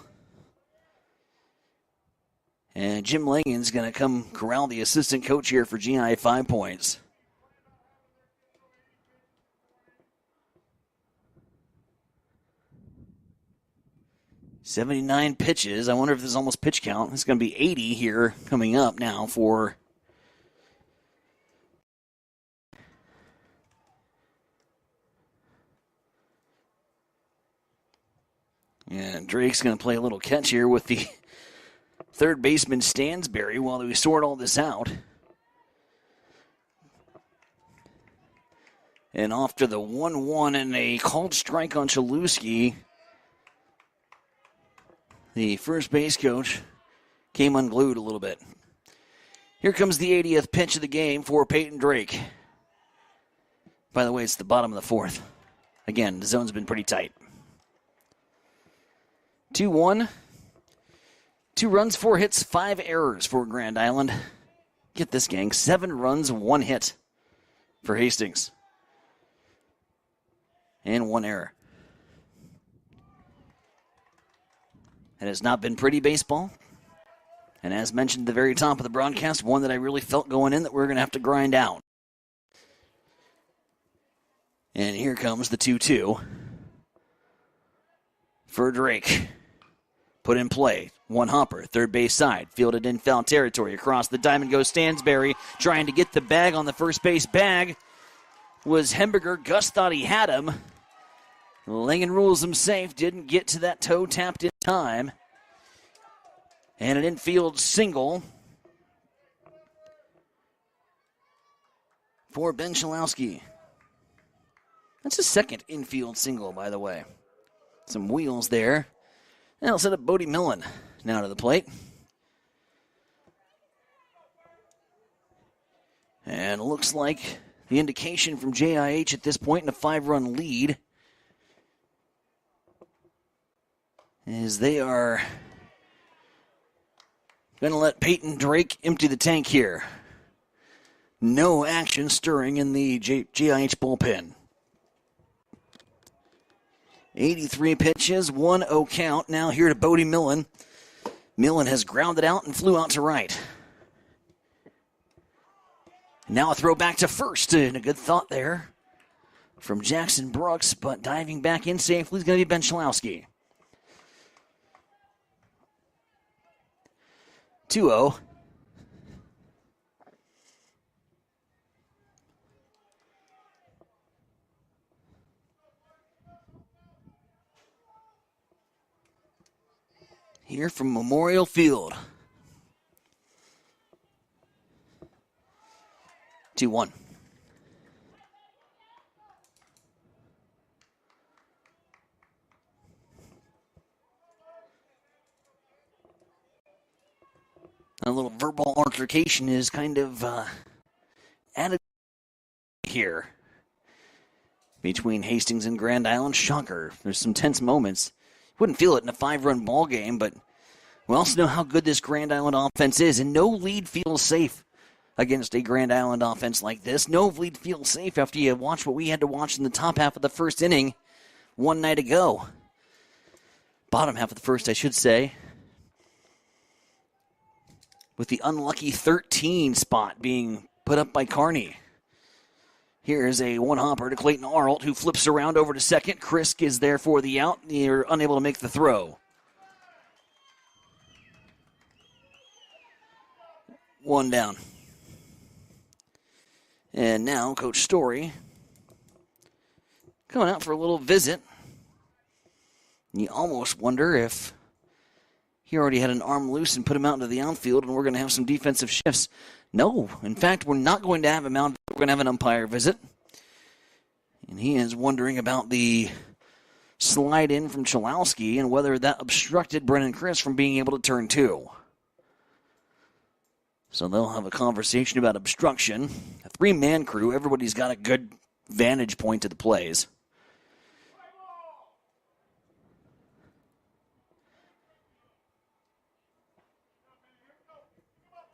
And Jim Langen's going to come corral the assistant coach here for GI, 5 points. "79 pitches. I wonder if this is almost pitch count. It's going to be 80 here coming up now for and Drake's going to play a little catch here with the third baseman Stansberry while we sort all this out. And off to the 1-1 and a called strike on Chalewski. The first base coach came unglued a little bit. Here comes the 80th pitch of the game for Peyton Drake. By the way, it's the bottom of the 4th. Again, the zone's been pretty tight. 2-1. 2 runs, 4 hits, 5 errors for Grand Island. Get this, gang. 7 runs, 1 hit for Hastings. And 1 error. And it's not been pretty baseball. And as mentioned at the very top of the broadcast, one that I really felt going in that we're going to have to grind out. And here comes the 2-2 for Drake. Put in play. 1 hopper, third base side. Fielded in foul territory. Across the diamond goes Stansberry, trying to get the bag on the first base bag. Was Hemberger. Gus thought he had him. Langen rules him safe. Didn't get to that toe tapped in time. And an infield single for Ben Chalowski. That's his second infield single, by the way. Some wheels there. That'll set up Bodie Millen now to the plate. And it looks like the indication from JIH at this point in a 5-run lead is they are going to let Peyton Drake empty the tank here. No action stirring in the JIH bullpen. 83 pitches, 1-0 count. Now here to Bodie Millen. Millen has grounded out and flew out to right. Now a throw back to first, and a good thought there from Jackson Brooks, but diving back in safely is going to be Ben Chalowski. 2-0. Here from Memorial Field. 2-1. A little verbal altercation is kind of added here between Hastings and Grand Island. Shocker. There's some tense moments. Wouldn't feel it in a 5-run ball game, but we also know how good this Grand Island offense is, and no lead feels safe against a Grand Island offense like this. No lead feels safe after you watch what we had to watch in the top half of the first inning one night ago. Bottom half of the first, I should say. With the unlucky 13 spot being put up by Kearney. Here's a 1-hopper to Clayton Arlt, who flips around over to second. Krisk is there for the out. You're unable to make the throw. 1 down. And now Coach Story coming out for a little visit. You almost wonder if he already had an arm loose and put him out into the outfield and we're going to have some defensive shifts. No, in fact, we're not going to have him out. We're going to have an umpire visit. And he is wondering about the slide in from Chalowski and whether that obstructed Brennan Chris from being able to turn 2. So they'll have a conversation about obstruction. A 3-man crew. Everybody's got a good vantage point to the plays.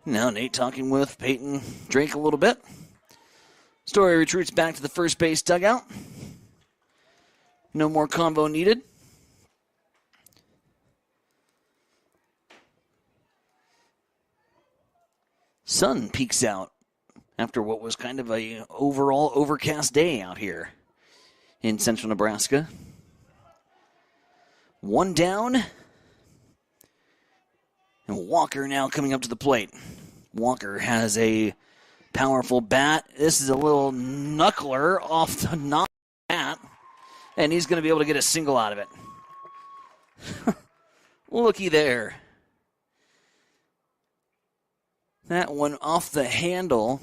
Now Nate talking with Peyton Drake a little bit. Story retreats back to the first base dugout. No more combo needed. Sun peeks out after what was kind of a overall overcast day out here in central Nebraska. 1 down. And Walker now coming up to the plate. Walker has a powerful bat. This is a little knuckler off the knock bat. And he's going to be able to get a single out of it. Looky there. That one off the handle.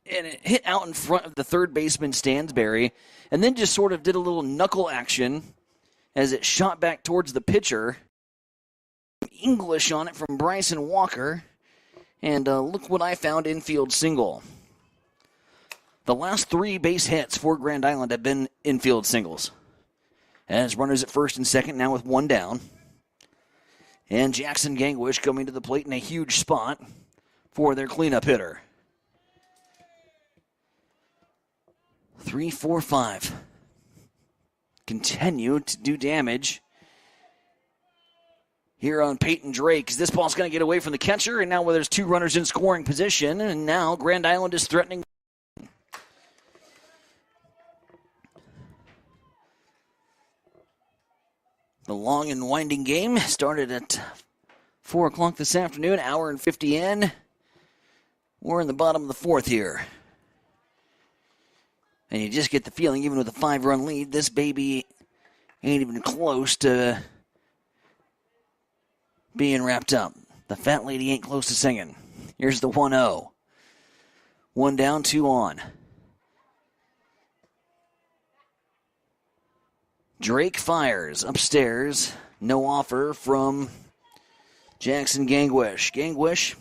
And it hit out in front of the third baseman, Stansberry. And then just sort of did a little knuckle action as it shot back towards the pitcher. English on it from Bryson Walker. And look what I found, infield single. The last 3 base hits for Grand Island have been infield singles. As runners at first and second, now with 1 down. And Jackson Gangwish coming to the plate in a huge spot. for their cleanup hitter. 3, 4, 5. Continue to do damage here on Peyton Drake. This ball's going to get away from the catcher, and now where there's 2 runners in scoring position, and now Grand Island is threatening. The long and winding game started at 4 o'clock this afternoon, hour and 50 in. We're in the bottom of the 4th here. And you just get the feeling, even with a 5-run lead, this baby ain't even close to being wrapped up. The fat lady ain't close to singing. Here's the 1-0. 1 down, 2 on. Drake fires upstairs. No offer from Jackson Gangwish. Gangwish,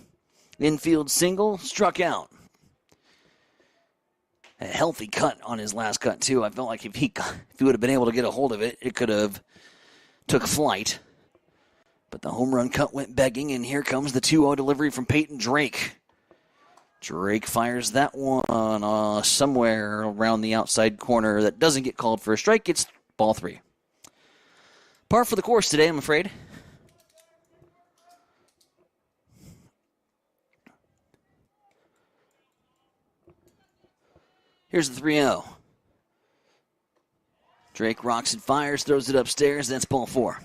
infield single, struck out. A healthy cut on his last cut, too. I felt like if he would have been able to get a hold of it, it could have took flight. But the home run cut went begging, and here comes the 2-0 delivery from Peyton Drake. Drake fires that one somewhere around the outside corner that doesn't get called for a strike. It's ball 3. Par for the course today, I'm afraid. Here's the 3-0. Drake rocks and fires, throws it upstairs. That's ball 4.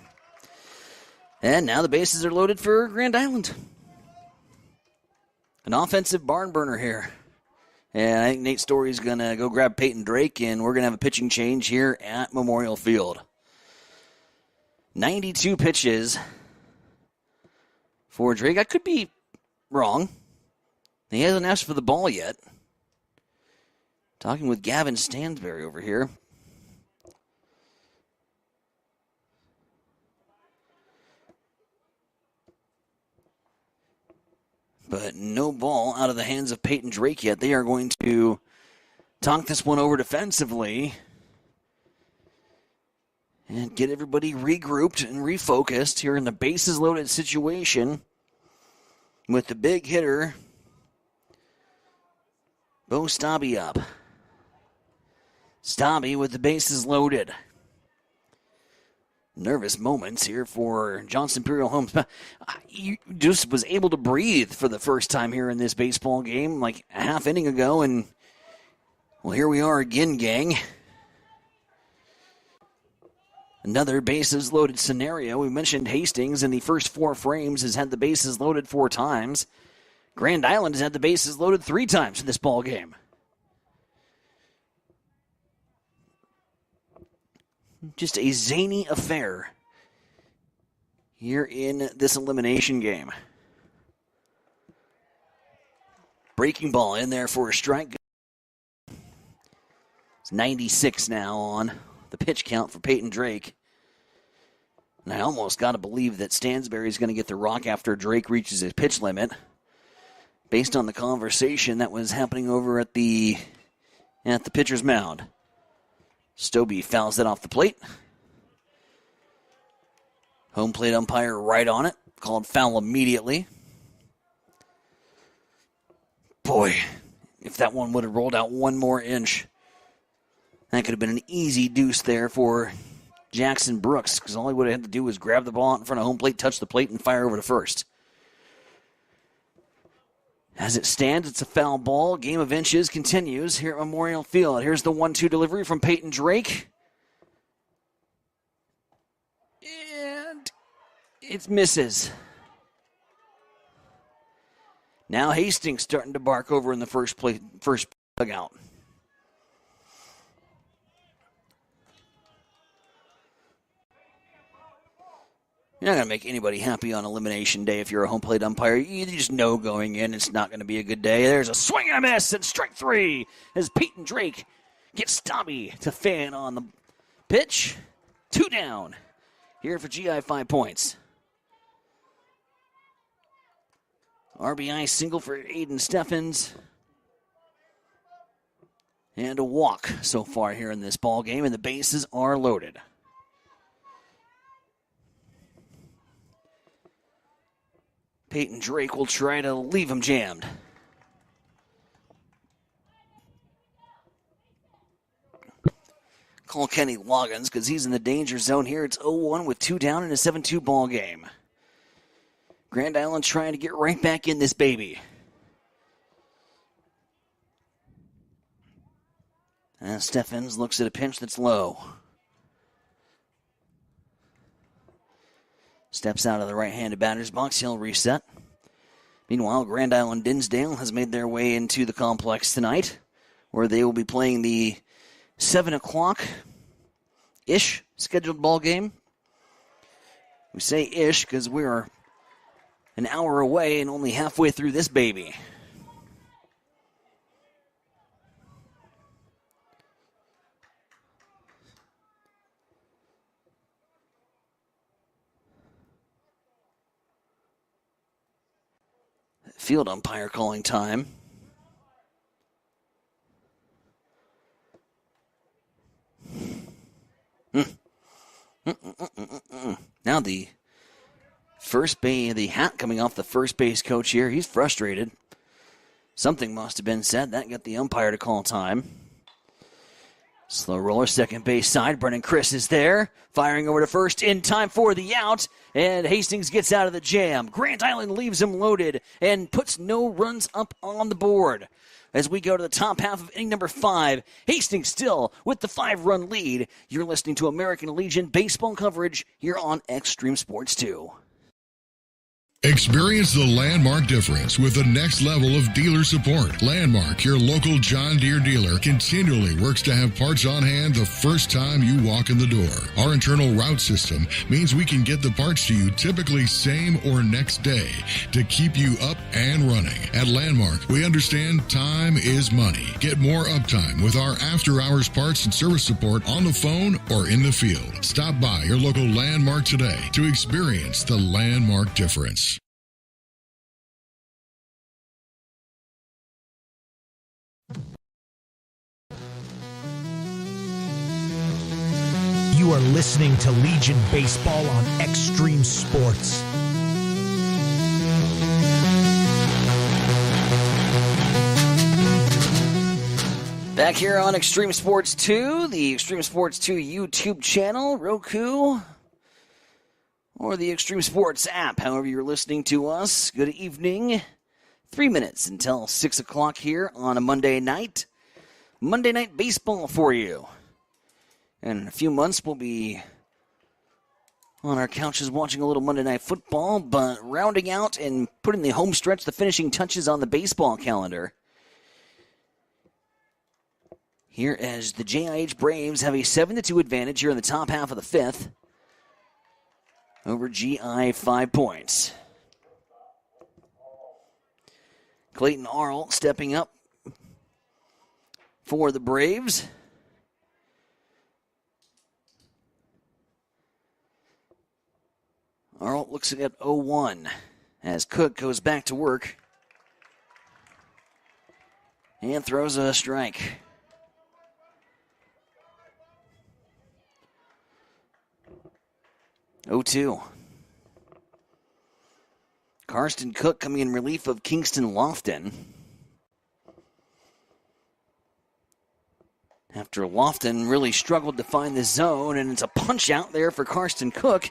And now the bases are loaded for Grand Island. An offensive barn burner here. And I think Nate Story's going to go grab Peyton Drake, and we're going to have a pitching change here at Memorial Field. 92 pitches for Drake. I could be wrong. He hasn't asked for the ball yet. Talking with Gavin Stansberry over here. But no ball out of the hands of Peyton Drake yet. They are going to talk this one over defensively and get everybody regrouped and refocused here in the bases loaded situation with the big hitter, Bo Stabby up. Stabby with the bases loaded. Nervous moments here for Johnson Imperial Homes. He just was able to breathe for the first time here in this baseball game, like a half inning ago, and well, here we are again, gang. Another bases loaded scenario. We mentioned Hastings in the first 4 frames has had the bases loaded 4 times. Grand Island has had the bases loaded 3 times in this ball game. Just a zany affair here in this elimination game. Breaking ball in there for a strike. It's 96 now on the pitch count for Peyton Drake. And I almost got to believe that Stansberry is going to get the rock after Drake reaches his pitch limit, based on the conversation that was happening over at the pitcher's mound. Stobie fouls that off the plate. Home plate umpire right on it. Called foul immediately. Boy, if that one would have rolled out 1 more inch, that could have been an easy deuce there for Jackson Brooks, because all he would have had to do was grab the ball out in front of home plate, touch the plate, and fire over to first. As it stands, it's a foul ball. Game of inches continues here at Memorial Field. Here's the 1-2 delivery from Peyton Drake. And it misses. Now Hastings starting to bark over in the first dugout. You're not going to make anybody happy on elimination day if you're a home plate umpire. You just know going in it's not going to be a good day. There's a swing and a miss and strike 3 as Peyton Drake gets Stabby to fan on the pitch. 2 down here for GI 5 points. RBI single for Aiden Steffens. And a walk so far here in this ball game, and the bases are loaded. Peyton Drake will try to leave him jammed. Call Kenny Loggins because he's in the danger zone here. It's 0-1 with 2 down in a 7-2 ball game. Grand Island trying to get right back in this baby. And Steffens looks at a pitch that's low. Steps out of the right-handed batter's box. He'll reset. Meanwhile, Grand Island Dinsdale has made their way into the complex tonight, where they will be playing the 7 o'clock-ish scheduled ball game. We say ish because we are an hour away and only halfway through this baby. Field umpire calling time. Now the first base, the hat coming off the first base coach here. He's frustrated. Something must have been said. That got the umpire to call time. Slow roller, second base side. Brennan Chris is there. Firing over to first in time for the out. And Hastings gets out of the jam. Grand Island leaves him loaded and puts no runs up on the board. As we go to the top half of inning number 5, Hastings still with the 5-run lead. You're listening to American Legion baseball coverage here on Extreme Sports 2. Experience the Landmark difference with the next level of dealer support. Landmark, your local John Deere dealer, continually works to have parts on hand the first time you walk in the door. Our internal route system means we can get the parts to you typically same or next day to keep you up and running. At Landmark, we understand time is money. Get more uptime with our after-hours parts and service support on the phone or in the field. Stop by your local Landmark today to experience the Landmark difference. You are listening to Legion Baseball on Extreme Sports. Back here on Extreme Sports 2, the Extreme Sports 2 YouTube channel, Roku, or the Extreme Sports app, however you're listening to us. Good evening. 3 minutes until 6 o'clock here on a Monday night. Monday Night Baseball for you. And in a few months, we'll be on our couches watching a little Monday Night Football, but rounding out and putting the home stretch, the finishing touches on the baseball calendar. Here as the JIH Braves have a 7-2 advantage here in the top half of the 5th over GI 5 points. Clayton Arlt stepping up for the Braves. Arlt looks at 0-1 as Cook goes back to work and throws a strike. Oh-2. Karsten Cook coming in relief of Kingston Lofton. After Lofton really struggled to find the zone, and it's a punch out there for Karsten Cook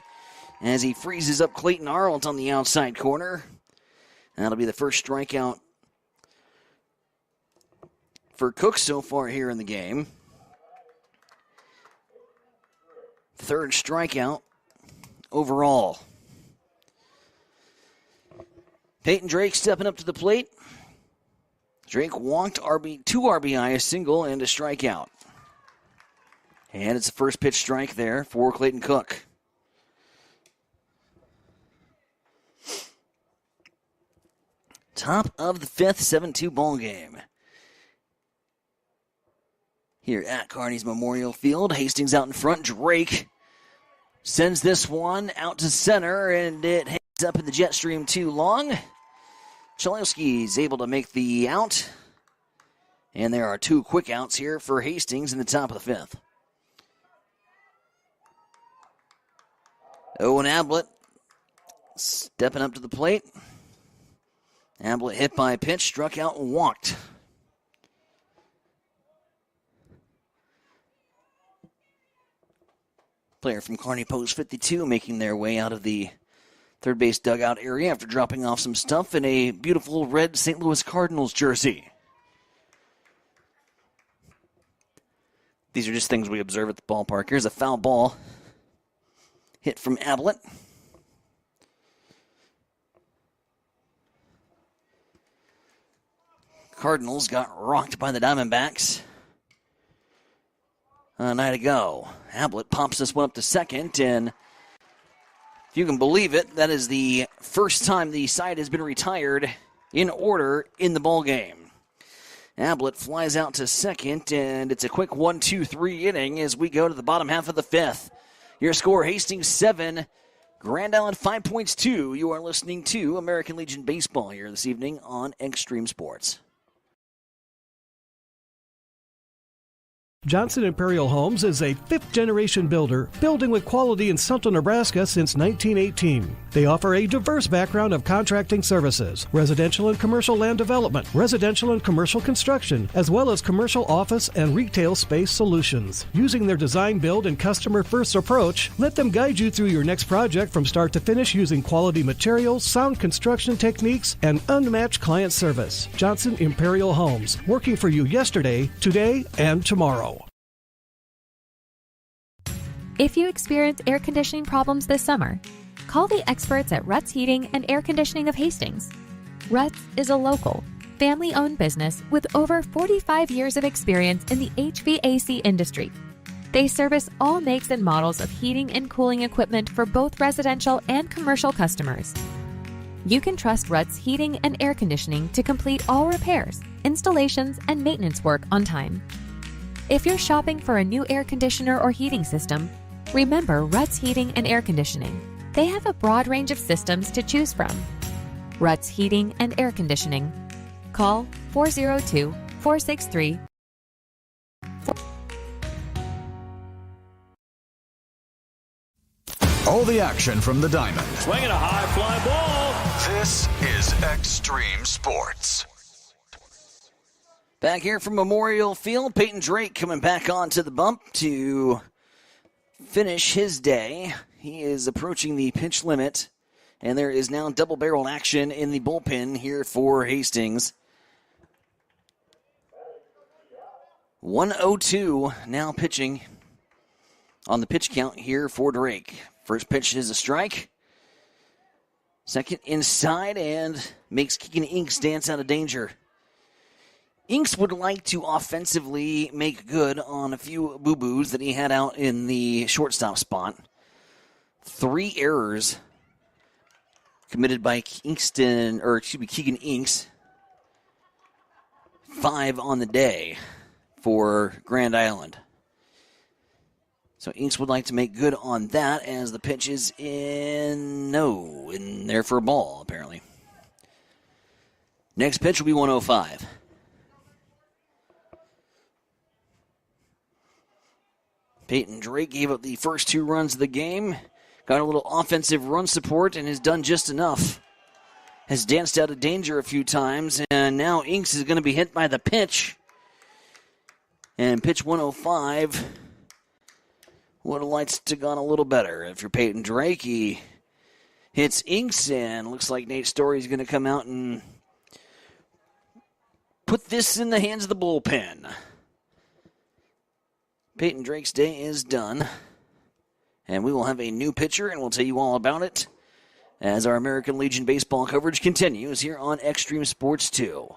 as he freezes up Clayton Arlt on the outside corner. That'll be the first strikeout for Cook so far here in the game. Third strikeout overall. Peyton Drake stepping up to the plate. Drake walked 2 RBI, a single, and a strikeout. And it's a first pitch strike there for Clayton Cook. Top of the 5th, 7-2 ball game. Here at Kearney's Memorial Field, Hastings out in front. Drake sends this one out to center, and it hangs up in the jet stream too long. Chalowski's able to make the out. And there are 2 quick outs here for Hastings in the top of the 5th. Owen Ablett stepping up to the plate. Ablett hit by a pitch, struck out and walked. Player from Kearney Post 52 making their way out of the third base dugout area after dropping off some stuff in a beautiful red St. Louis Cardinals jersey. These are just things we observe at the ballpark. Here's a foul ball hit from Ablett. Cardinals got rocked by the Diamondbacks a night ago. Ablett pops this one up to second, and if you can believe it, that is the first time the side has been retired in order in the ballgame. Ablett flies out to second, and it's a quick 1-2-3 inning as we go to the bottom half of the fifth. Your score, Hastings 7, Grand Island 5 points 2. You are listening to American Legion Baseball here this evening on Extreme Sports. Johnson Imperial Homes is a fifth-generation builder, building with quality in Central Nebraska since 1918. They offer a diverse background of contracting services, residential and commercial land development, residential and commercial construction, as well as commercial office and retail space solutions. Using their design, build, and customer-first approach, let them guide you through your next project from start to finish using quality materials, sound construction techniques, and unmatched client service. Johnson Imperial Homes, working for you yesterday, today, and tomorrow. If you experience air conditioning problems this summer, call the experts at Ruts Heating and Air Conditioning of Hastings. Ruts is a local, family-owned business with over 45 years of experience in the HVAC industry. They service all makes and models of heating and cooling equipment for both residential and commercial customers. You can trust Ruts Heating and Air Conditioning to complete all repairs, installations, and maintenance work on time. If you're shopping for a new air conditioner or heating system, remember Ruts Heating and Air Conditioning. They have a broad range of systems to choose from. Ruts Heating and Air Conditioning. Call 402-463. All the action from the diamond. Swinging a high fly ball. This is Extreme Sports. Back here from Memorial Field, Peyton Drake coming back onto the bump to finish his day. He is approaching the pitch limit, and there is now double-barreled action in the bullpen here for Hastings. 1-0-2 now pitching on the pitch count here for Drake. First pitch is a strike. Second inside and makes Keegan Inks dance out of danger. Inks would like to offensively make good on a few boo-boos that he had out in the shortstop spot. 3 errors committed by Keegan Inks. 5 on the day for Grand Island. So Inks would like to make good on that as the pitch is in there for a ball, apparently. Next pitch will be 105. Peyton Drake gave up the first 2 runs of the game. Got a little offensive run support and has done just enough. Has danced out of danger a few times, and now Inks is going to be hit by the pitch. And pitch 105 would have liked to have gone a little better. If you're Peyton Drake, he hits Inks, and looks like Nate Story is going to come out and put this in the hands of the bullpen. Peyton Drake's day is done, and we will have a new pitcher, and we'll tell you all about it as our American Legion baseball coverage continues here on Extreme Sports 2.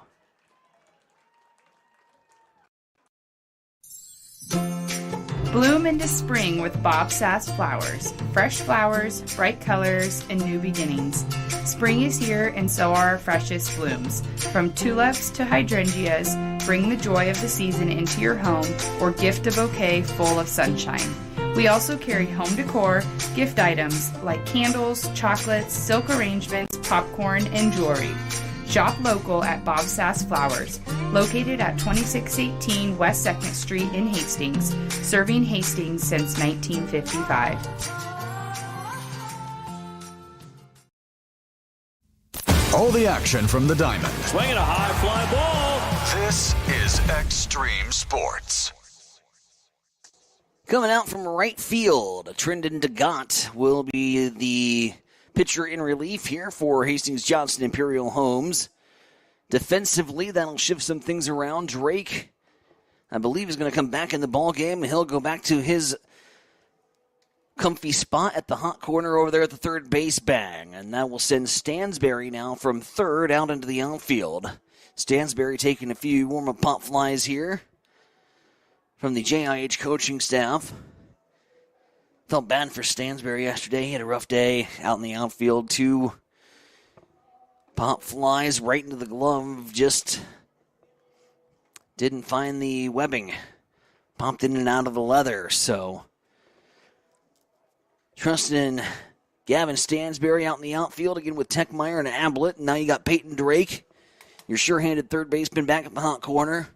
Bloom into spring with Bob Sass flowers. Fresh flowers, bright colors, and new beginnings. Spring is here, and so are our freshest blooms. From tulips to hydrangeas, bring the joy of the season into your home or gift a bouquet full of sunshine. We also carry home decor, gift items like candles, chocolates, silk arrangements, popcorn, and jewelry. Shop local at Bob Sass Flowers, located at 2618 West 2nd Street in Hastings, serving Hastings since 1955. All the action from the diamond. Swinging a high fly ball. This is Extreme Sports. Coming out from right field, Trendon DeGott will be the pitcher in relief here for Hastings Johnson Imperial Homes. Defensively, that'll shift some things around. Drake, I believe, is going to come back in the ball game. He'll go back to his comfy spot at the hot corner over there at the third base bag. And that will send Stansberry now from third out into the outfield. Stansberry taking a few warm-up pop flies here from the JIH coaching staff. Felt bad for Stansberry yesterday. He had a rough day out in the outfield. 2 pop flies right into the glove. Just didn't find the webbing. Popped in and out of the leather. So trusting in Gavin Stansberry out in the outfield again with Techmeyer and Ablett. And now you got Peyton Drake, your sure-handed third baseman, back at the hot corner.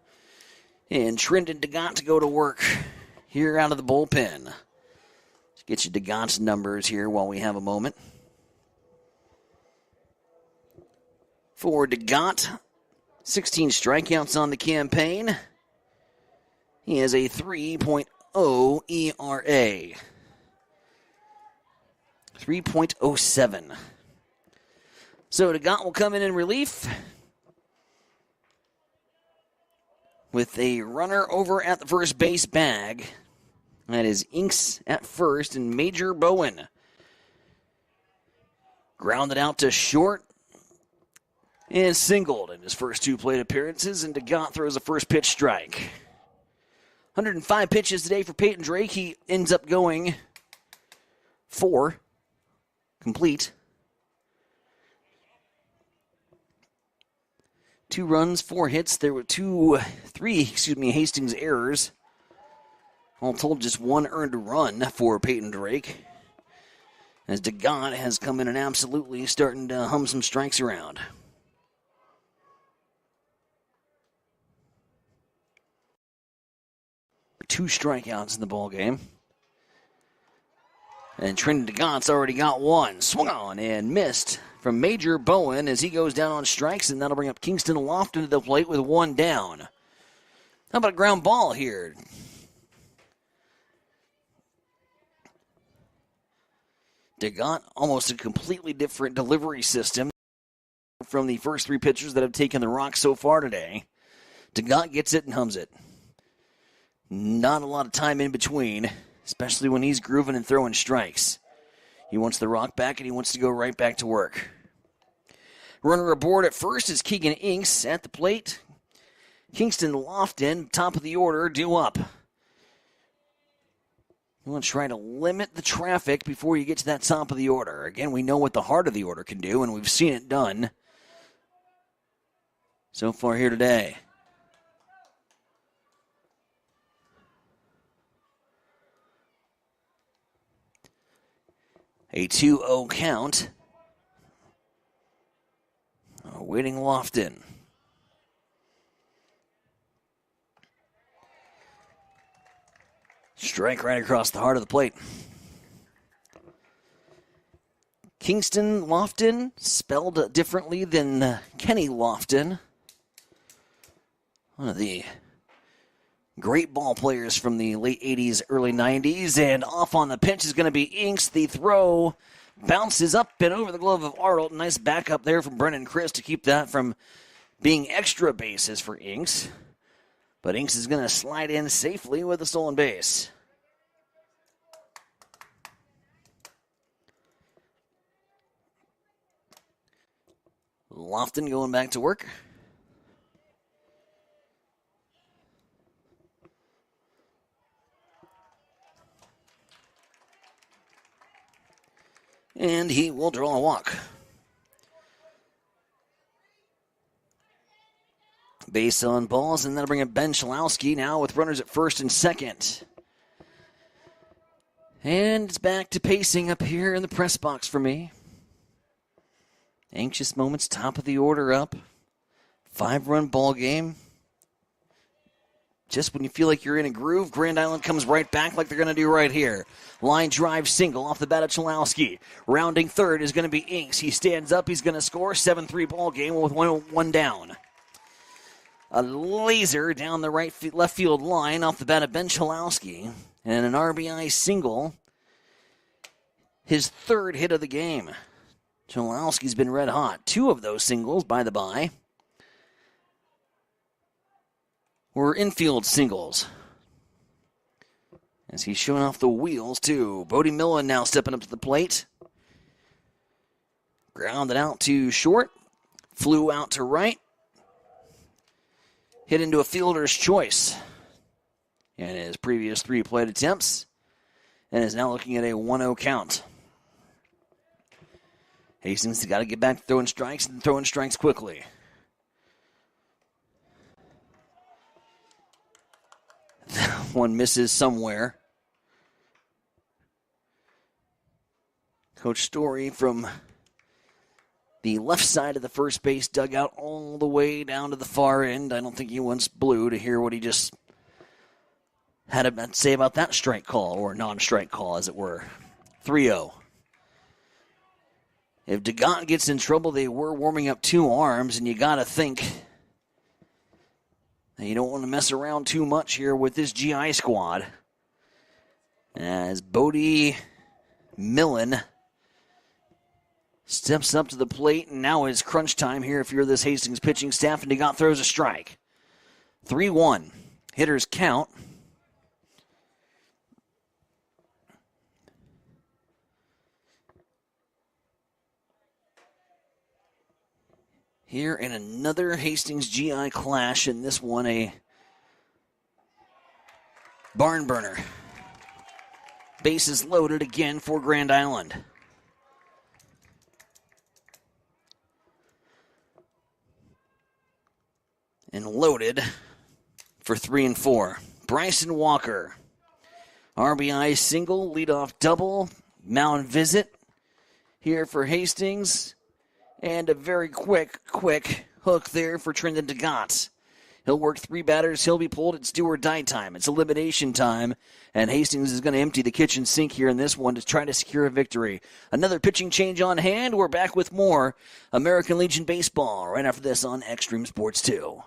And Trendon DeGott to go to work here out of the bullpen. Let's get you DeGott's numbers here while we have a moment. For DeGott, 16 strikeouts on the campaign. He has a 3.0 ERA. 3.07. So DeGott will come in relief with a runner over at the first base bag. That is Inks at first and Major Bowen. Grounded out to short and singled in his first 2 plate appearances, and DeGott throws a first pitch strike. 105 pitches today for Peyton Drake. He ends up going 4 complete. 2 runs, 4 hits. There were 3 Hastings errors. All told, just 1 earned run for Peyton Drake, as DeGott has come in and absolutely starting to hum some strikes around. Two strikeouts in the ball game. And Trendon DeGott's already got 1. Swung on and missed from Major Bowen as he goes down on strikes, and that'll bring up Kingston Lofton to the plate with 1 down. How about a ground ball here? DeGott, almost a completely different delivery system from the first 3 pitchers that have taken the rock so far today. DeGott gets it and hums it. Not a lot of time in between, especially when he's grooving and throwing strikes. He wants the rock back, and he wants to go right back to work. Runner aboard at first is Keegan Inks at the plate. Kingston Lofton, top of the order, due up. You want to try to limit the traffic before you get to that top of the order. Again, we know what the heart of the order can do, and we've seen it done so far here today. A 2-0 count. Awaiting Lofton. Strike right across the heart of the plate. Kingston Lofton, spelled differently than Kenny Lofton. One of the great ball players from the late 80s, early 90s. And off on the pitch is going to be Inks. The throw bounces up and over the glove of Arnold. Nice backup there from Brennan Chris to keep that from being extra bases for Inks. But Inks is going to slide in safely with a stolen base. Lofton going back to work. And he will draw a walk. Base on balls, and that'll bring up Ben Chalowski now with runners at first and second. And it's back to pacing up here in the press box for me. Anxious moments, top of the order up. 5-run ball game. just when you feel like you're in a groove, Grand Island comes right back like they're going to do right here. Line drive single off the bat of Chalowski. Rounding third is going to be Inks. He stands up. He's going to score. 7-3 ball game with one down. A laser down the left field line off the bat of Ben Chalowski. And an RBI single. His third hit of the game. Chalowski's been red hot. 2 of those singles, by the by, were infield singles. As he's showing off the wheels, too. Bodie Millen now stepping up to the plate. Grounded out to short. Flew out to right. Hit into a fielder's choice in his previous 3 plate attempts. And is now looking at a 1-0 count. Hastings has got to get back to throwing strikes and throwing strikes quickly. One misses somewhere. Coach Story from the left side of the first base dugout all the way down to the far end. I don't think he wants Blue to hear what he just had to say about that strike call, or non-strike call, as it were. 3-0. If DeGant gets in trouble, they were warming up 2 arms, and you got to think that you don't want to mess around too much here with this GI squad. As Bodie Millen steps up to the plate, and now is crunch time here if you're this Hastings pitching staff, and DeGant throws a strike. 3-1. Hitters count. Here in another Hastings GI clash, and this one a barn burner. Bases loaded again for Grand Island. And loaded for 3 and 4. Bryson Walker. RBI single, leadoff double, mound visit here for Hastings. And a very quick hook there for Trendon DeGant. He'll work 3 batters. He'll be pulled. It's do or die time. It's elimination time. And Hastings is going to empty the kitchen sink here in this one to try to secure a victory. Another pitching change on hand. We're back with more American Legion Baseball right after this on Extreme Sports 2.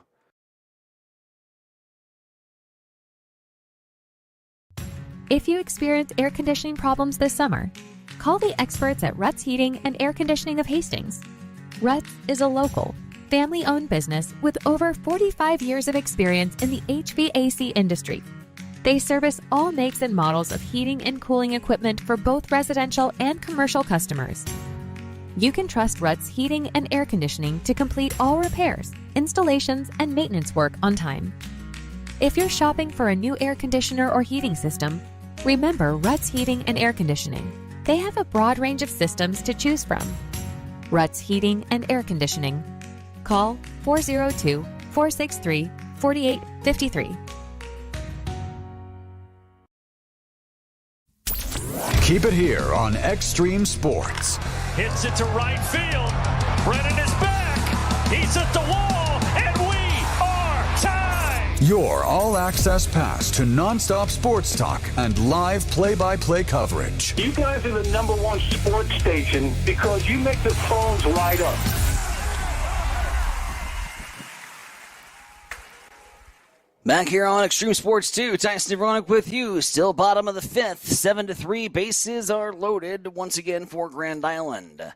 If you experience air conditioning problems this summer, call the experts at Ruts Heating and Air Conditioning of Hastings. Ruts is a local, family-owned business with over 45 years of experience in the HVAC industry. They service all makes and models of heating and cooling equipment for both residential and commercial customers. You can trust Ruts Heating and Air Conditioning to complete all repairs, installations, and maintenance work on time. If you're shopping for a new air conditioner or heating system, remember Ruts Heating and Air Conditioning. They have a broad range of systems to choose from. Ruts Heating and Air Conditioning. Call 402-463-4853. Keep it here on Extreme Sports. Hits it to right field. Brennan is back. He's at the wall, and we are tied. Your all-access pass to nonstop sports talk and live play-by-play coverage. You guys are the #1 sports station because you make the phones light up. Back here on Extreme Sports 2, Tyson Nevronik with you. Still bottom of the 5th, 7-3. Bases are loaded once again for Grand Island.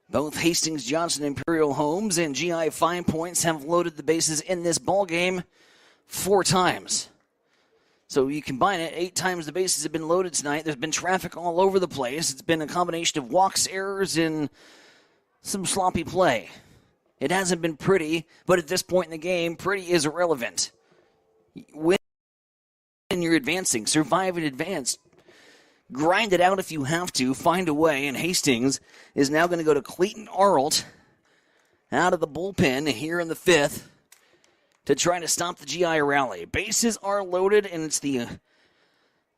Both Hastings Johnson Imperial Homes and GI Fine Points have loaded the bases in this ballgame 4 times. So you combine it, 8 times the bases have been loaded tonight. There's been traffic all over the place. It's been a combination of walks, errors, and some sloppy play. It hasn't been pretty, but at this point in the game, pretty is irrelevant. Win and you're advancing. Survive and advance. Grind it out if you have to. Find a way. And Hastings is now going to go to Clayton Arlt out of the bullpen here in the 5th to try to stop the GI rally. Bases are loaded, and it's the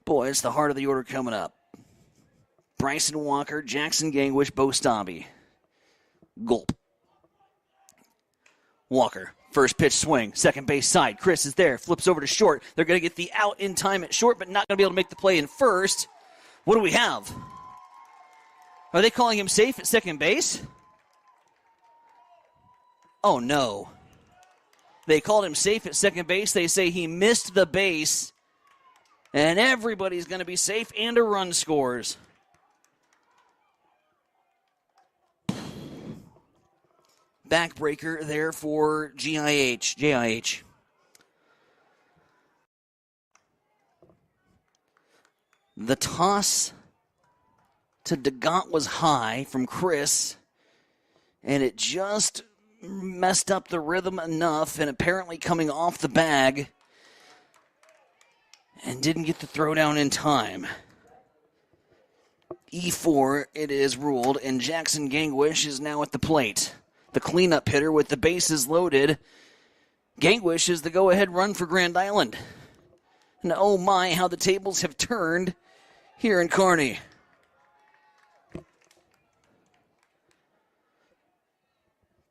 heart of the order coming up. Bryson Walker, Jackson Gangwish, Bo Stabby. Gulp. Walker First pitch swing, second base side. Chris is there, flips over to short. They're going to get the out in time at short, but not going to be able to make the play in first. What do we have? Are they calling him safe at second base? Oh, no. They called him safe at second base. They say he missed the base, and everybody's going to be safe, and a run scores. Backbreaker there for JIH. The toss to DeGant was high from Chris, and it just messed up the rhythm enough, and apparently coming off the bag, and didn't get the throw down in time. E4 it is ruled, and Jackson Gangwish is now at the plate. The cleanup hitter with the bases loaded. Gangwish is the go-ahead run for Grand Island. And oh my, how the tables have turned here in Kearney.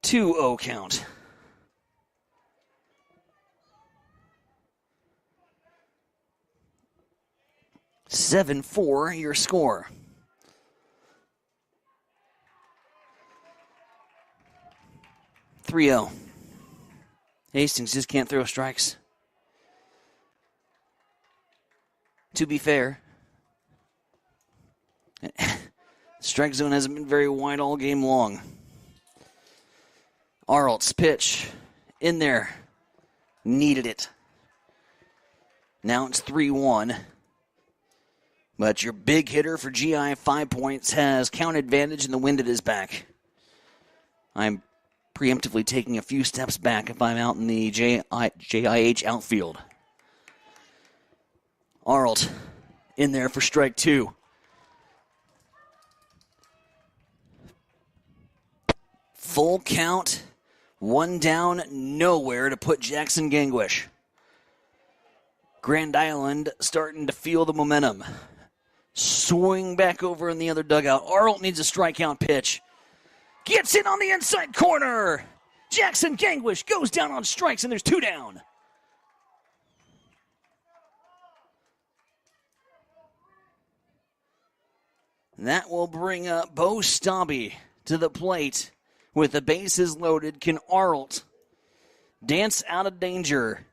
Two-0 count. "7-4 your score. "3-0. Hastings just can't throw strikes. To be fair, strike zone hasn't been very wide all game long. Arlt's pitch in there. Needed it. Now it's 3-1. But your big hitter for GI, 5 points, has count advantage and the wind at his back. I'm preemptively taking a few steps back if I'm out in the JIH outfield. Arlt in there for strike two. Full count, one down, nowhere to put Jackson Gangwish. Grand Island starting to feel the momentum. Swing back over in the other dugout. Arlt needs a strikeout pitch. Gets in on the inside corner. Jackson Gangwish goes down on strikes, and there's two down. That will bring up Bo Stabby to the plate. With the bases loaded, can Arlt dance out of danger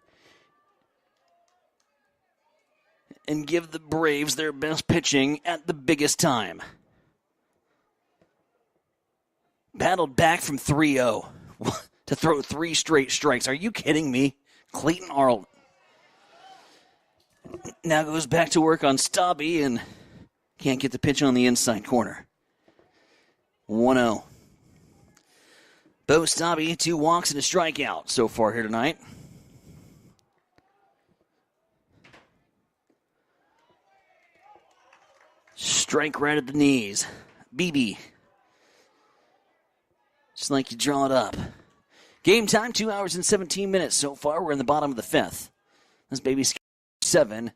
and give the Braves their best pitching at the biggest time? Battled back from 3-0 to throw 3 straight strikes. Are you kidding me? Clayton Arlt now goes back to work on Stabby and can't get the pitch on the inside corner. 1-0. Bo Stabby, 2 walks and a strikeout so far here tonight. Strike right at the knees. BB. Just like you draw it up. Game time, 2 hours and 17 minutes so far. We're in the bottom of the 5th. This baby's 7.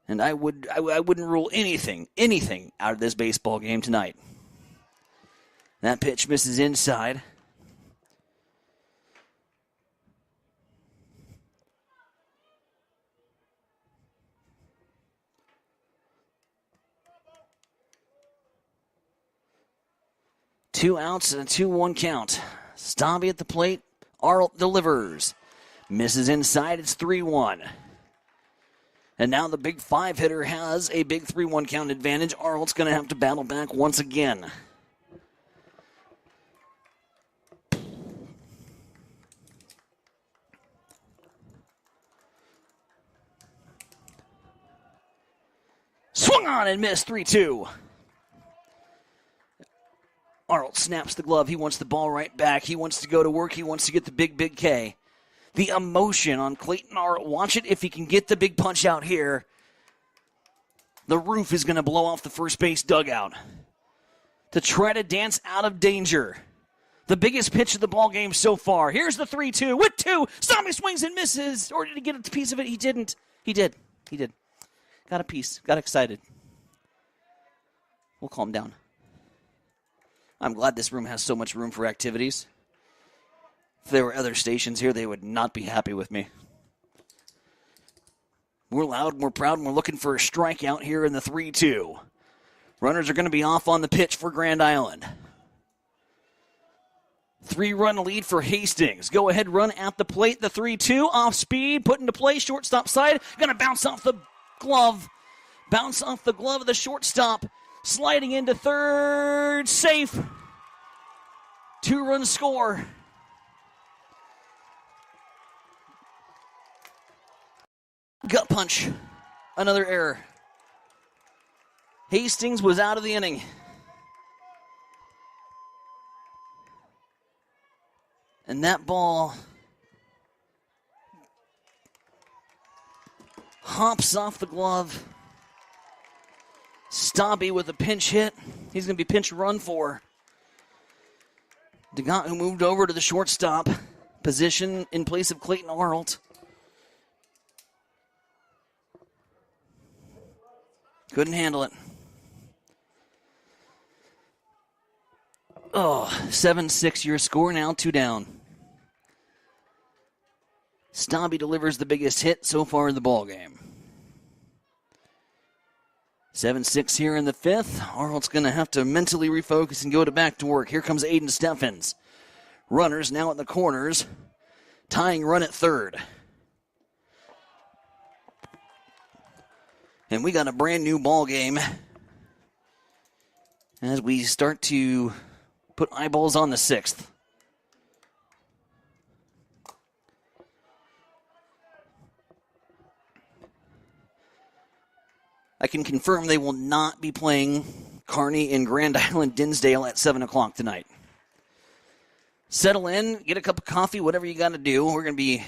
And I wouldn't rule anything out of this baseball game tonight. That pitch misses inside. Two outs and a 2-1 count. Stabby at the plate. Arlt delivers. Misses inside. It's 3-1. And now the big 5 hitter has a big 3-1 count advantage. Arlt's going to have to battle back once again. Swung on and missed. 3-2. Arlt snaps the glove. He wants the ball right back. He wants to go to work. He wants to get the big K. The emotion on Clayton Arlt. Watch it if he can get the big punch out here. The roof is going to blow off the first base dugout to try to dance out of danger. The biggest pitch of the ball game so far. Here's the 3-2 with 2. Stabby swings and misses. Or did he get a piece of it? He didn't. He did. Got a piece. Got excited. We'll calm down. I'm glad this room has so much room for activities. If there were other stations here, they would not be happy with me. We're loud, we're proud, and we're looking for a strikeout here in the 3-2. Runners are going to be off on the pitch for Grand Island. 3-run lead for Hastings. Go ahead run at the plate. The 3-2 off speed. Put into play. Shortstop side. Going to bounce off the glove. Bounce off the glove of the shortstop. Sliding into third. Safe. 2-run score. Gut punch. Another error. Hastings was out of the inning. And that ball hops off the glove. Stabby with a pinch hit. He's going to be pinch run for. DeGant, who moved over to the shortstop position in place of Clayton Arlt. Couldn't handle it. 7-6 your score now, 2 down. Stabby delivers the biggest hit so far in the ballgame. 7-6 here in the 5th. Arnold's going to have to mentally refocus and go back to work. Here comes Aiden Steffens. Runners now at the corners. Tying run at third. And we got a brand new ball game as we start to put eyeballs on the 6th. I can confirm they will not be playing Kearney in Grand Island Dinsdale at 7 o'clock tonight. Settle in, get a cup of coffee, whatever you got to do. We're going to be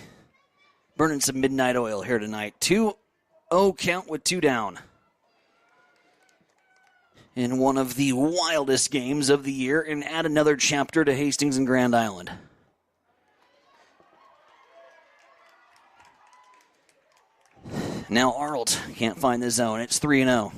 burning some midnight oil here tonight. 2-0 count with 2 down. In one of the wildest games of the year, and add another chapter to Hastings and Grand Island. Now Arlt can't find the zone. It's 3-0.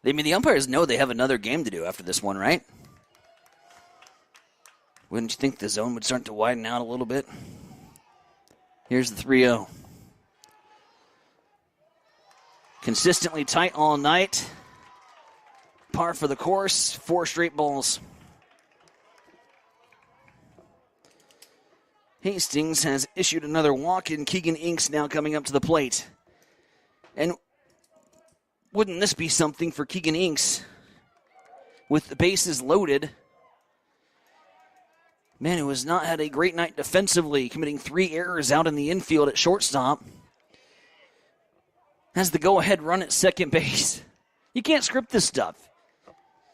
The umpires know they have another game to do after this one, right? Wouldn't you think the zone would start to widen out a little bit? Here's the 3-0. Consistently tight all night. Par for the course. 4 straight balls. Hastings has issued another walk, and Keegan Inks now coming up to the plate. And wouldn't this be something for Keegan Inks with the bases loaded? Man, who has not had a great night defensively, committing 3 errors out in the infield at shortstop. Has the go-ahead run at second base. You can't script this stuff.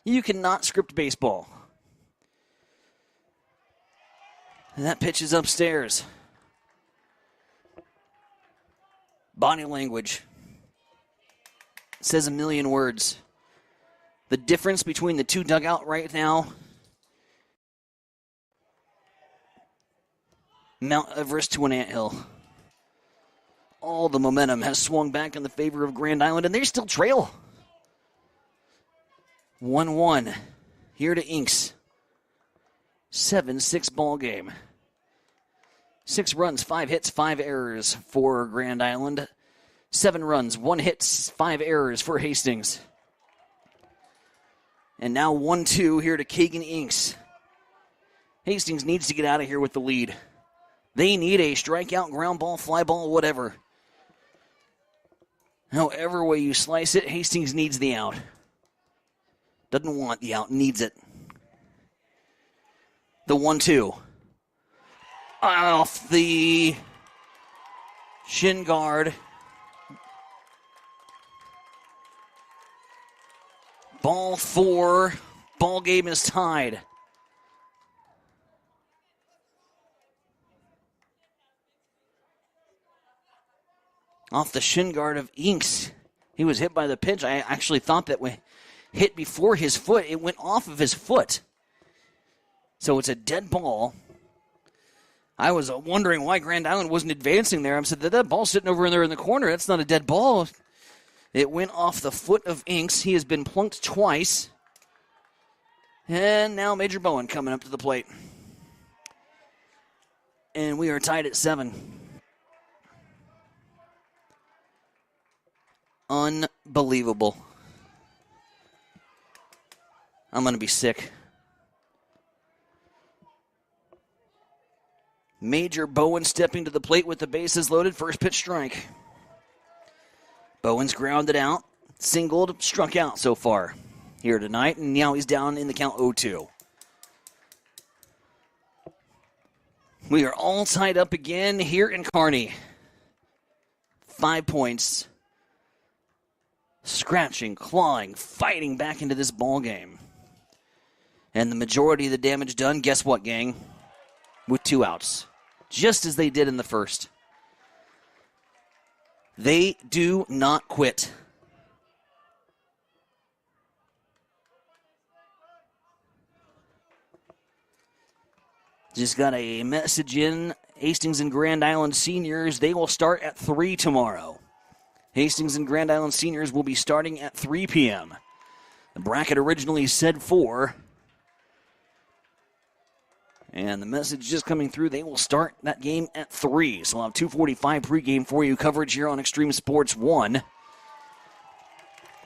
You cannot script baseball. And that pitch is upstairs. Body language says a million words. The difference between the two dugout right now, Mount Everest to an anthill. All the momentum has swung back in the favor of Grand Island, and they still trail. 1-1 here to Inks. 7-6 ball game. 6 runs, 5 hits, 5 errors for Grand Island. 7 runs, 1 hit, 5 errors for Hastings. And now 1-2 here to Keegan Inks. Hastings needs to get out of here with the lead. They need a strikeout, ground ball, fly ball, whatever. However way you slice it, Hastings needs the out. Doesn't want the out, needs it. The 1-2. Off the shin guard. Ball 4. Ball game is tied. Off the shin guard of Inks. He was hit by the pitch. I actually thought that when hit before his foot, it went off of his foot. So it's a dead ball. I was wondering why Grand Island wasn't advancing there. I said, that ball's sitting over in there in the corner. That's not a dead ball. It went off the foot of Inks. He has been plunked twice. And now Major Bowen coming up to the plate. And we are tied at 7. Unbelievable. I'm going to be sick. Major Bowen stepping to the plate with the bases loaded. First pitch strike. Bowen's grounded out, singled, struck out so far here tonight, and now he's down in the count 0-2. We are all tied up again here in Kearney. 5 points. Scratching, clawing, fighting back into this ball game. And the majority of the damage done, guess what, gang? With 2 outs. Just as they did in the first. They do not quit. Just got a message in. Hastings and Grand Island Seniors, they will start at 3 tomorrow. Hastings and Grand Island Seniors will be starting at 3 p.m. The bracket originally said 4. And the message just coming through, they will start that game at 3. So we'll have 2:45 pregame for you coverage here on Extreme Sports 1.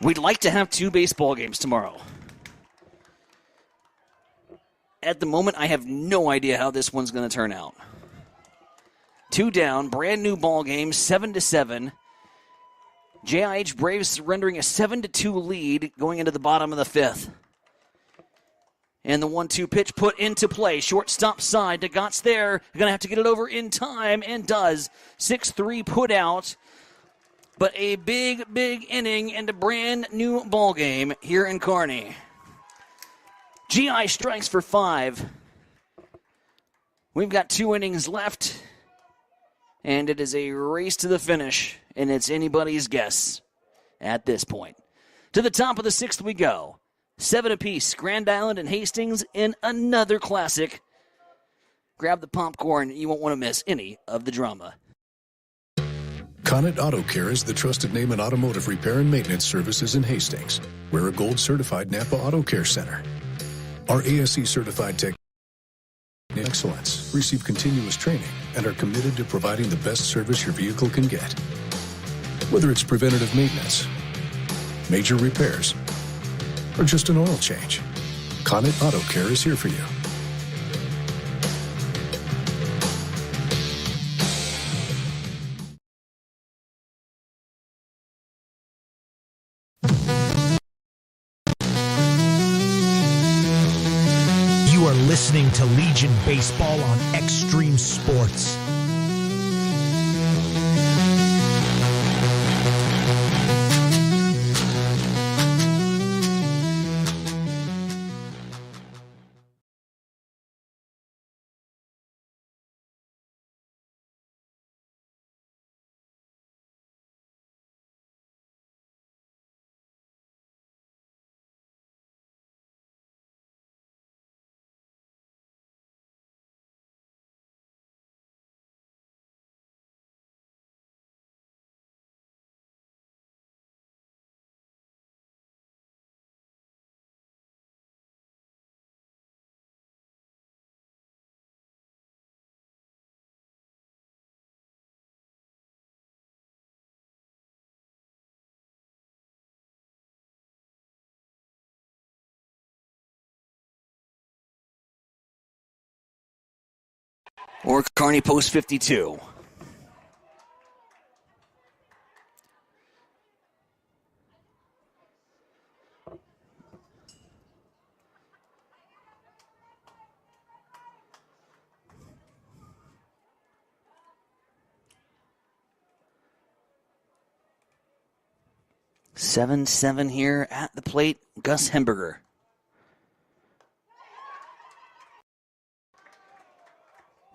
We'd like to have 2 baseball games tomorrow. At the moment, I have no idea how this one's going to turn out. 2 down, brand new ball game, 7-7. JIH Braves surrendering a 7-2 lead going into the bottom of the 5th. And the 1-2 pitch put into play. Shortstop side. DeGott's there. Going to have to get it over in time, and does. 6-3 put out. But a big, big inning and a brand new ball game here in Kearney. GI strikes for 5. We've got 2 innings left. And it is a race to the finish. And it's anybody's guess at this point. To the top of the 6th we go. 7 apiece, Grand Island and Hastings in another classic. Grab the popcorn. You won't want to miss any of the drama. Connet Auto Care is the trusted name in automotive repair and maintenance services in Hastings. We're a gold-certified Napa Auto Care Center. Our ASE-certified technicians excellence, receive continuous training, and are committed to providing the best service your vehicle can get. Whether it's preventative maintenance, major repairs, or just an oil change, Connet Auto Care is here for you. You are listening to Legion Baseball on Extreme Sports. Or Kearney Post 52. Seven here at the plate, Gus Hemberger.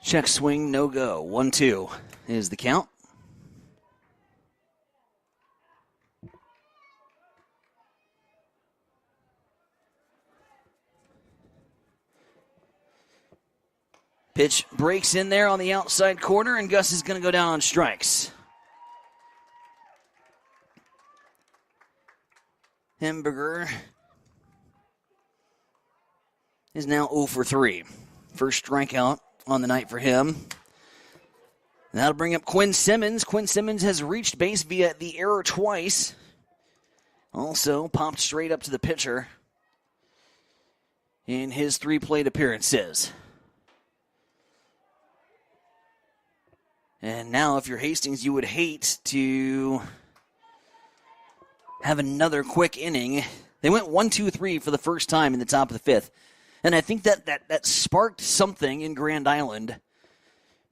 Check swing, no go. 1-2 is the count. Pitch breaks in there on the outside corner, and Gus is going to go down on strikes. Hemberger is now 0 for 3. First strikeout on the night for him. That'll bring up Quinn Simmons. Quinn Simmons has reached base via the error twice. Also popped straight up to the pitcher in his 3 plate appearances. And now if you're Hastings, you would hate to have another quick inning. They went 1-2-3 for the first time in the top of the 5th. And I think that sparked something in Grand Island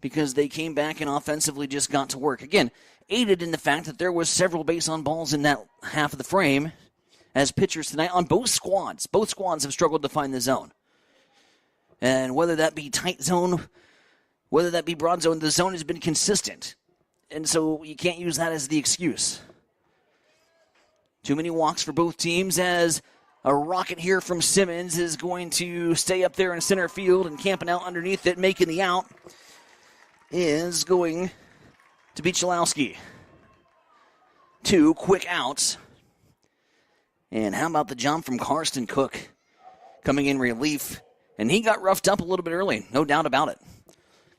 because they came back and offensively just got to work. Again, aided in the fact that there was several base on balls in that half of the frame as pitchers tonight on both squads. Both squads have struggled to find the zone. And whether that be tight zone, whether that be broad zone, the zone has been consistent. And so you can't use that as the excuse. Too many walks for both teams as a rocket here from Simmons is going to stay up there in center field, and camping out underneath it, making the out, is going to be Chalowski. 2 quick outs. And how about the jump from Karsten Cook coming in relief? And he got roughed up a little bit early, no doubt about it.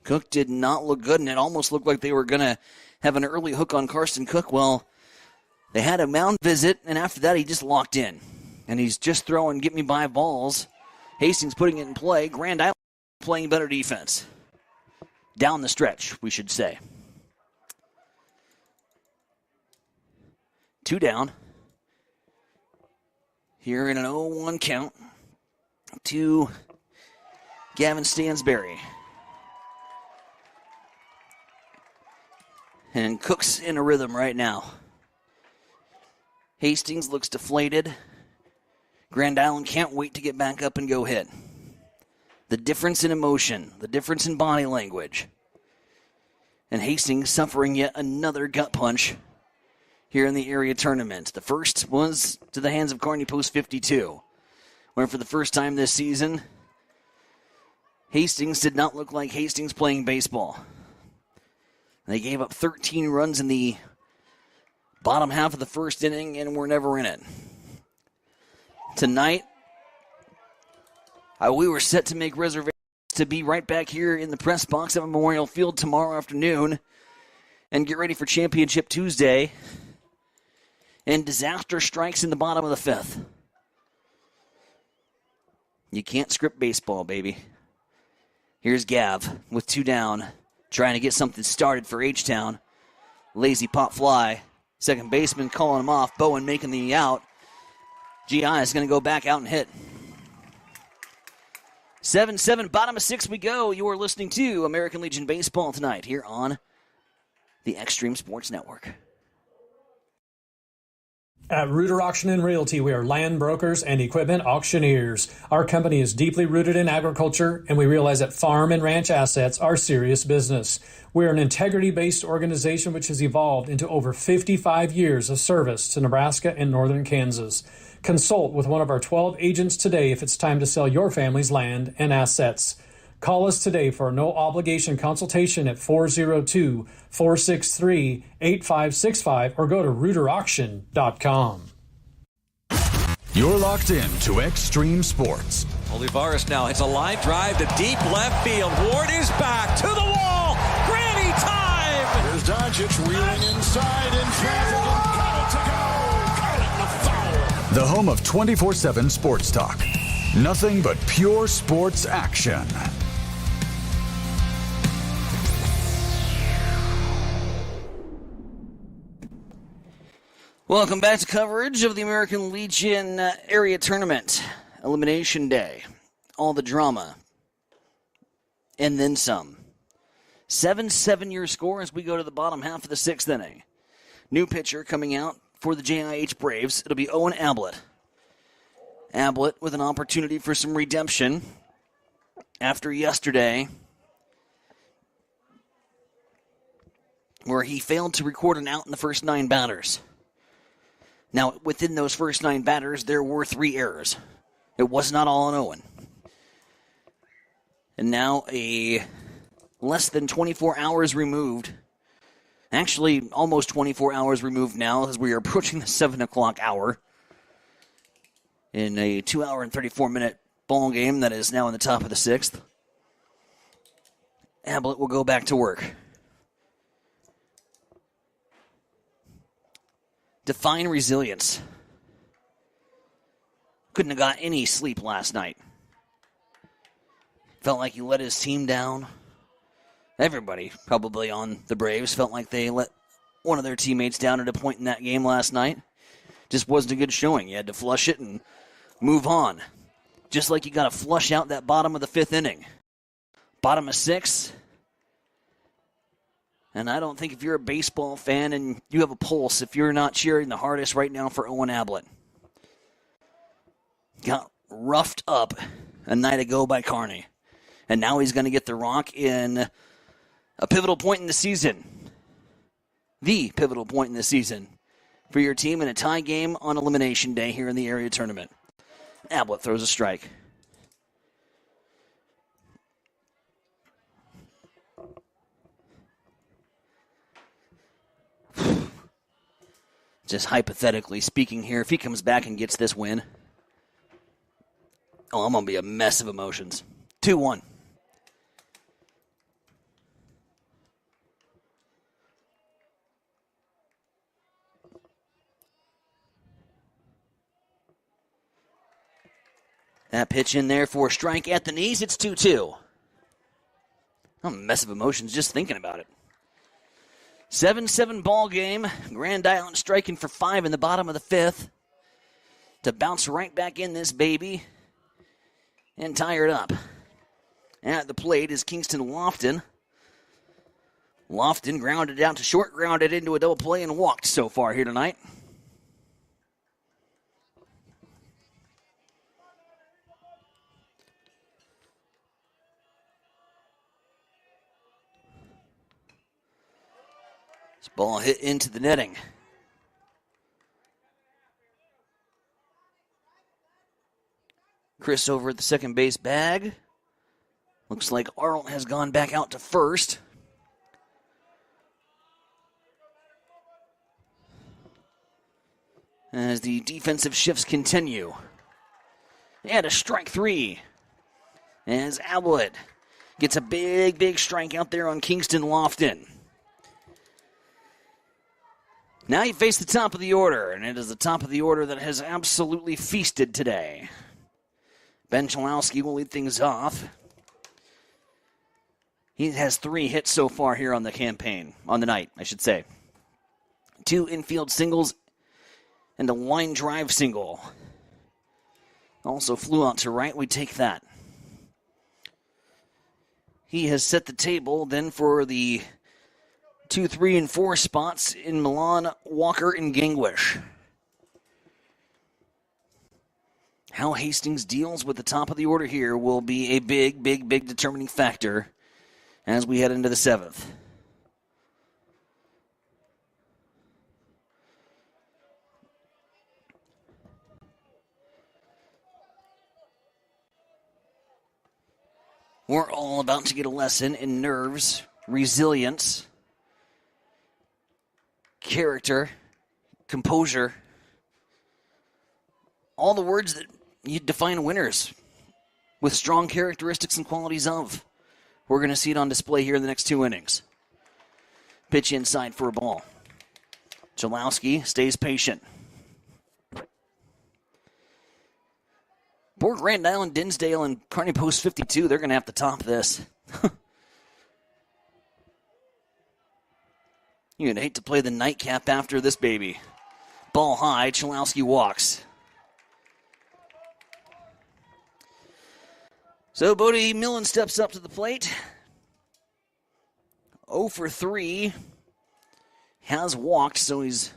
Cook did not look good, and it almost looked like they were going to have an early hook on Karsten Cook. Well, they had a mound visit, and after that he just locked in. And he's just throwing get-me-by balls. Hastings putting it in play. Grand Island playing better defense. Down the stretch, we should say. 2 down. Here in an 0-1 count to Gavin Stansberry. And Cook's in a rhythm right now. Hastings looks deflated. Grand Island can't wait to get back up and go hit. The difference in emotion, the difference in body language. And Hastings suffering yet another gut punch here in the area tournament. The first was to the hands of Kearney Post 52, where for the first time this season, Hastings did not look like Hastings playing baseball. They gave up 13 runs in the bottom half of the first inning and were never in it. Tonight, we were set to make reservations to be right back here in the press box at Memorial Field tomorrow afternoon and get ready for Championship Tuesday. And disaster strikes in the bottom of the 5th. You can't script baseball, baby. Here's Gav with 2 down, trying to get something started for H-Town. Lazy pop fly. Second baseman calling him off. Bowen making the out. GI is going to go back out and hit. 7-7, bottom of 6 we go. You are listening to American Legion Baseball tonight here on the Extreme Sports Network. At Reuter Auction and Realty, we are land brokers and equipment auctioneers. Our company is deeply rooted in agriculture, and we realize that farm and ranch assets are serious business. We are an integrity-based organization which has evolved into over 55 years of service to Nebraska and northern Kansas. Consult with one of our 12 agents today if it's time to sell your family's land and assets. Call us today for a no-obligation consultation at 402-463-8565 or go to reuterauction.com. You're locked in to Extreme Sports. Olivares now hits a line drive to deep left field. Ward is back to the wall. Granny time! Here's Doncic wheeling inside in traffic and got it to go. Call it the foul. The home of 24/7 Sports Talk. Nothing but pure sports action. Welcome back to coverage of the American Legion Area Tournament. Elimination Day. All the drama. And then some. 7-7 your score as we go to the bottom half of the 6th inning. New pitcher coming out for the JIH Braves. It'll be Owen Ablett. Ablett with an opportunity for some redemption after yesterday, where he failed to record an out in the first 9 batters. Now, within those first 9 batters, there were 3 errors. It was not all on Owen. And now less than 24 hours removed, actually almost 24 hours removed now as we are approaching the 7 o'clock hour, in a 2-hour and 34-minute ball game that is now in the top of the 6th. Ablett will go back to work. Define resilience. Couldn't have got any sleep last night. Felt like he let his team down. Everybody probably on the Braves felt like they let one of their teammates down at a point in that game last night. Just wasn't a good showing. You had to flush it and move on. Just like you got to flush out that bottom of the 5th inning. Bottom of 6. And I don't think if you're a baseball fan and you have a pulse, if you're not cheering the hardest right now for Owen Ablett. Got roughed up a night ago by Kearney. And now he's going to get the rock in a pivotal point in the season. The pivotal point in the season for your team in a tie game on Elimination Day here in the area tournament. Ablett throws a strike. Just hypothetically speaking here, if he comes back and gets this win, I'm going to be a mess of emotions. 2-1. That pitch in there for a strike at the knees. It's 2-2. I'm a mess of emotions just thinking about it. 7-7 ball game. Grand Island striking for 5 in the bottom of the 5th to bounce right back in this baby and tie it up. At the plate is Kingston Lofton. Lofton grounded out to short, grounded into a double play, and walked so far here tonight. This ball hit into the netting. Chris over at the second base bag. Looks like Arnold has gone back out to first. As the defensive shifts continue. And a strike 3. As Ablett gets a big strike out there on Kingston Lofton. Now you face the top of the order, and it is the top of the order that has absolutely feasted today. Ben Chalowski will lead things off. He has 3 hits so far here on the campaign, on the night, I should say. 2 infield singles and a line drive single. Also flew out to right, we take that. He has set the table then for the 2, 3, and 4 spots in Milan, Walker, and Gangwish. How Hastings deals with the top of the order here will be a big determining factor as we head into the 7th. We're all about to get a lesson in nerves, resilience, character, composure. All the words that you define winners with strong characteristics and qualities of. We're going to see it on display here in the next 2 innings. Pitch inside for a ball. Chalowski stays patient. Poor Grand Island, Dinsdale, and Kearney Post 52, they're going to have to top this. You're going to hate to play the nightcap after this baby. Ball high, Chalowski walks. So Bodie Millen steps up to the plate. 0 for 3. Has walked, so he's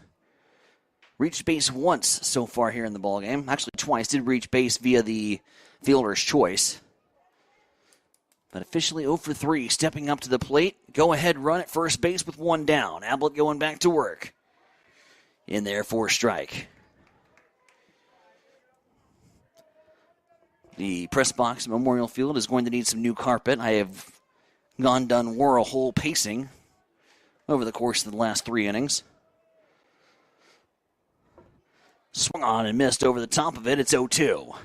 reached base once so far here in the ballgame. Actually, twice. Did reach base via the fielder's choice. But officially 0 for 3, stepping up to the plate. Go-ahead run at first base with 1 down. Ablett going back to work. In there for a strike. The press box at Memorial Field is going to need some new carpet. I have wore a whole pacing over the course of the last 3 innings. Swung on and missed over the top of it. It's 0-2.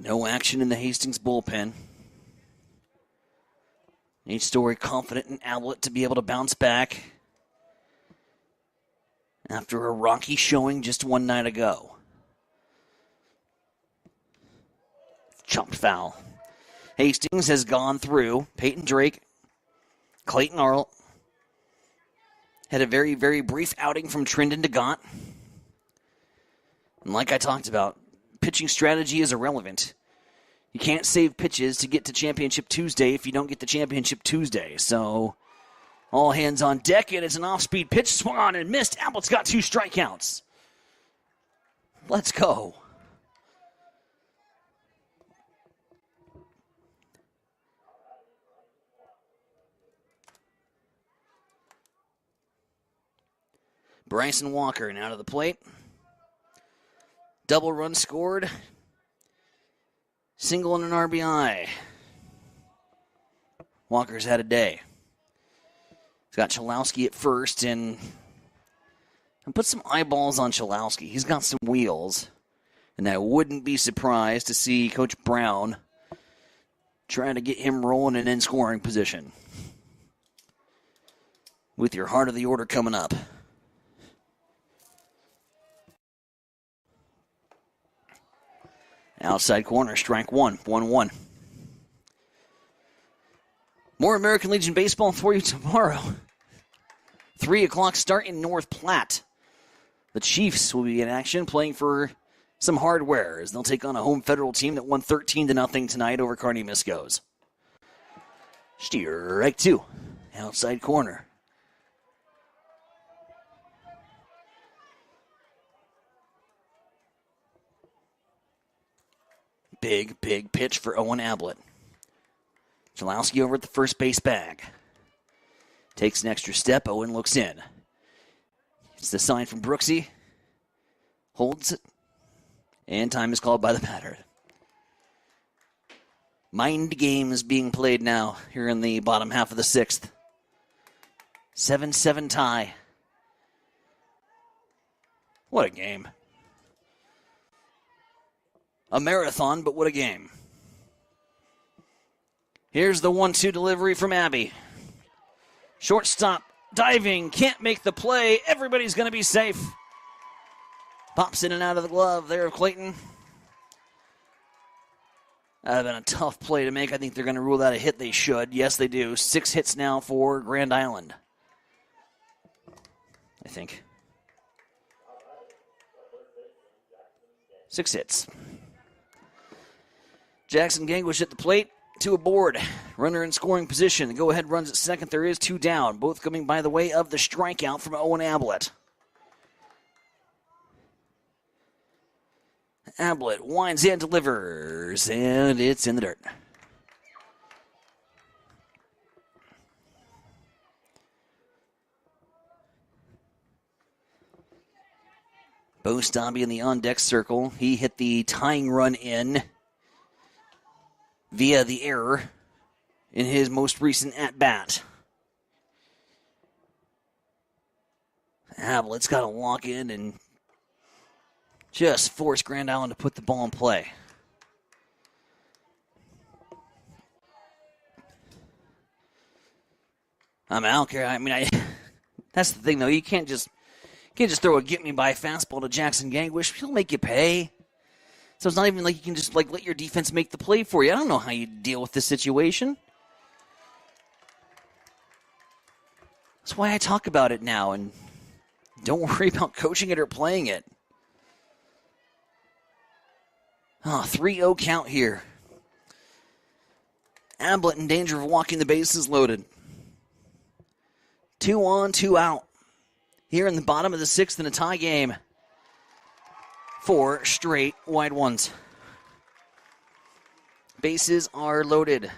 No action in the Hastings bullpen. Nate Story confident in Ablett to be able to bounce back after a rocky showing just one night ago. Chopped foul. Hastings has gone through. Peyton Drake, Clayton Arlt. Had a very, very brief outing from Trendon DeGant. And like I talked about, pitching strategy is irrelevant. You can't save pitches to get to Championship Tuesday if you don't get to Championship Tuesday. So, all hands on deck, and it's an off-speed pitch. Swung on and missed. Ablett's got 2 strikeouts. Let's go. Bryson Walker now to the plate. Double run scored. Single and an RBI. Walker's had a day. He's got Chalowski at first, and put some eyeballs on Chalowski. He's got some wheels, and I wouldn't be surprised to see Coach Brown try to get him rolling and in scoring position. With your heart of the order coming up. Outside corner, strike one, 1-1. More American Legion baseball for you tomorrow. 3 o'clock start in North Platte. The Chiefs will be in action playing for some hardware as they'll take on a home Federal team that won 13-0 tonight over Kearney Miscos. Strike 2, outside corner. Big, big pitch for Owen Ablett. Chalowski over at the first base bag. Takes an extra step. Owen looks in. It's the sign from Brooksy. Holds it. And time is called by the batter. Mind game is being played now here in the bottom half of the 6th. 7-7 tie. What a game. A marathon, but what a game. Here's the 1-2 delivery from Abby. Shortstop diving, can't make the play. Everybody's going to be safe. Pops in and out of the glove there of Clayton. That would have been a tough play to make. I think they're going to rule that a hit. They should. Yes, they do. 6 hits now for Grand Island. I think. 6 hits. Jackson Ganguish at the plate, 2 aboard. Runner in scoring position. The go-ahead runs at second. There is 2 down. Both coming by the way of the strikeout from Owen Ablett. Ablett winds in, delivers, and it's in the dirt. Bo Stabby in the on-deck circle. He hit the tying run in via the error in his most recent at-bat. Ablett's got to lock in and just force Grand Island to put the ball in play. I don't care. That's the thing, though. You can't just throw a get-me-by fastball to Jackson Ganguish. He'll make you pay. So it's not even like you can just let your defense make the play for you. I don't know how you deal with this situation. That's why I talk about it now and don't worry about coaching it or playing it. 3-0 count here. Ablett in danger of walking the bases loaded. 2 on, 2 out. Here in the bottom of the 6th in a tie game. 4 straight wide ones. Bases are loaded.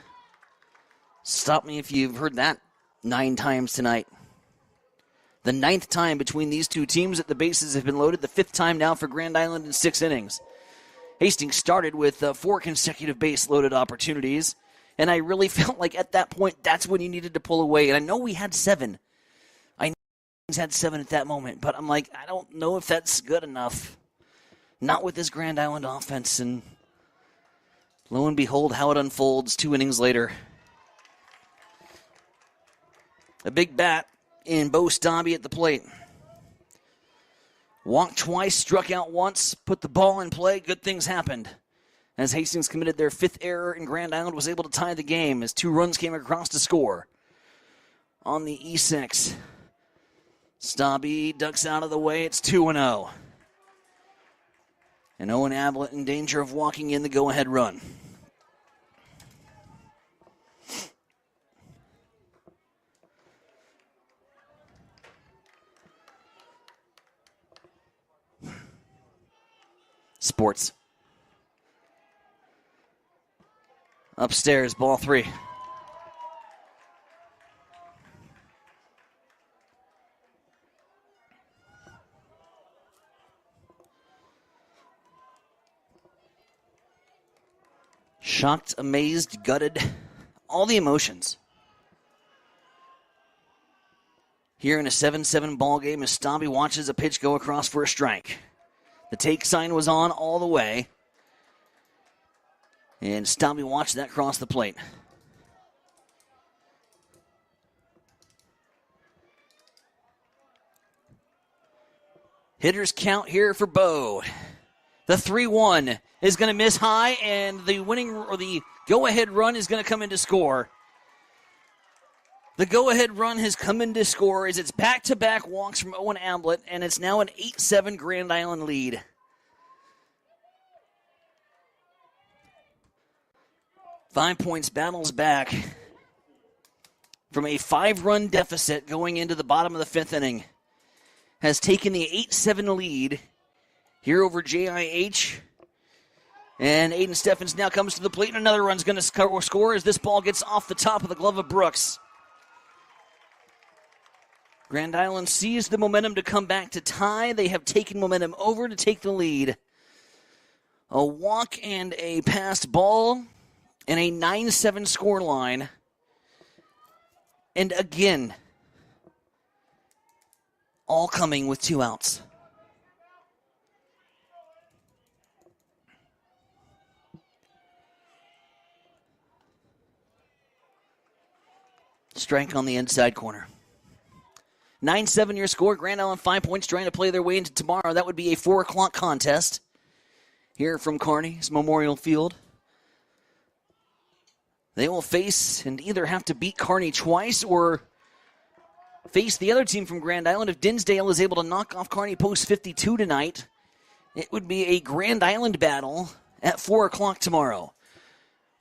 Stop me if you've heard that 9 times tonight. The 9th time between these 2 teams that the bases have been loaded. The 5th time now for Grand Island in 6 innings. Hastings started with 4 consecutive base-loaded opportunities And I really felt like at that point, that's when you needed to pull away. And I know we had 7. I know we had 7 at that moment. But I'm like, I don't know if that's good enough. Not with this Grand Island offense. And lo and behold, how it unfolds 2 innings later. A big bat in Bo Stabby at the plate. Walked twice, struck out once, put the ball in play. Good things happened. As Hastings committed their 5th error and Grand Island was able to tie the game as 2 runs came across to score. On the E6, Stabby ducks out of the way. It's 2-0. And Owen Ablett in danger of walking in the go-ahead run. Sports. Upstairs, ball 3. Shocked, amazed, gutted, all the emotions. Here in a 7-7 ball game as Stabby watches a pitch go across for a strike. The take sign was on all the way. And Stabby watched that cross the plate. Hitters count here for Bo. The 3-1 is going to miss high, and the winning or the go-ahead run is going to come in to score. The go-ahead run has come in to score as it's back-to-back walks from Owen Ablett, and it's now an 8-7 Grand Island lead. Five Points battles back from a 5-run deficit going into the bottom of the 5th inning. Has taken the 8-7 lead here over JIH. And Aiden Steffens now comes to the plate, and another run's going to score as this ball gets off the top of the glove of Brooks. Grand Island sees the momentum to come back to tie. They have taken momentum over to take the lead. A walk and a passed ball and a 9-7 score line. And again, all coming with 2 outs. Strike on the inside corner. 9-7 your score. Grand Island 5 Points trying to play their way into tomorrow. That would be a 4 o'clock contest here from Kearney's Memorial Field. They will face and either have to beat Kearney twice or face the other team from Grand Island. If Dinsdale is able to knock off Kearney Post 52 tonight, it would be a Grand Island battle at 4 o'clock tomorrow,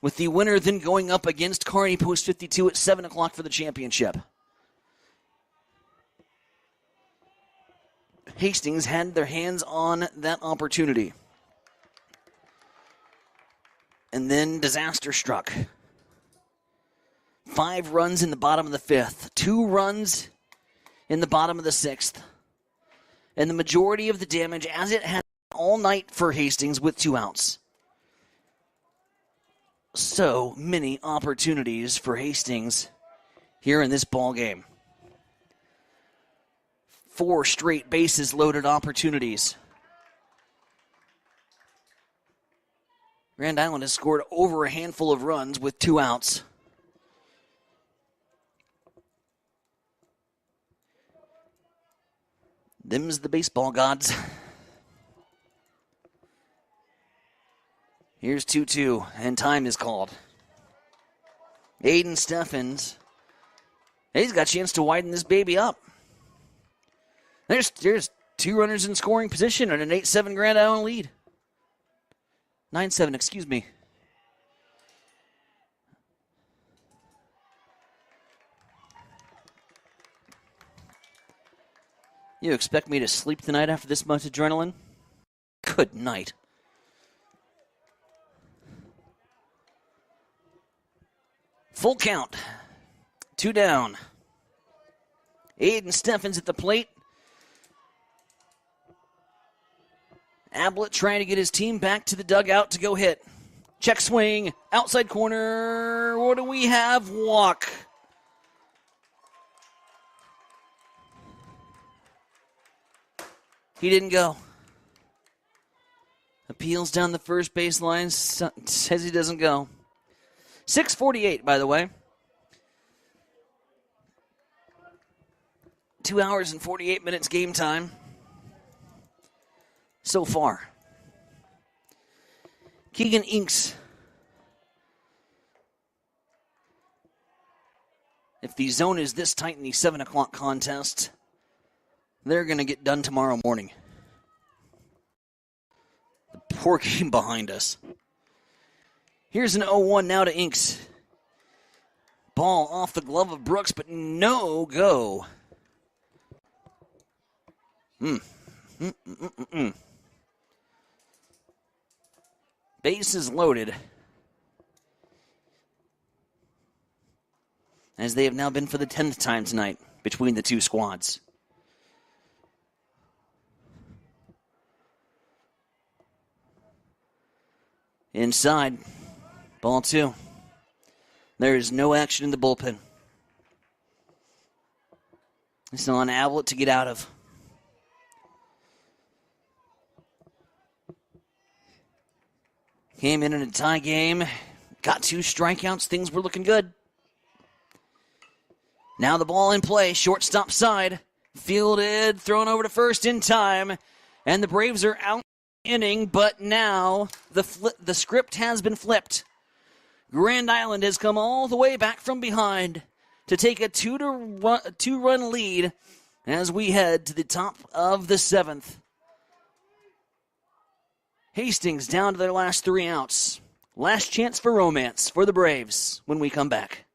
with the winner then going up against Kearney Post 52 at 7 o'clock for the championship. Hastings had their hands on that opportunity. And then disaster struck. 5 runs in the bottom of the 5th. 2 runs in the bottom of the 6th. And the majority of the damage, as it had all night for Hastings, with 2 outs. So many opportunities for Hastings here in this ball game. 4 straight bases loaded opportunities. Grand Island has scored over a handful of runs with 2 outs. Them's the baseball gods. Here's 2-2, and time is called. Aiden Steffens, he's got a chance to widen this baby up. There's 2 runners in scoring position and an 8-7 Grand Island lead. 9-7, excuse me. You expect me to sleep tonight after this much adrenaline? Good night. Full count. 2 down. Aiden Steffens at the plate. Ablett trying to get his team back to the dugout to go hit. Check swing, outside corner. What do we have? Walk. He didn't go. Appeals down the first baseline, says he doesn't go. 6:48, by the way. 2 hours and 48 minutes game time so far. Keegan Inks. If the zone is this tight in the 7 o'clock contest, they're going to get done tomorrow morning. The poor game behind us. Here's an 0-1 now to Inks. Ball off the glove of Brooks, but no go. Base is loaded, as they have now been for the 10th time tonight between the two squads. Inside, ball 2. There is no action in the bullpen. It's on Ablett to get out of. Came in a tie game, got 2 strikeouts, things were looking good. Now the ball in play, shortstop side, fielded, thrown over to first in time, and the Braves are out inning, but now the script has been flipped. Grand Island has come all the way back from behind to take a 2-run lead as we head to the top of the 7th. Hastings down to their last 3 outs. Last chance for romance for the Braves when we come back.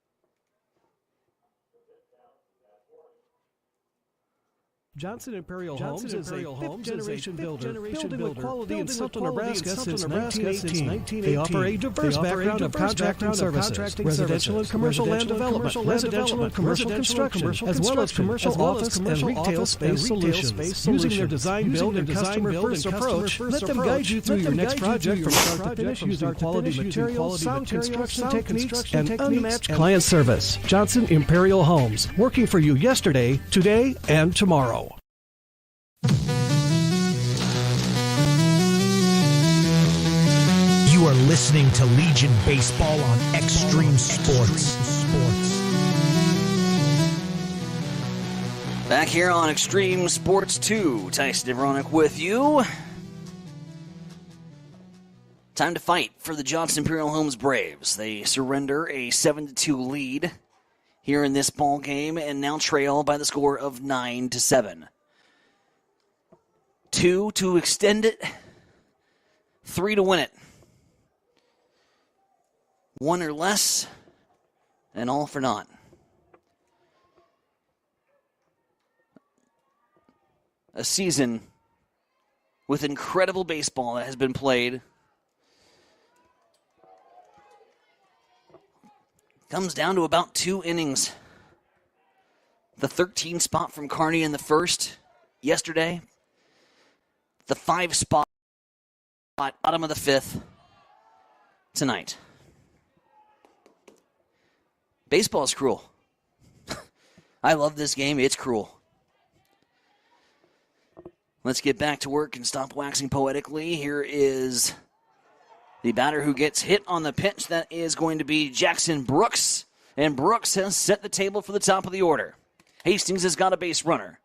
Johnson Imperial Homes is a fifth-generation builder, building with quality in Central Nebraska since 1918. They offer a diverse background of contracting services, residential and commercial land development, residential and commercial construction, as well as commercial office and retail space solutions. Using their design-build and customer-first approach, let them guide you through your next project from start to finish using quality materials, sound construction techniques, and unmatched client service. Johnson Imperial Homes, working for you yesterday, today, and tomorrow. You are listening to Legion Baseball on Extreme Sports. Back here on Extreme Sports 2, Tyson Dvornik with you. Time to fight for the Johnson Imperial Homes Braves. They surrender a 7-2 lead here in this ball game and now trail by the score of 9-7. 2 to extend it, 3 to win it. 1 or less, and all for naught. A season with incredible baseball that has been played. Comes down to about 2 innings. The 13 spot from Kearney in the first yesterday. The 5 spot bottom of the 5th tonight. Baseball is cruel. I love this game. It's cruel. Let's get back to work and stop waxing poetically. Here is the batter who gets hit on the pitch. That is going to be Jackson Brooks. And Brooks has set the table for the top of the order. Hastings has got a base runner.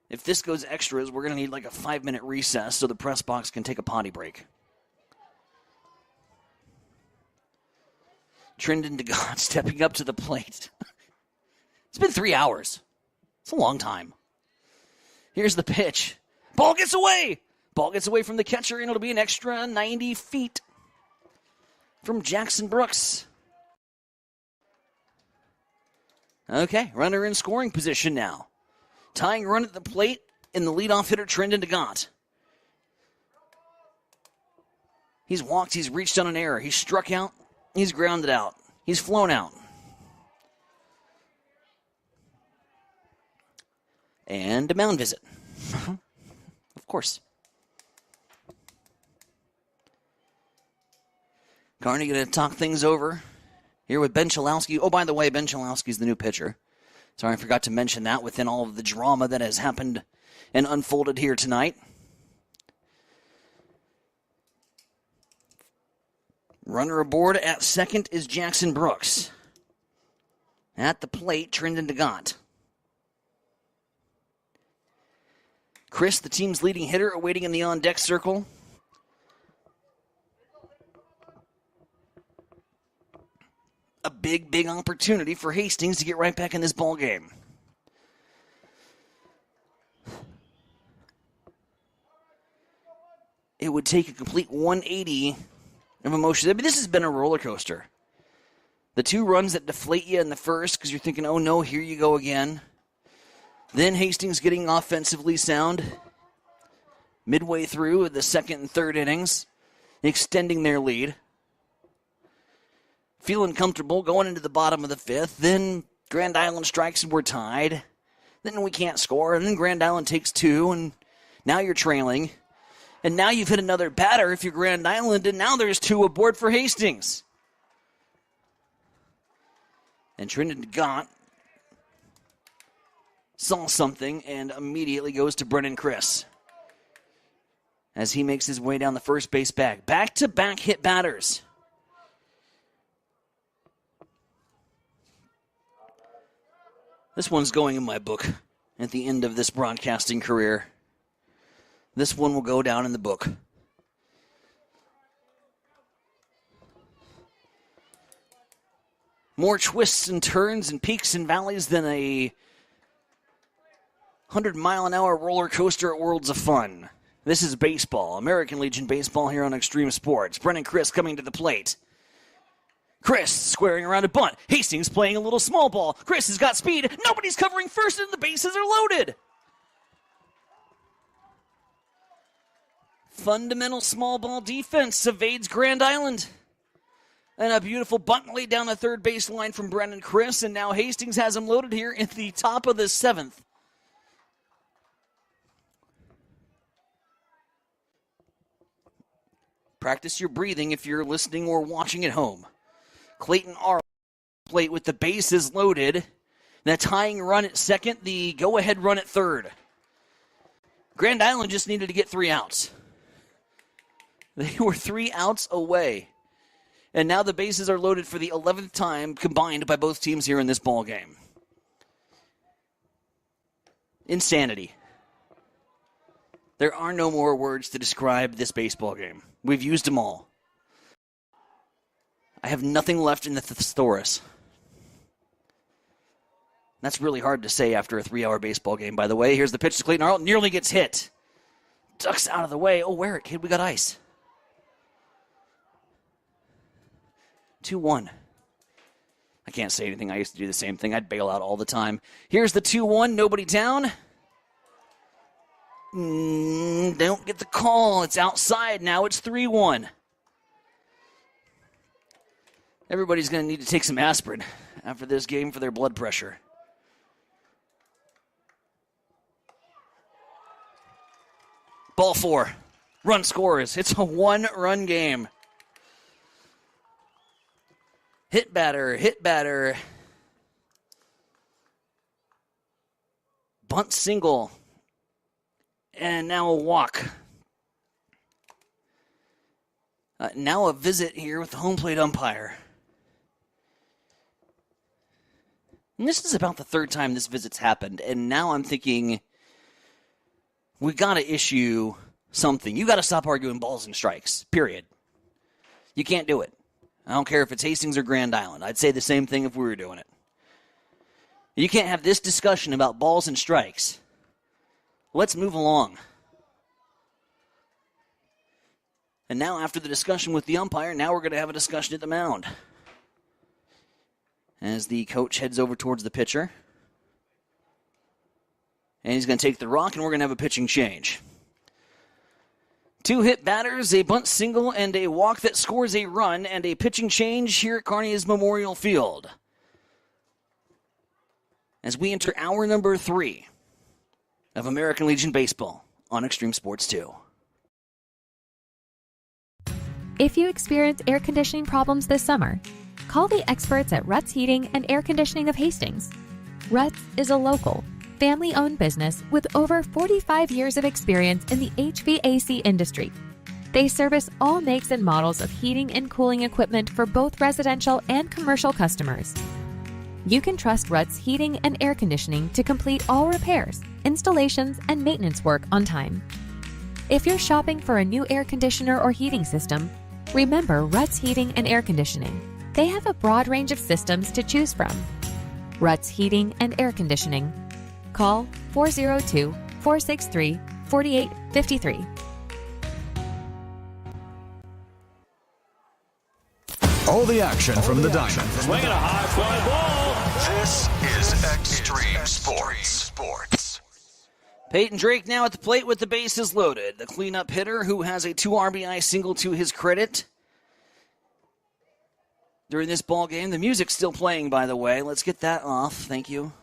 If this goes extras, we're going to need like a 5-minute recess so the press box can take a potty break. Trendon DeGott stepping up to the plate. It's been 3 hours. It's a long time. Here's the pitch. Ball gets away. Ball gets away from the catcher, and it'll be an extra 90 feet from Jackson Brooks. Okay, runner in scoring position now. Tying run at the plate in the leadoff hitter, Trendon DeGott. He's walked, he's reached on an error. He's struck out, he's grounded out. He's flown out. And a mound visit. Of course. Kearney going to talk things over here with Ben Chalowski. Oh, by the way, Ben Chalowski is the new pitcher. Sorry, I forgot to mention that within all of the drama that has happened and unfolded here tonight. Runner aboard at second is Jackson Brooks. At the plate, Trendon DeGant. Chris, the team's leading hitter, awaiting in the on-deck circle. A big, big opportunity for Hastings to get right back in this ball game. It would take a complete 180 of emotions. I mean, this has been a roller coaster. The 2 runs that deflate you in the first because you're thinking, oh no, here you go again. Then Hastings getting offensively sound midway through the second and third innings, extending their lead. Feeling comfortable going into the bottom of the 5th. Then Grand Island strikes and we're tied. Then we can't score. And then Grand Island takes 2, and now you're trailing. And now you've hit another batter if you're Grand Island, and now there's 2 aboard for Hastings. And Trendon DeGant saw something and immediately goes to Brennan Chris as he makes his way down the first base bag. Back-to-back hit batters. This one's going in my book at the end of this broadcasting career. This one will go down in the book. More twists and turns and peaks and valleys than a 100-mile-an-hour roller coaster at Worlds of Fun. This is baseball, American Legion Baseball here on Extreme Sports. Brennan Chris coming to the plate. Chris squaring around a bunt. Hastings playing a little small ball. Chris has got speed. Nobody's covering first, and the bases are loaded. Fundamental small ball defense evades Grand Island. And a beautiful bunt laid down the third base line from Brennan Chris, and now Hastings has him loaded here at the top of the 7th. Practice your breathing if you're listening or watching at home. Clayton R. plate with the bases loaded. The tying run at second, the go-ahead run at third. Grand Island just needed to get 3 outs. They were 3 outs away. And now the bases are loaded for the 11th time combined by both teams here in this ball game. Insanity. There are no more words to describe this baseball game. We've used them all. I have nothing left in the thesaurus. That's really hard to say after a 3-hour baseball game, by the way. Here's the pitch to Clayton Arlt. Nearly gets hit. Ducks out of the way. Oh, wear it, kid. We got ice. 2-1. I can't say anything. I used to do the same thing. I'd bail out all the time. Here's the 2-1. Nobody down. Don't get the call. It's outside. Now it's 3-1. Everybody's going to need to take some aspirin after this game for their blood pressure. Ball 4. Run scores. It's a 1-run game. Hit batter, hit batter. Bunt single. And now a walk. Now a visit here with the home plate umpire. And this is about the 3rd time this visit's happened. And now I'm thinking, we got to issue something. You got to stop arguing balls and strikes, period. You can't do it. I don't care if it's Hastings or Grand Island. I'd say the same thing if we were doing it. You can't have this discussion about balls and strikes. Let's move along. And now after the discussion with the umpire, now we're going to have a discussion at the mound. As the coach heads over towards the pitcher. And he's going to take the rock, and we're going to have a pitching change. 2 hit batters, a bunt single, and a walk that scores a run, and a pitching change here at Kearney's Memorial Field. As we enter hour number 3. of American Legion Baseball on Extreme Sports 2. If you experience air conditioning problems this summer, call the experts at Ruts Heating and Air Conditioning of Hastings. Ruts is a local, family-owned business with over 45 years of experience in the HVAC industry. They service all makes and models of heating and cooling equipment for both residential and commercial customers. You can trust Ruts Heating and Air Conditioning to complete all repairs, installations, and maintenance work on time. If you're shopping for a new air conditioner or heating system, remember Ruts Heating and Air Conditioning. They have a broad range of systems to choose from. Ruts Heating and Air Conditioning. Call 402-463-4853. All the action from the diamond. Swinging a high fly ball. This is Extreme Sports. Peyton Drake now at the plate with the bases loaded. The cleanup hitter who has a 2 RBI single to his credit during this ball game. The music's still playing, by the way. Let's get that off. Thank you.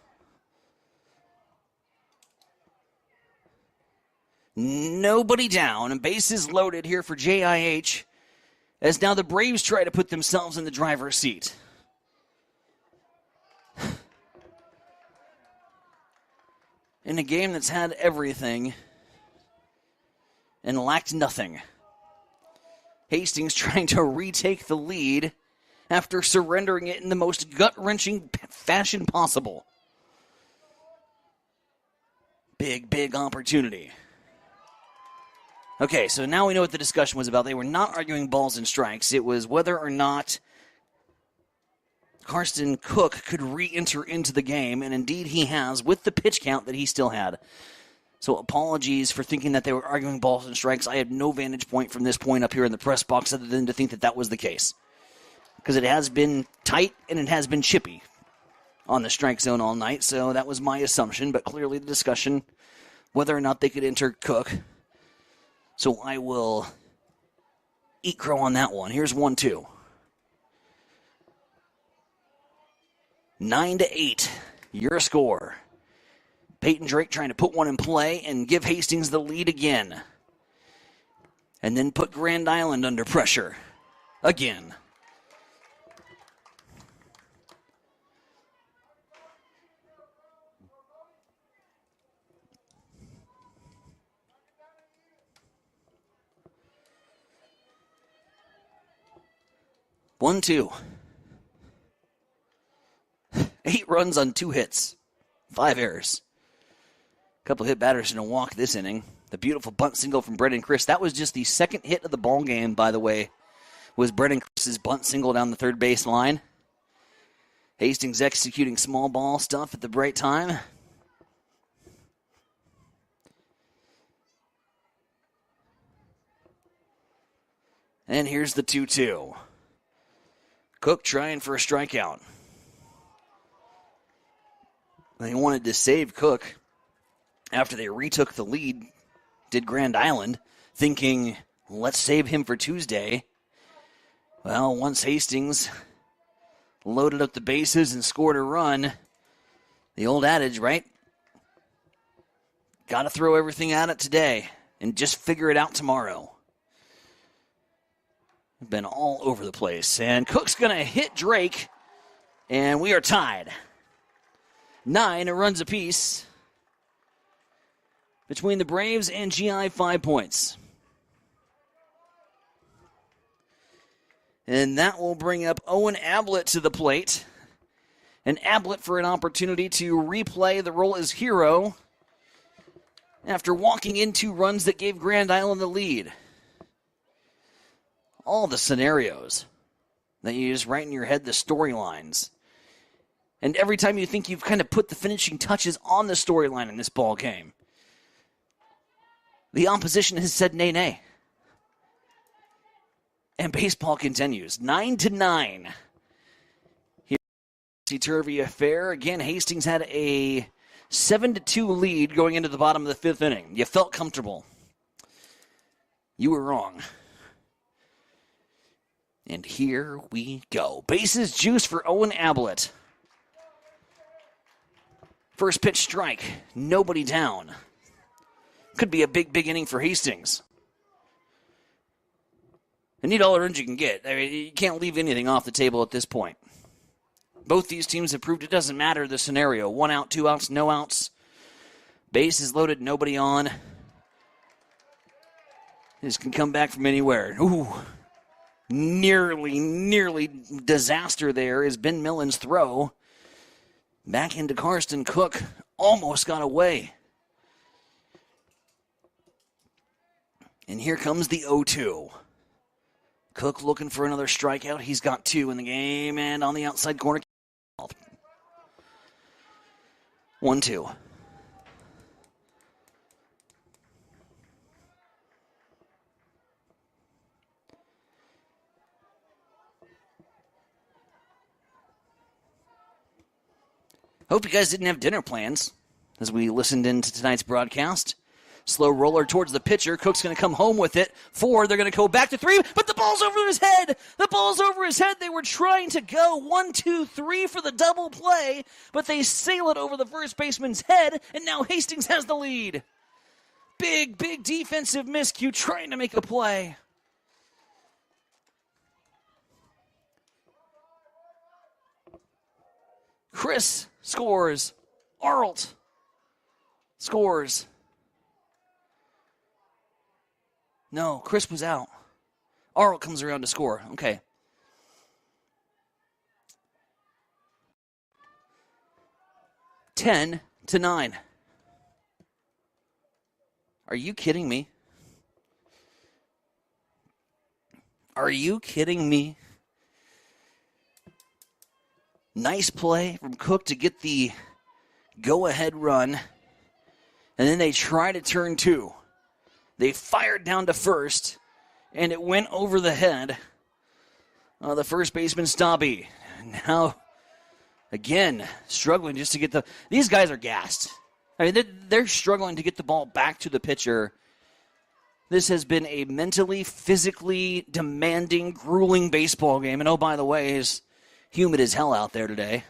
Nobody down. Bases loaded here for JIH. As now the Braves try to put themselves in the driver's seat. In a game that's had everything and lacked nothing. Hastings trying to retake the lead after surrendering it in the most gut-wrenching fashion possible. Big opportunity. Okay, so now we know what the discussion was about. They were not arguing balls and strikes. It was whether or not Karsten Cook could re-enter into the game, and indeed he has with the pitch count that he still had. So apologies for thinking that they were arguing balls and strikes. I had no vantage point from this point up here in the press box other than to think that that was the case. Because it has been tight and it has been chippy on the strike zone all night, so that was my assumption, but clearly the discussion whether or not they could enter Cook. So I will eat crow on that one. Here's 1-2. 9-8, your score. Peyton Drake trying to put one in play and give Hastings the lead again. And then put Grand Island under pressure again. One, 2. 8 runs on 2 hits. 5 errors. A couple hit batters and a walk this inning. The beautiful bunt single from Brendan Chris. That was just the second hit of the ball game, by the way, was Brendan Chris's bunt single down the third base line. Hastings executing small ball stuff at the right time. And here's the 2-2. Cook trying for a strikeout. They wanted to save Cook after they retook the lead, did Grand Island, thinking, let's save him for Tuesday. Well, once Hastings loaded up the bases and scored a run, the old adage, right? Got to throw everything at it today and just figure it out tomorrow. Been all over the place. And Cook's going to hit Drake, and we are tied. 9 runs apiece between the Braves and GI, 5 points. And that will bring up Owen Ablett to the plate. And Ablett for an opportunity to replay the role as hero after walking in 2 runs that gave Grand Island the lead. All the scenarios that you just write in your head, the storylines. And every time you think you've kind of put the finishing touches on the storyline in this ball game, the opposition has said nay. And baseball continues. 9-9. Here's the Turvey affair. Again, Hastings had a 7-2 lead going into the bottom of the 5th inning. You felt comfortable. You were wrong. And here we go. Bases juice for Owen Ablett. First pitch strike. Nobody down. Could be a big, big inning for Hastings. They need all the runs you can get. I mean, you can't leave anything off the table at this point. Both these teams have proved it doesn't matter the scenario. 1 out, 2 outs, no outs. Base is loaded, nobody on. This can come back from anywhere. Ooh. Nearly disaster there is Ben Millen's throw. Back into Karsten Cook. Almost got away. And here comes the 0-2. Cook looking for another strikeout. He's got 2 in the game, and on the outside corner. 1-2. Hope you guys didn't have dinner plans as we listened into tonight's broadcast. Slow roller towards the pitcher. Cook's going to come home with it. 4, they're going to go back to 3, but the ball's over his head. The ball's over his head. They were trying to go 1, 2, 3 for the double play, but they sail it over the first baseman's head, and now Hastings has the lead. Big defensive miscue trying to make a play. Chris scores. Arlt scores. No, Chris was out. Arlt comes around to score. Okay. $10-9. Are you kidding me? Are you kidding me? Nice play from Cook to get the go-ahead run. And then they try to turn 2. They fired down to first, and it went over the head of the first baseman, Stabby. Now, again, struggling just to get the... These guys are gassed. I mean, they're struggling to get the ball back to the pitcher. This has been a mentally, physically demanding, grueling baseball game. And oh, by the way, it's humid as hell out there today.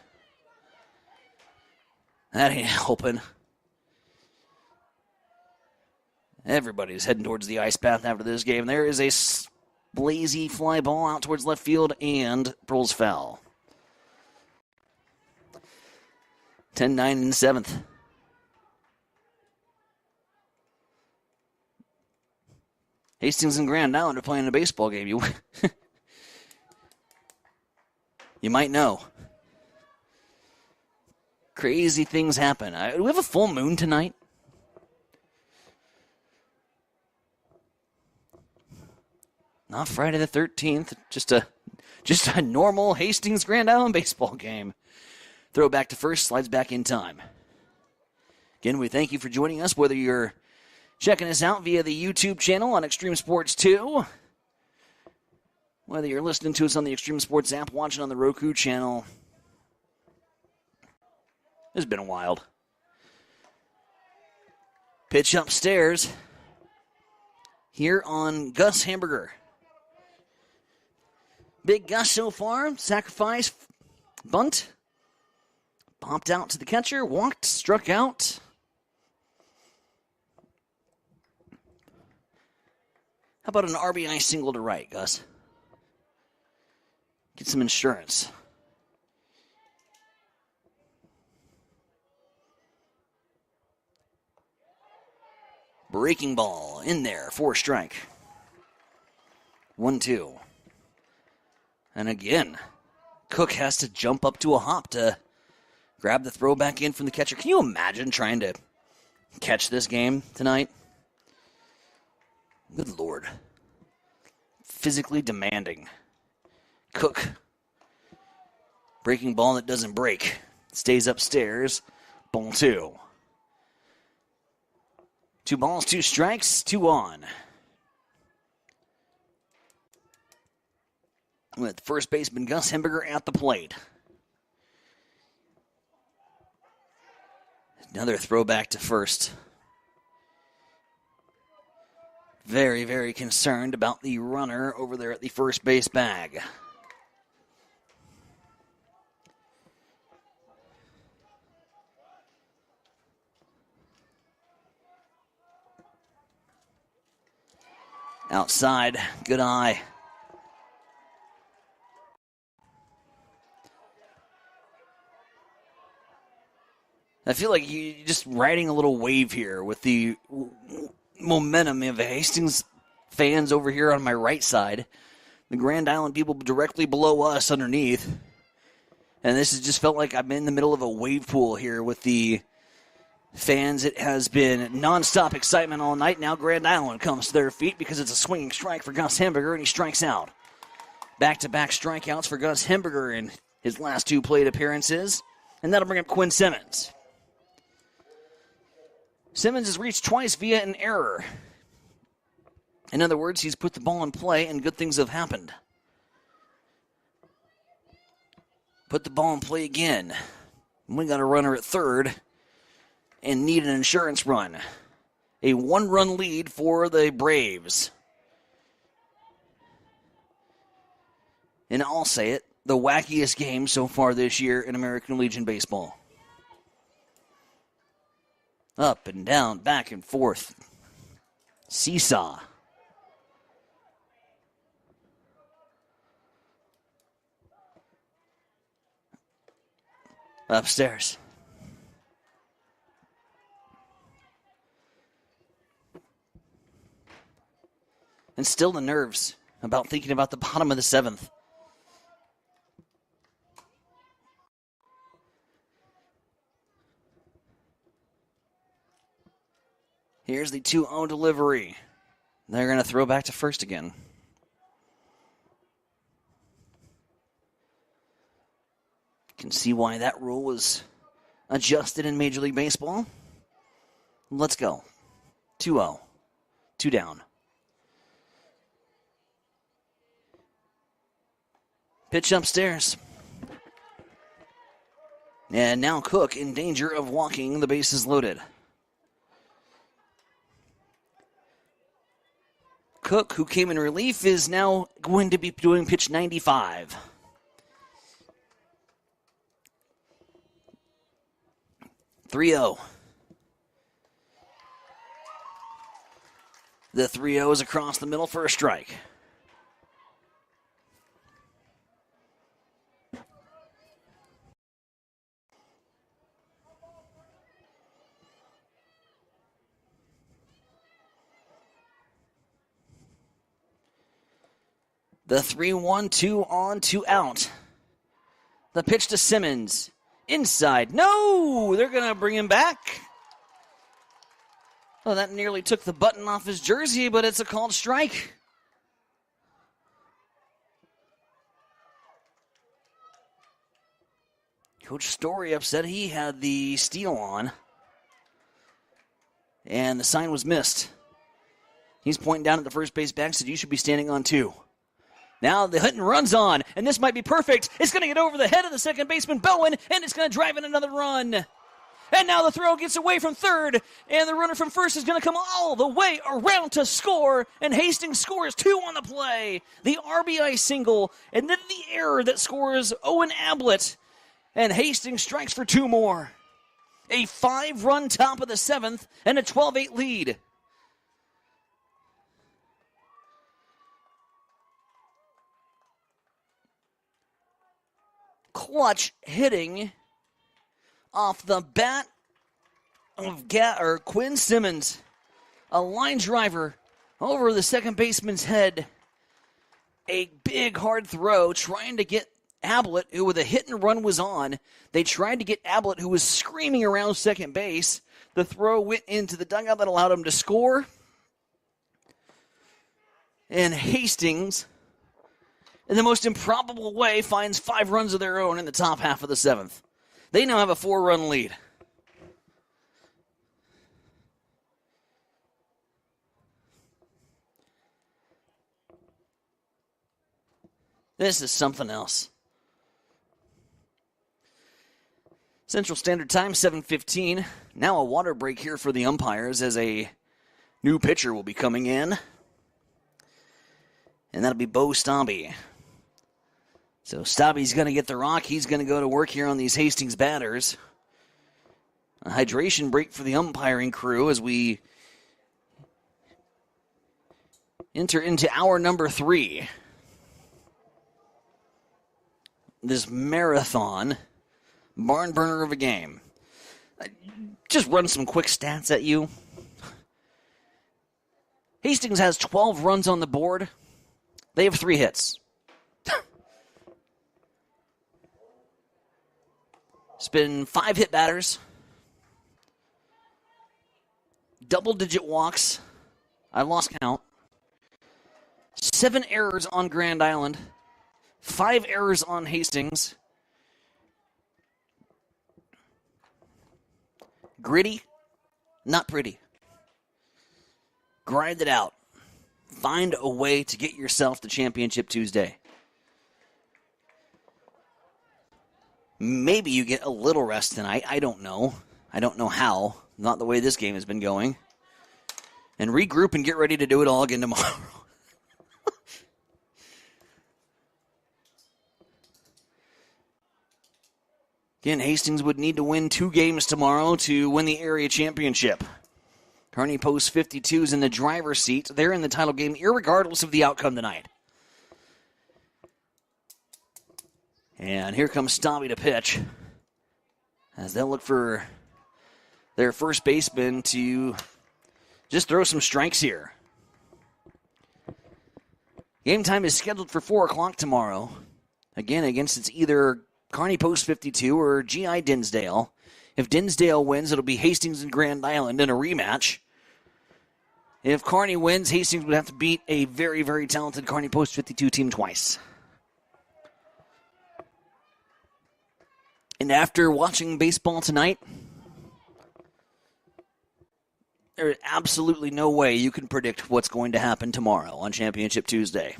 That ain't helping. Everybody's heading towards the ice bath after this game. There is a blazy fly ball out towards left field, and Pearls foul. 10-9 in the 7th. Hastings and Grand Island are playing a baseball game. You might know. Crazy things happen. Do we have a full moon tonight? Not Friday the 13th. Just a normal Hastings Grand Island baseball game. Throw back to first, slides back in time. Again, we thank you for joining us, whether you're checking us out via the YouTube channel on Extreme Sports 2, whether you're listening to us on the Extreme Sports app, watching on the Roku channel. It's been wild. Pitch upstairs here on Gus Hamburger. Big Gus so far. Sacrifice, bunt. Popped out to the catcher, walked, struck out. How about an RBI single to right, Gus? Get some insurance. Breaking ball in there for a strike. 1-2. And again, Cook has to jump up to a hop to grab the throw back in from the catcher. Can you imagine trying to catch this game tonight? Good Lord. Physically demanding. Cook. Breaking ball that doesn't break. Stays upstairs. Ball 2. 2 balls, 2 strikes, 2 on. With first baseman Gus Hamburger at the plate. Another throwback to first. Very, very concerned about the runner over there at the first base bag. Outside, good eye. I feel like you're just riding a little wave here with the momentum of the Hastings fans over here on my right side. The Grand Island people directly below us underneath. And this has just felt like I'm in the middle of a wave pool here with the fans. It has been nonstop excitement all night. Now Grand Island comes to their feet because it's a swinging strike for Gus Hemberger, and he strikes out. Back-to-back strikeouts for Gus Hemberger in his last 2 plate appearances. And that'll bring up Quinn Simmons. Simmons has reached twice via an error. In other words, he's put the ball in play and good things have happened. Put the ball in play again. We got a runner at third and need an insurance run. A 1-run lead for the Braves. And I'll say it, the wackiest game so far this year in American Legion baseball. Up and down, back and forth. Seesaw. Upstairs. And still the nerves about thinking about the bottom of the 7th. Here's the 2-0 delivery. They're going to throw back to first again. Can see why that rule was adjusted in Major League Baseball. Let's go. 2-0. 2 down. Pitch upstairs. And now Cook in danger of walking. The bases loaded. Cook, who came in relief, is now going to be doing pitch 95. .3-0. The 3-0 is across the middle for a strike. The 3-1, 2 on, 2 out. The pitch to Simmons. Inside. No! They're going to bring him back. Oh, that nearly took the button off his jersey, but it's a called strike. Coach Story upset he had the steal on. And the sign was missed. He's pointing down at the first base back, said you should be standing on 2. Now the hit and run's on, and this might be perfect. It's going to get over the head of the second baseman, Bowen, and it's going to drive in another run. And now the throw gets away from third, and the runner from first is going to come all the way around to score, and Hastings scores 2 on the play. The RBI single, and then the error that scores Owen Ablett, and Hastings strikes for 2 more. A 5-run top of the 7th, and a 12-8 lead. Clutch hitting off the bat of Quinn Simmons. A line driver over the second baseman's head. A big hard throw trying to get Ablett, who with a hit and run was on. They tried to get Ablett, who was screaming around second base. The throw went into the dugout that allowed him to score. And Hastings, in the most improbable way, finds 5 runs of their own in the top half of the 7th. They now have a 4-run lead. This is something else. Central Standard Time, 7:15. Now a water break here for the umpires as a new pitcher will be coming in. And that'll be Bo Stabby. So Stabby's going to get the rock. He's going to go to work here on these Hastings batters. A hydration break for the umpiring crew as we enter into hour number 3. This marathon barn burner of a game. Just run some quick stats at you. Hastings has 12 runs on the board. They have 3 hits. It's been 5 hit batters. Double-digit walks. I lost count. 7 errors on Grand Island. 5 errors on Hastings. Gritty, not pretty. Grind it out. Find a way to get yourself to Championship Tuesday. Maybe you get a little rest tonight. I don't know. I don't know how. Not the way this game has been going. And regroup and get ready to do it all again tomorrow. Again, Hastings would need to win 2 games tomorrow to win the area championship. Kearney Post 52 is in the driver's seat. They're in the title game irregardless of the outcome tonight. And here comes Stabby to pitch, as they'll look for their first baseman to just throw some strikes here. Game time is scheduled for 4 o'clock tomorrow. Again, against it's either Kearney Post 52 or GI Dinsdale. If Dinsdale wins, it'll be Hastings and Grand Island in a rematch. If Kearney wins, Hastings would have to beat a very, very talented Kearney Post 52 team twice. And after watching baseball tonight, there is absolutely no way you can predict what's going to happen tomorrow on Championship Tuesday.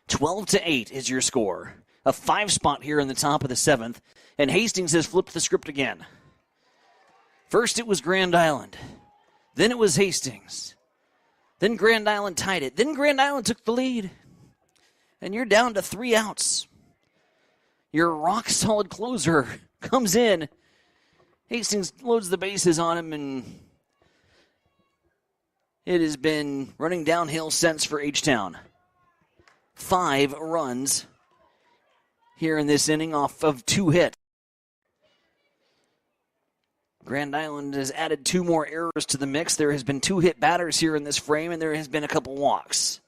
12-8 is your score. A 5 spot here in the top of the 7th, and Hastings has flipped the script again. First it was Grand Island. Then it was Hastings. Then Grand Island tied it. Then Grand Island took the lead. And you're down to 3 outs. Your rock-solid closer comes in. Hastings loads the bases on him, and it has been running downhill since for H-Town. 5 runs here in this inning off of 2 hits. Grand Island has added 2 more errors to the mix. There has been 2 hit batters here in this frame, and there has been a couple walks.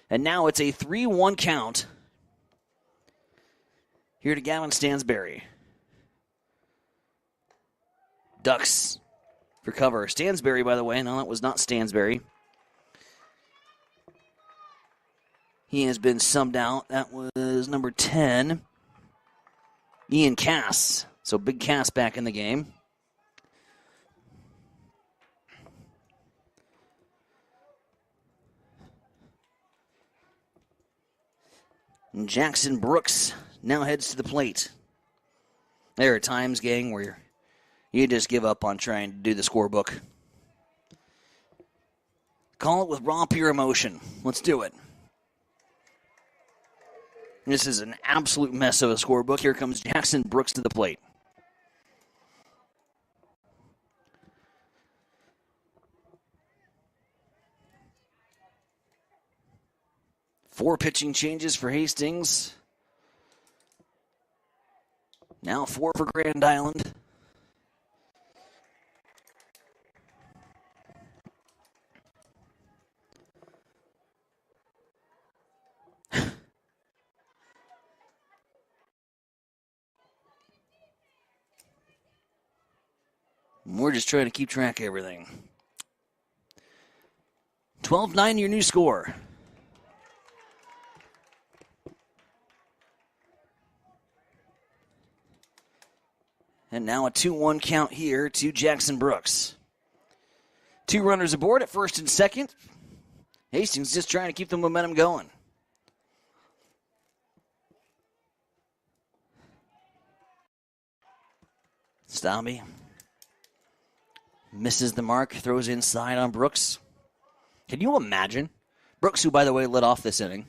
And now it's a 3-1 count here to Gavin Stansberry. Ducks for cover. Stansberry, by the way. No, that was not Stansberry. He has been subbed out. That was number 10, Ian Cass. So Big Cass back in the game. And Jackson Brooks now heads to the plate. There are times, gang, where you just give up on trying to do the scorebook. Call it with raw, pure emotion. Let's do it. This is an absolute mess of a scorebook. Here comes Jackson Brooks to the plate. Four pitching changes for Hastings. Now 4 for Grand Island. We're just trying to keep track of everything. 12-9, your new score. And now a 2-1 count here to Jackson Brooks. 2 runners aboard at first and second. Hastings just trying to keep the momentum going. Stabby misses the mark, throws inside on Brooks. Can you imagine? Brooks, who, by the way, led off this inning.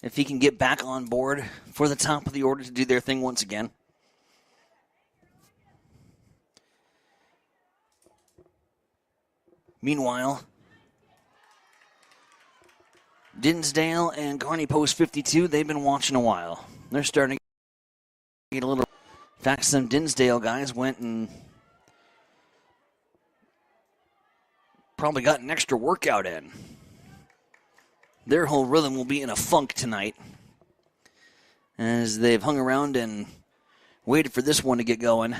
If he can get back on board for the top of the order to do their thing once again. Meanwhile, Dinsdale and Kearney Post 52, they've been watching a while. They're starting to get a little... In fact, some Dinsdale guys went and probably got an extra workout in. Their whole rhythm will be in a funk tonight as they've hung around and waited for this one to get going.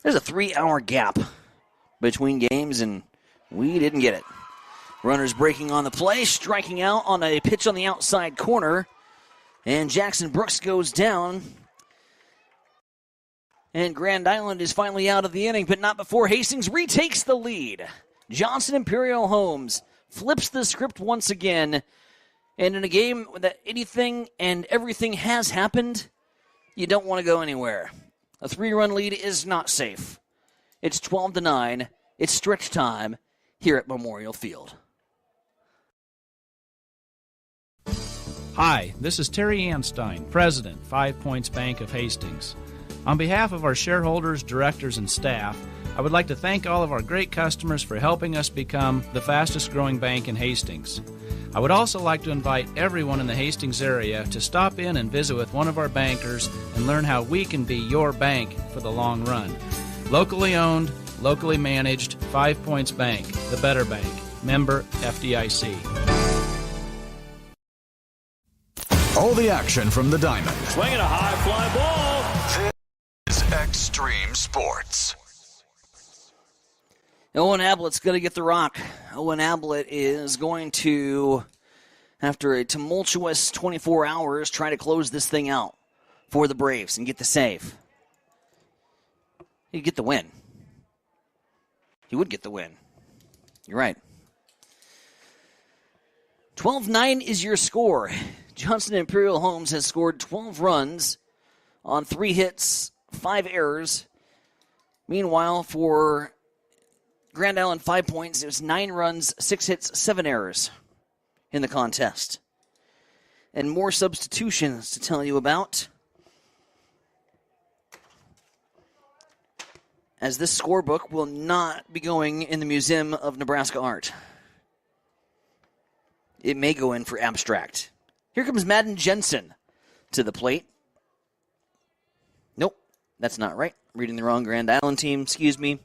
There's a 3-hour gap between games, and we didn't get it. Runners breaking on the play, striking out on a pitch on the outside corner, and Jackson Brooks goes down. And Grand Island is finally out of the inning, but not before Hastings retakes the lead. Johnson Imperial Homes flips the script once again, and in a game that anything and everything has happened, you don't want to go anywhere. A 3-run lead is not safe. It's 12-9. It's stretch time here at Memorial Field. Hi, this is Terry Anstein, President, 5 Points Bank of Hastings. On behalf of our shareholders, directors, and staff, I would like to thank all of our great customers for helping us become the fastest growing bank in Hastings. I would also like to invite everyone in the Hastings area to stop in and visit with one of our bankers and learn how we can be your bank for the long run. Locally owned, locally managed, 5 Points Bank, the better bank. Member FDIC. All the action from the diamond. Swinging a high fly ball. This is Extreme Sports. Owen Ablett's going to get the rock. Owen Ablett is going to, after a tumultuous 24 hours, try to close this thing out for the Braves and get the save. He'd get the win. He would get the win. You're right. 12-9 is your score. Johnson Imperial Homes has scored 12 runs on 3 hits, 5 errors. Meanwhile, for Grand Island 5 Points, it was 9 runs, 6 hits, 7 errors in the contest. And more substitutions to tell you about, as this scorebook will not be going in the Museum of Nebraska Art. It may go in for abstract. Here comes Madden Jensen to the plate. Nope, that's not right. Reading the wrong Grand Island team, excuse me.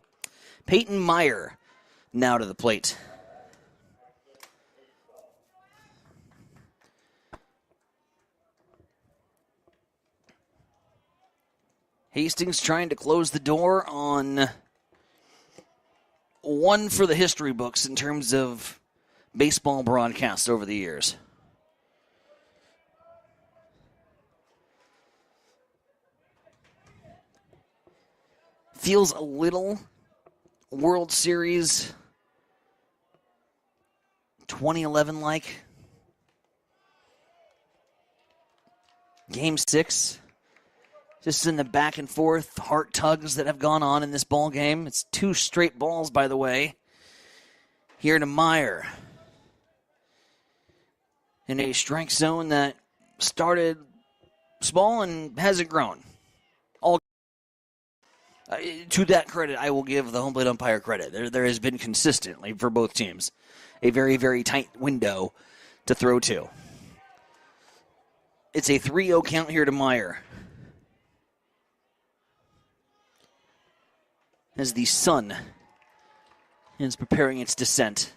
Peyton Meyer now to the plate. Hastings trying to close the door on one for the history books in terms of baseball broadcasts over the years. Feels a little World Series 2011-like. Game 6. Just in the back and forth heart tugs that have gone on in this ball game. It's 2 straight balls, by the way. Here to Meyer. In a strike zone that started small and hasn't grown. To that credit, I will give the home plate umpire credit. There has been consistently, for both teams, a very, very tight window to throw to. It's a 3-0 count here to Meyer. As the sun is preparing its descent.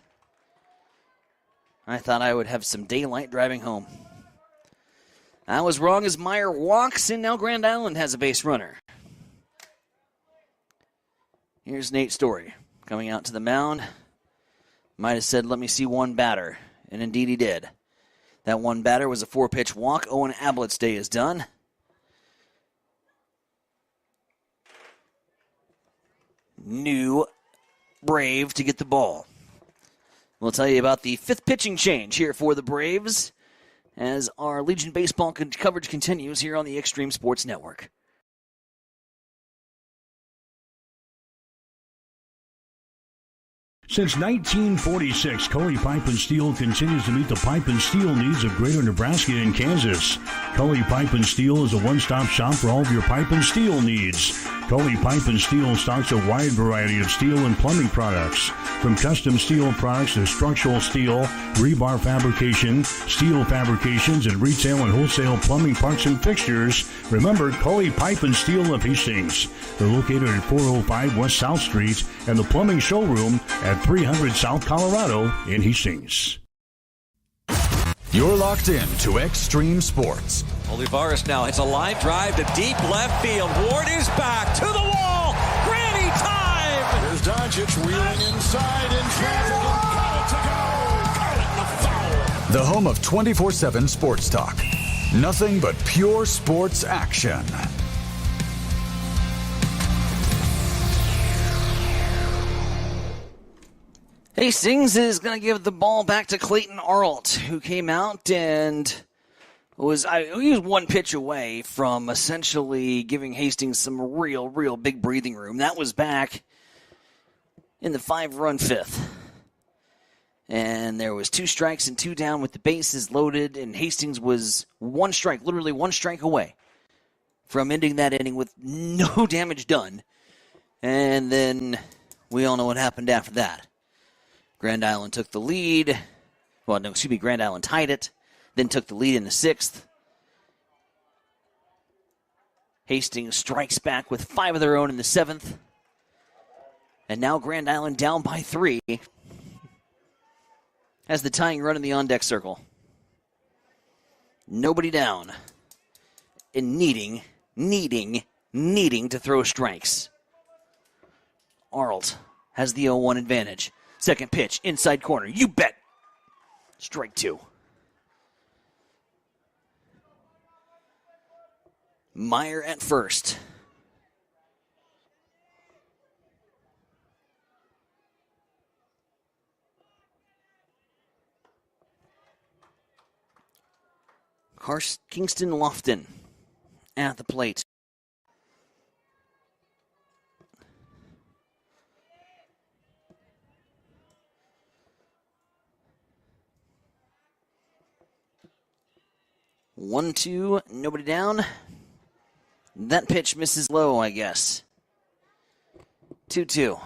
I thought I would have some daylight driving home. I was wrong as Meyer walks, and now Grand Island has a base runner. Here's Nate Story coming out to the mound. Might have said, let me see one batter. And indeed he did. That one batter was a 4-pitch walk. Owen Ablett's day is done. New Brave to get the ball. We'll tell you about the 5th pitching change here for the Braves as our Legion Baseball coverage continues here on the Extreme Sports Network. Since 1946, Cully Pipe and Steel continues to meet the pipe and steel needs of greater Nebraska and Kansas. Cully Pipe and Steel is a one-stop shop for all of your pipe and steel needs. Cully Pipe and Steel stocks a wide variety of steel and plumbing products. From custom steel products to structural steel, rebar fabrication, steel fabrications, and retail and wholesale plumbing parts and fixtures, remember Cully Pipe and Steel of Hastings. They're located at 405 West South Street and the plumbing showroom at 300 South Colorado in Hastings. You're locked in to Extreme Sports. Olivares now hits a line drive to deep left field. Ward is back to the wall. Granny time! Here's Doncic wheeling inside in traffic and got it to go. Got it in the foul. The home of 24/7 Sports Talk. Nothing but pure sports action. Hastings is going to give the ball back to Clayton Arlt, who came out and he was one pitch away from essentially giving Hastings some real big breathing room. That was back in the 5-run fifth. And there was 2 strikes and 2 down with the bases loaded, and Hastings was literally one strike away from ending that inning with no damage done. And then we all know what happened after that. Grand Island took the lead. Grand Island tied it, then took the lead in the 6th. Hastings strikes back with 5 of their own in the 7th. And now Grand Island down by 3 has the tying run in the on-deck circle. Nobody down. And needing to throw strikes. Arlt has the 0-1 advantage. Second pitch, inside corner. You bet. Strike 2. Meyer at first. Kingston Lofton at the plate. One, two, nobody down. That pitch misses low, I guess. 2-2.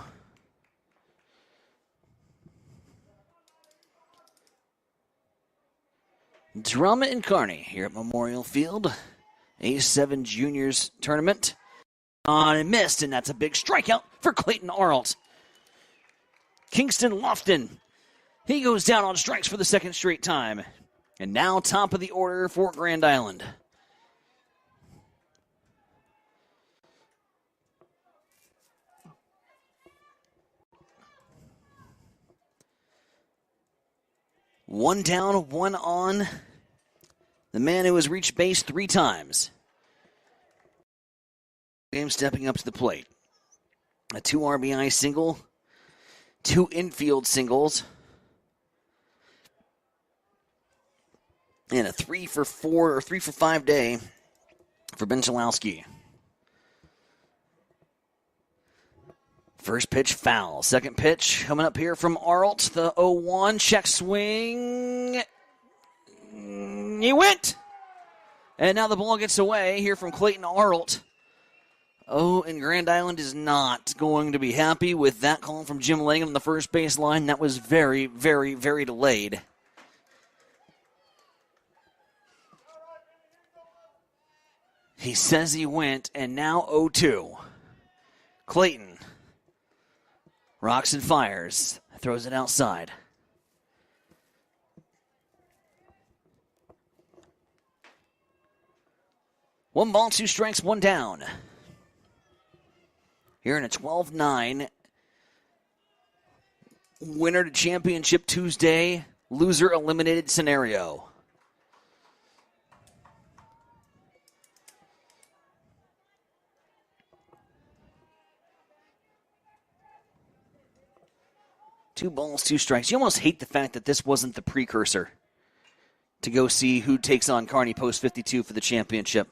Drama and Kearney here at Memorial Field. A7 Juniors tournament. On and missed, and that's a big strikeout for Clayton Arlt. Kingston Lofton. He goes down on strikes for the second straight time. And now top of the order for Grand Island. One down, one on. The man who has reached base 3 times. Game stepping up to the plate. A 2 RBI single. 2 infield singles. And a 3 for 4 or 3 for 5 day for Ben Chalowski. First pitch foul. Second pitch coming up here from Arlt. The 0-1 check swing. He went. And now the ball gets away here from Clayton Arlt. Oh, and Grand Island is not going to be happy with that call from Jim Langham on the first base line. That was very, very, very delayed. He says he went, and now 0-2. Clayton rocks and fires. Throws it outside. One ball, 2 strikes, 1 down. Here in a 12-9 winner to championship Tuesday, loser eliminated scenario. Two balls, 2 strikes. You almost hate the fact that this wasn't the precursor to go see who takes on Kearney Post 52 for the championship.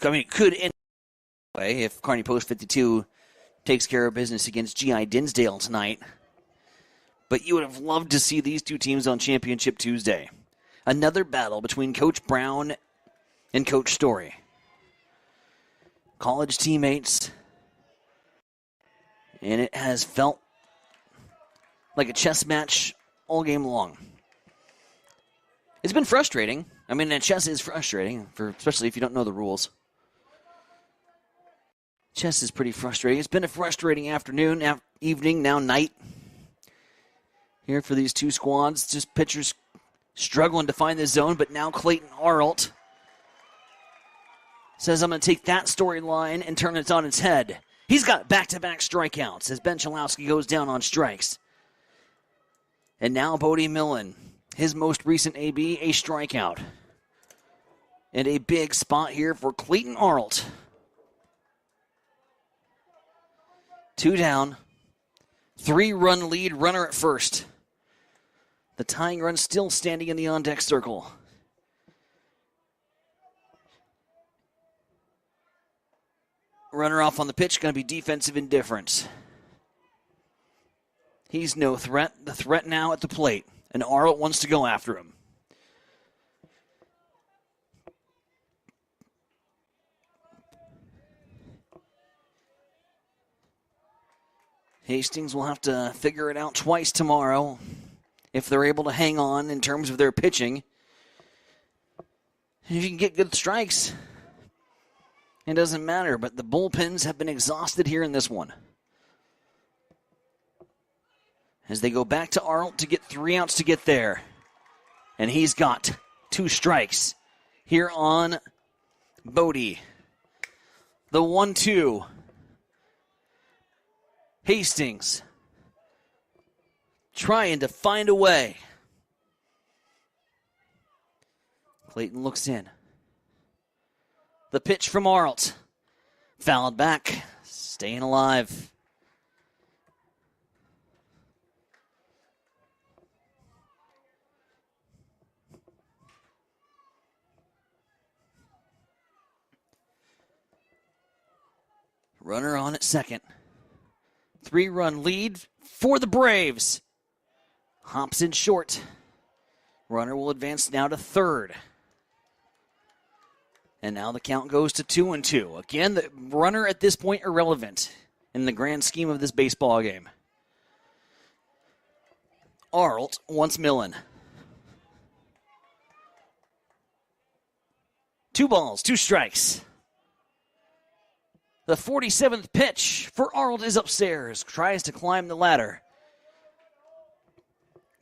I mean, it could end way if Kearney Post 52 takes care of business against G.I. Dinsdale tonight. But you would have loved to see these two teams on Championship Tuesday. Another battle between Coach Brown and Coach Story. College teammates. And it has felt like a chess match all game long. It's been frustrating. I mean, chess is frustrating, especially if you don't know the rules. Chess is pretty frustrating. It's been a frustrating afternoon, evening, now night. Here for these two squads. Just pitchers struggling to find the zone, but now Clayton Arlt says, I'm going to take that storyline and turn it on its head. He's got back-to-back strikeouts as Ben Chalowski goes down on strikes. And now Bodie Millen, his most recent AB, a strikeout. And a big spot here for Clayton Arlt. 2 down. 3-run lead, runner at first. The tying run still standing in the on-deck circle. Runner off on the pitch, going to be defensive indifference. He's no threat. The threat now at the plate. And Arlt wants to go after him. Hastings will have to figure it out twice tomorrow if they're able to hang on in terms of their pitching. If you can get good strikes, it doesn't matter, but the bullpens have been exhausted here in this one. As they go back to Arlt to get 3 outs to get there. And he's got 2 strikes here on Bodie. The 1-2. Hastings trying to find a way. Clayton looks in. The pitch from Arlt. Fouled back. Staying alive. Runner on at second. 3-run lead for the Braves. Hops in short. Runner will advance now to third. And now the count goes to 2-2. Again, the runner at this point irrelevant in the grand scheme of this baseball game. Arlt wants Millen. 2 balls, 2 strikes. The 47th pitch for Arlt is upstairs. Tries to climb the ladder.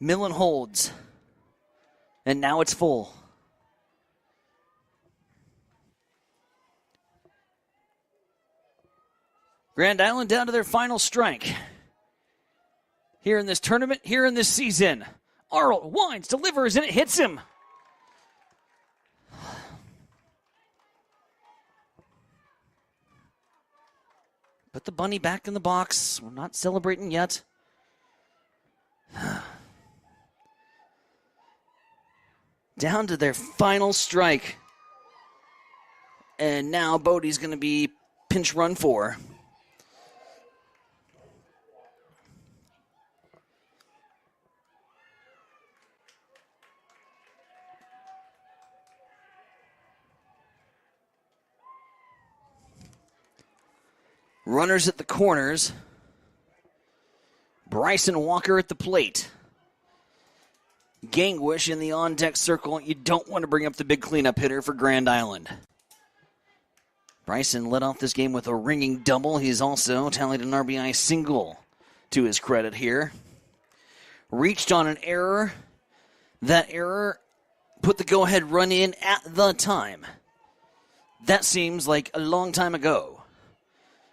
Millen holds. And now it's full. Grand Island down to their final strike. Here in this tournament, here in this season. Arlt winds, delivers, and it hits him. Put the bunny back in the box. We're not celebrating yet. Down to their final strike. And now Bodie's going to be pinch run 4. Runners at the corners. Bryson Walker at the plate. Gangwish in the on-deck circle. You don't want to bring up the big cleanup hitter for Grand Island. Bryson led off this game with a ringing double. He's also tallied an RBI single to his credit here. Reached on an error. That error put the go-ahead run in at the time. That seems like a long time ago.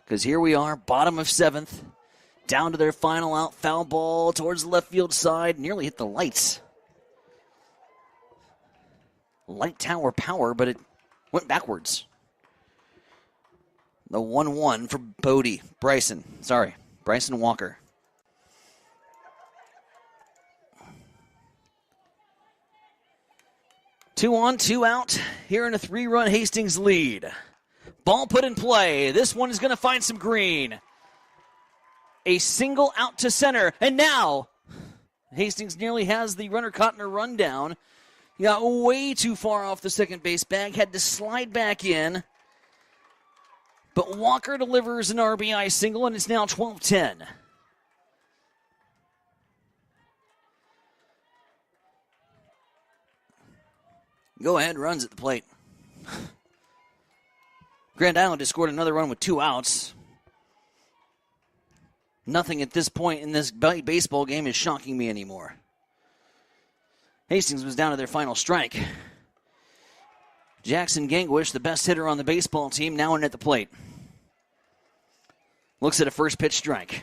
Because here we are, bottom of 7th, down to their final out, foul ball towards the left field side, nearly hit the lights. Light tower power, but it went backwards. The 1-1 for Bryson Walker. Two on, 2 out, here in a 3-run Hastings lead. Ball put in play. This one is going to find some green. A single out to center. And now Hastings nearly has the runner caught in a rundown. He got way too far off the second base bag. Had to slide back in. But Walker delivers an RBI single, and it's now 12-10. Go ahead, runs at the plate. Grand Island has scored another run with 2 outs. Nothing at this point in this baseball game is shocking me anymore. Hastings was down to their final strike. Jackson Gangwish, the best hitter on the baseball team, now in at the plate. Looks at a first pitch strike.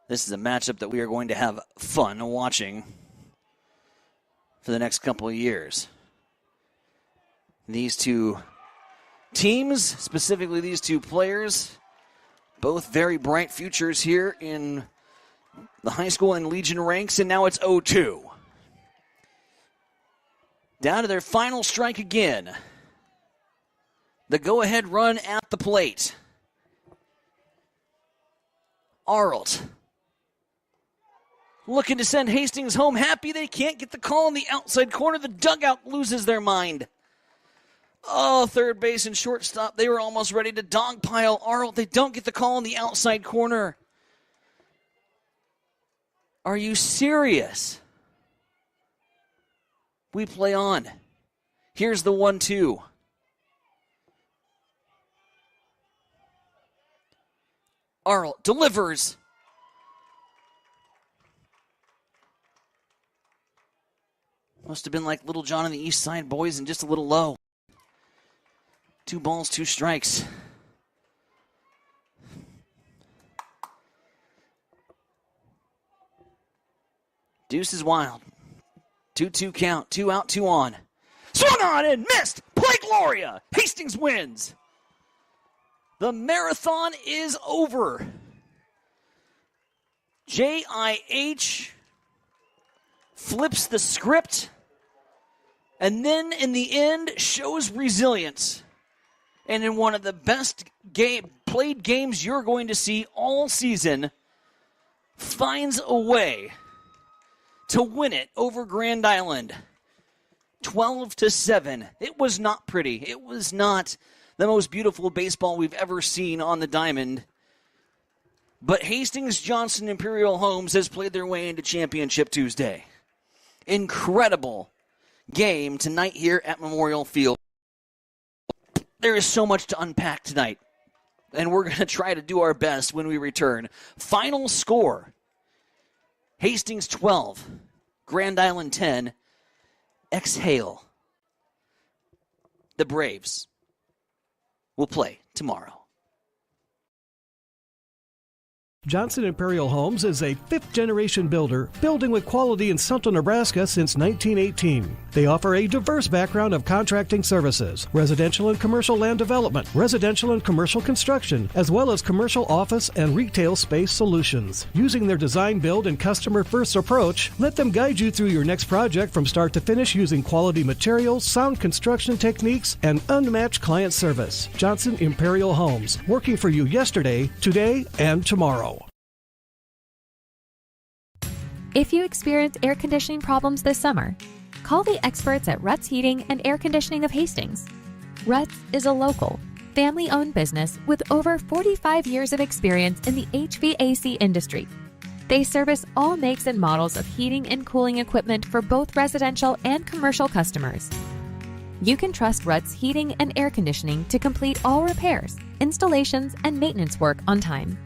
This is a matchup that we are going to have fun watching for the next couple of years. These two teams, specifically these two players, both very bright futures here in the high school and Legion ranks, and now it's 0-2. Down to their final strike again. The go-ahead run at the plate. Arlt looking to send Hastings home. Happy they can't get the call in the outside corner. The dugout loses their mind. Oh, third base and shortstop. They were almost ready to dogpile Arlt. They don't get the call in the outside corner. Are you serious? We play on. Here's the 1-2. Arlt delivers. Must have been like Little John and the East Side Boys and just a little low. 2 balls, 2 strikes. Deuce is wild. 2-2 count. 2 out, 2 on. Swung on and missed. Play Gloria. Hastings wins. The marathon is over. JIH flips the script and then in the end shows resilience. And in one of the best played games you're going to see all season, finds a way to win it over Grand Island. 12-7. It was not pretty. It was not the most beautiful baseball we've ever seen on the diamond. But Hastings Johnson Imperial Homes has played their way into Championship Tuesday. Incredible game tonight here at Memorial Field. There is so much to unpack tonight, and we're going to try to do our best when we return. Final score, Hastings 12, Grand Island 10. Exhale. The Braves will play tomorrow. Johnson Imperial Homes is a fifth-generation builder, building with quality in Central Nebraska since 1918. They offer a diverse background of contracting services, residential and commercial land development, residential and commercial construction, as well as commercial office and retail space solutions. Using their design, build, and customer-first approach, let them guide you through your next project from start to finish using quality materials, sound construction techniques, and unmatched client service. Johnson Imperial Homes, working for you yesterday, today, and tomorrow. If you experience air conditioning problems this summer, call the experts at Ruts Heating and Air Conditioning of Hastings. Ruts is a local, family-owned business with over 45 years of experience in the HVAC industry. They service all makes and models of heating and cooling equipment for both residential and commercial customers. You can trust Ruts Heating and Air Conditioning to complete all repairs, installations, and maintenance work on time.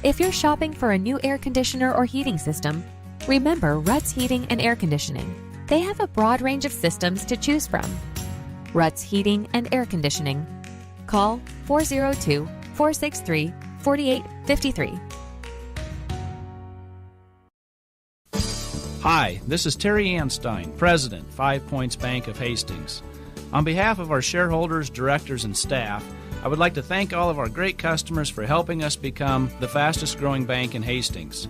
If you're shopping for a new air conditioner or heating system, remember Ruts Heating and Air Conditioning. They have a broad range of systems to choose from. Ruts Heating and Air Conditioning. Call 402-463-4853. Hi, this is Terry Anstein, President, 5 Points Bank of Hastings. On behalf of our shareholders, directors, and staff, I would like to thank all of our great customers for helping us become the fastest growing bank in Hastings.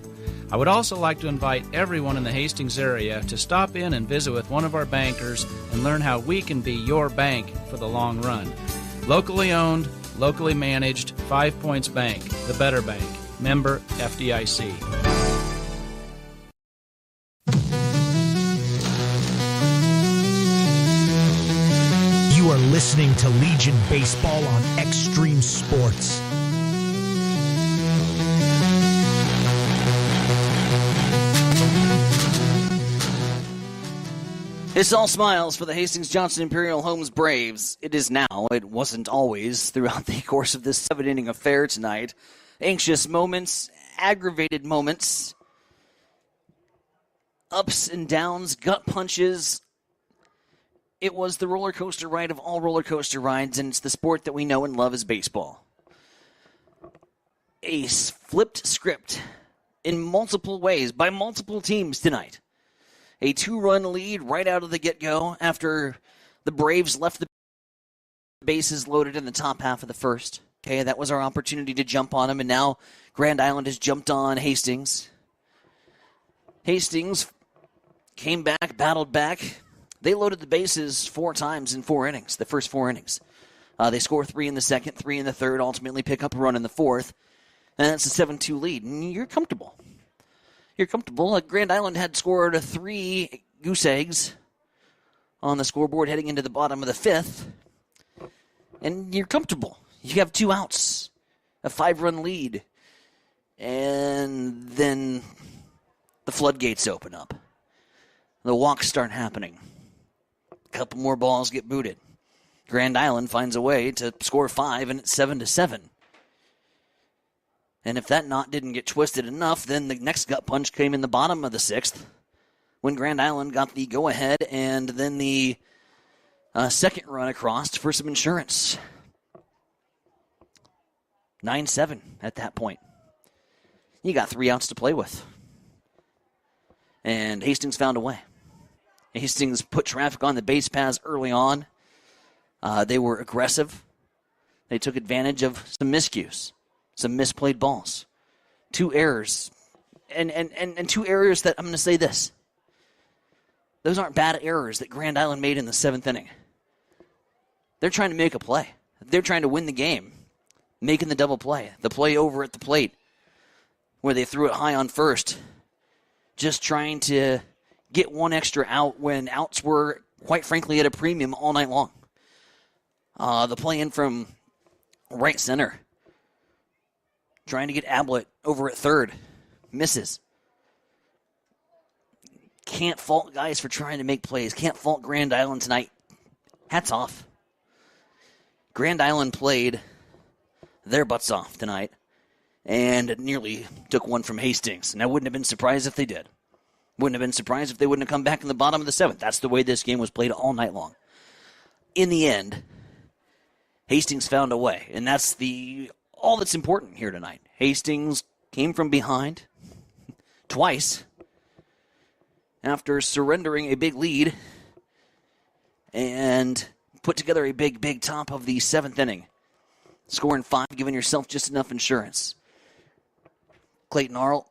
I would also like to invite everyone in the Hastings area to stop in and visit with one of our bankers and learn how we can be your bank for the long run. Locally owned, locally managed, 5 Points Bank, the better bank. Member FDIC. You are listening to Legion Baseball on Extreme Sports. It's all smiles for the Hastings-Johnson Imperial Homes Braves. It is now. It wasn't always throughout the course of this 7-inning affair tonight. Anxious moments, aggravated moments, ups and downs, gut punches. It was the roller coaster ride of all roller coaster rides, and it's the sport that we know and love as baseball. A flipped script in multiple ways by multiple teams tonight. A 2-run lead right out of the get-go after the Braves left the bases loaded in the top half of the first. Okay, that was our opportunity to jump on them, and now Grand Island has jumped on Hastings. Hastings came back, battled back. They loaded the bases 4 times in 4 innings, the first 4 innings. They score 3 in the second, 3 in the third, ultimately pick up a run in the fourth, and that's a 7-2 lead, and you're comfortable. You're comfortable. Grand Island had scored 3 goose eggs on the scoreboard heading into the bottom of the 5th, and you're comfortable. You have 2 outs, a 5-run lead, and then the floodgates open up. The walks start happening. A couple more balls get booted. Grand Island finds a way to score 5, and it's 7-7. And if that knot didn't get twisted enough, then the next gut punch came in the bottom of the 6th when Grand Island got the go-ahead and then the second run across for some insurance. 9-7 at that point. You got 3 outs to play with. And Hastings found a way. Hastings put traffic on the base paths early on. They were aggressive. They took advantage of some miscues. Some misplayed balls. 2 errors. And 2 errors that, I'm going to say this. Those aren't bad errors that Grand Island made in the 7th inning. They're trying to make a play. They're trying to win the game. Making the double play. The play over at the plate where they threw it high on first. Just trying to get 1 extra out when outs were, quite frankly, at a premium all night long. The play in from right center. Trying to get Ablett over at third. Misses. Can't fault guys for trying to make plays. Can't fault Grand Island tonight. Hats off. Grand Island played their butts off tonight and nearly took one from Hastings. And I wouldn't have been surprised if they did. Wouldn't have been surprised if they wouldn't have come back in the bottom of the 7th. That's the way this game was played all night long. In the end, Hastings found a way. And that's all that's important here tonight. Hastings came from behind twice after surrendering a big lead and put together a big top of the 7th inning. Scoring 5, giving yourself just enough insurance. Clayton Arlt.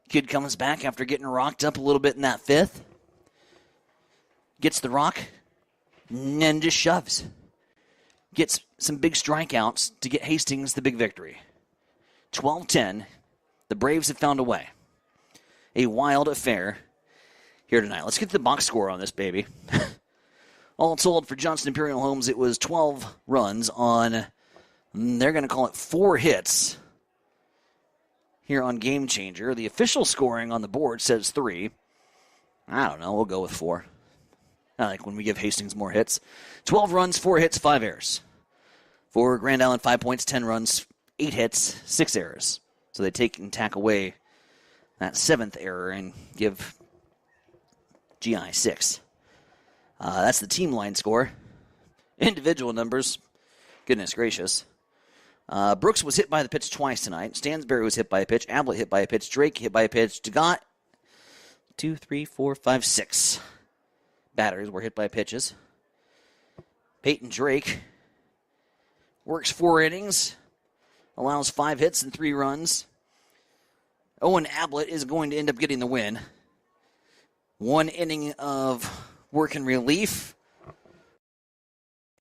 Kid comes back after getting rocked up a little bit in that 5th. Gets the rock and just shoves. Gets some big strikeouts to get Hastings the big victory. 12-10. The Braves have found a way. A wild affair here tonight. Let's get the box score on this baby. All told for Johnson Imperial Homes, it was 12 runs on, they're going to call it 4 hits here on Game Changer. The official scoring on the board says 3. I don't know. We'll go with 4. I like when we give Hastings more hits. 12 runs, 4 hits, 5 errors. For Grand Island, 5 points, 10 runs, 8 hits, 6 errors. So they take and tack away that 7th error and give GI 6. That's the team line score. Individual numbers, goodness gracious. Brooks was hit by the pitch twice tonight. Stansberry was hit by a pitch. Ablett hit by a pitch. Drake hit by a pitch. DeGott, 2, 3, 4, 5, 6 batters were hit by pitches. Peyton Drake works 4 innings, allows 5 hits and 3 runs. Owen Ablett is going to end up getting the win. 1 inning of work and relief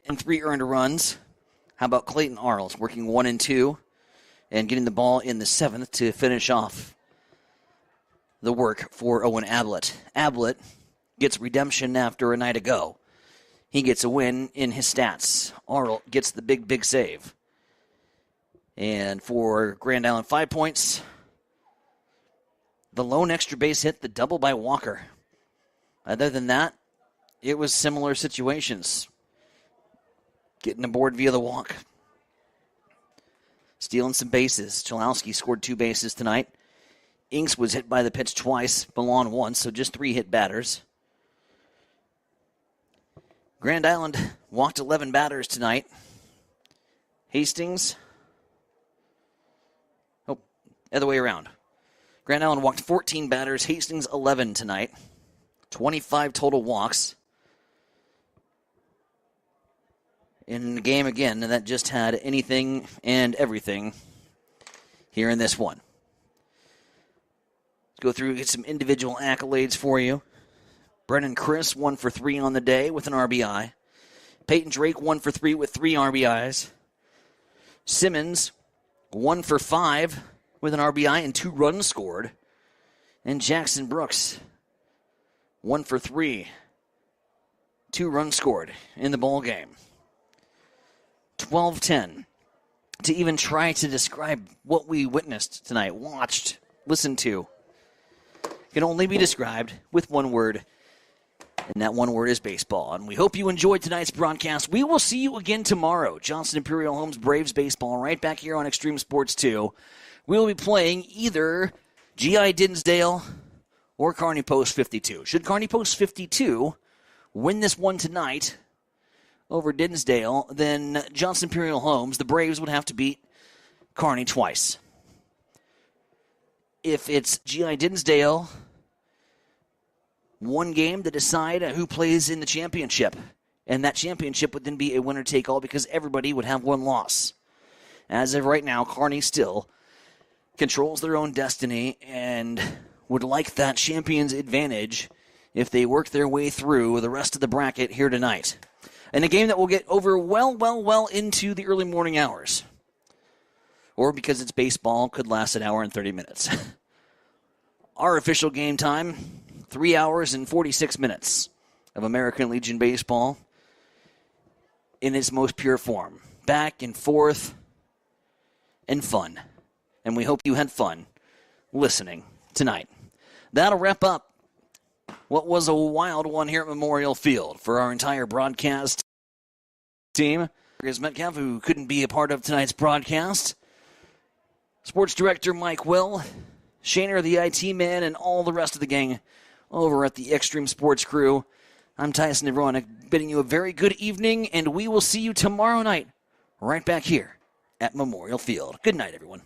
and 3 earned runs. How about Clayton Arnold working 1 and 2 and getting the ball in the 7th to finish off the work for Owen Ablett. Ablett gets redemption after a night ago. He gets a win in his stats. Arnold gets the big save. And for Grand Island, 5 points. The lone extra base hit, the double by Walker. Other than that, it was similar situations. Getting aboard via the walk. Stealing some bases. Chalowski scored 2 bases tonight. Inks was hit by the pitch twice. Milan once, so just 3 hit batters. Grand Island walked 11 batters tonight. Hastings. Other way around. Grand Island walked 14 batters. Hastings 11 tonight. 25 total walks. In the game again, that just had anything and everything here in this one. Let's go through and get some individual accolades for you. Brennan Chris, 1 for 3 on the day with an RBI. Peyton Drake, 1 for 3 with 3 RBIs. Simmons, 1 for 5 with an RBI and 2 runs scored. And Jackson Brooks, 1 for 3, 2 runs scored in the ball game. 12-10. To even try to describe what we witnessed tonight, watched, listened to, can only be described with one word. And that one word is baseball. And we hope you enjoyed tonight's broadcast. We will see you again tomorrow. Johnson Imperial Homes Braves baseball right back here on Extreme Sports 2. We will be playing either G.I. Dinsdale or Kearney Post 52. Should Kearney Post 52 win this one tonight over Dinsdale, then Johnson Imperial Homes, the Braves, would have to beat Kearney twice. If it's G.I. Dinsdale, one game to decide who plays in the championship. And that championship would then be a winner-take-all because everybody would have one loss. As of right now, Kearney still controls their own destiny and would like that champion's advantage if they work their way through the rest of the bracket here tonight. And a game that will get over well into the early morning hours. Or because it's baseball, could last an hour and 30 minutes. Our official game time, 3 hours and 46 minutes of American Legion baseball in its most pure form. Back and forth and fun. And we hope you had fun listening tonight. That'll wrap up what was a wild one here at Memorial Field. For our entire broadcast team, Chris Metcalf, who couldn't be a part of tonight's broadcast, Sports Director Mike Will, Shaner, the IT man, and all the rest of the gang over at the Extreme Sports crew. I'm Tyson Everone, bidding you a very good evening, and we will see you tomorrow night right back here at Memorial Field. Good night, everyone.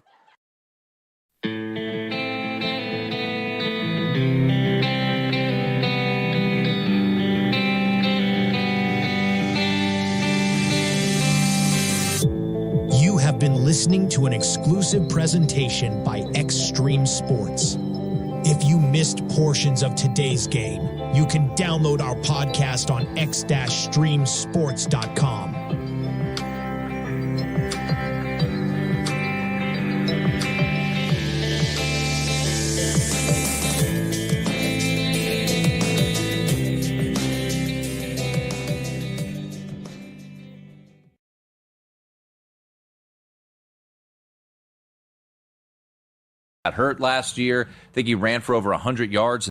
You have been listening to an exclusive presentation by Extreme Sports. If you missed portions of today's game, you can download our podcast on x-streamsports.com. Got hurt last year. I think he ran for over 100 yards.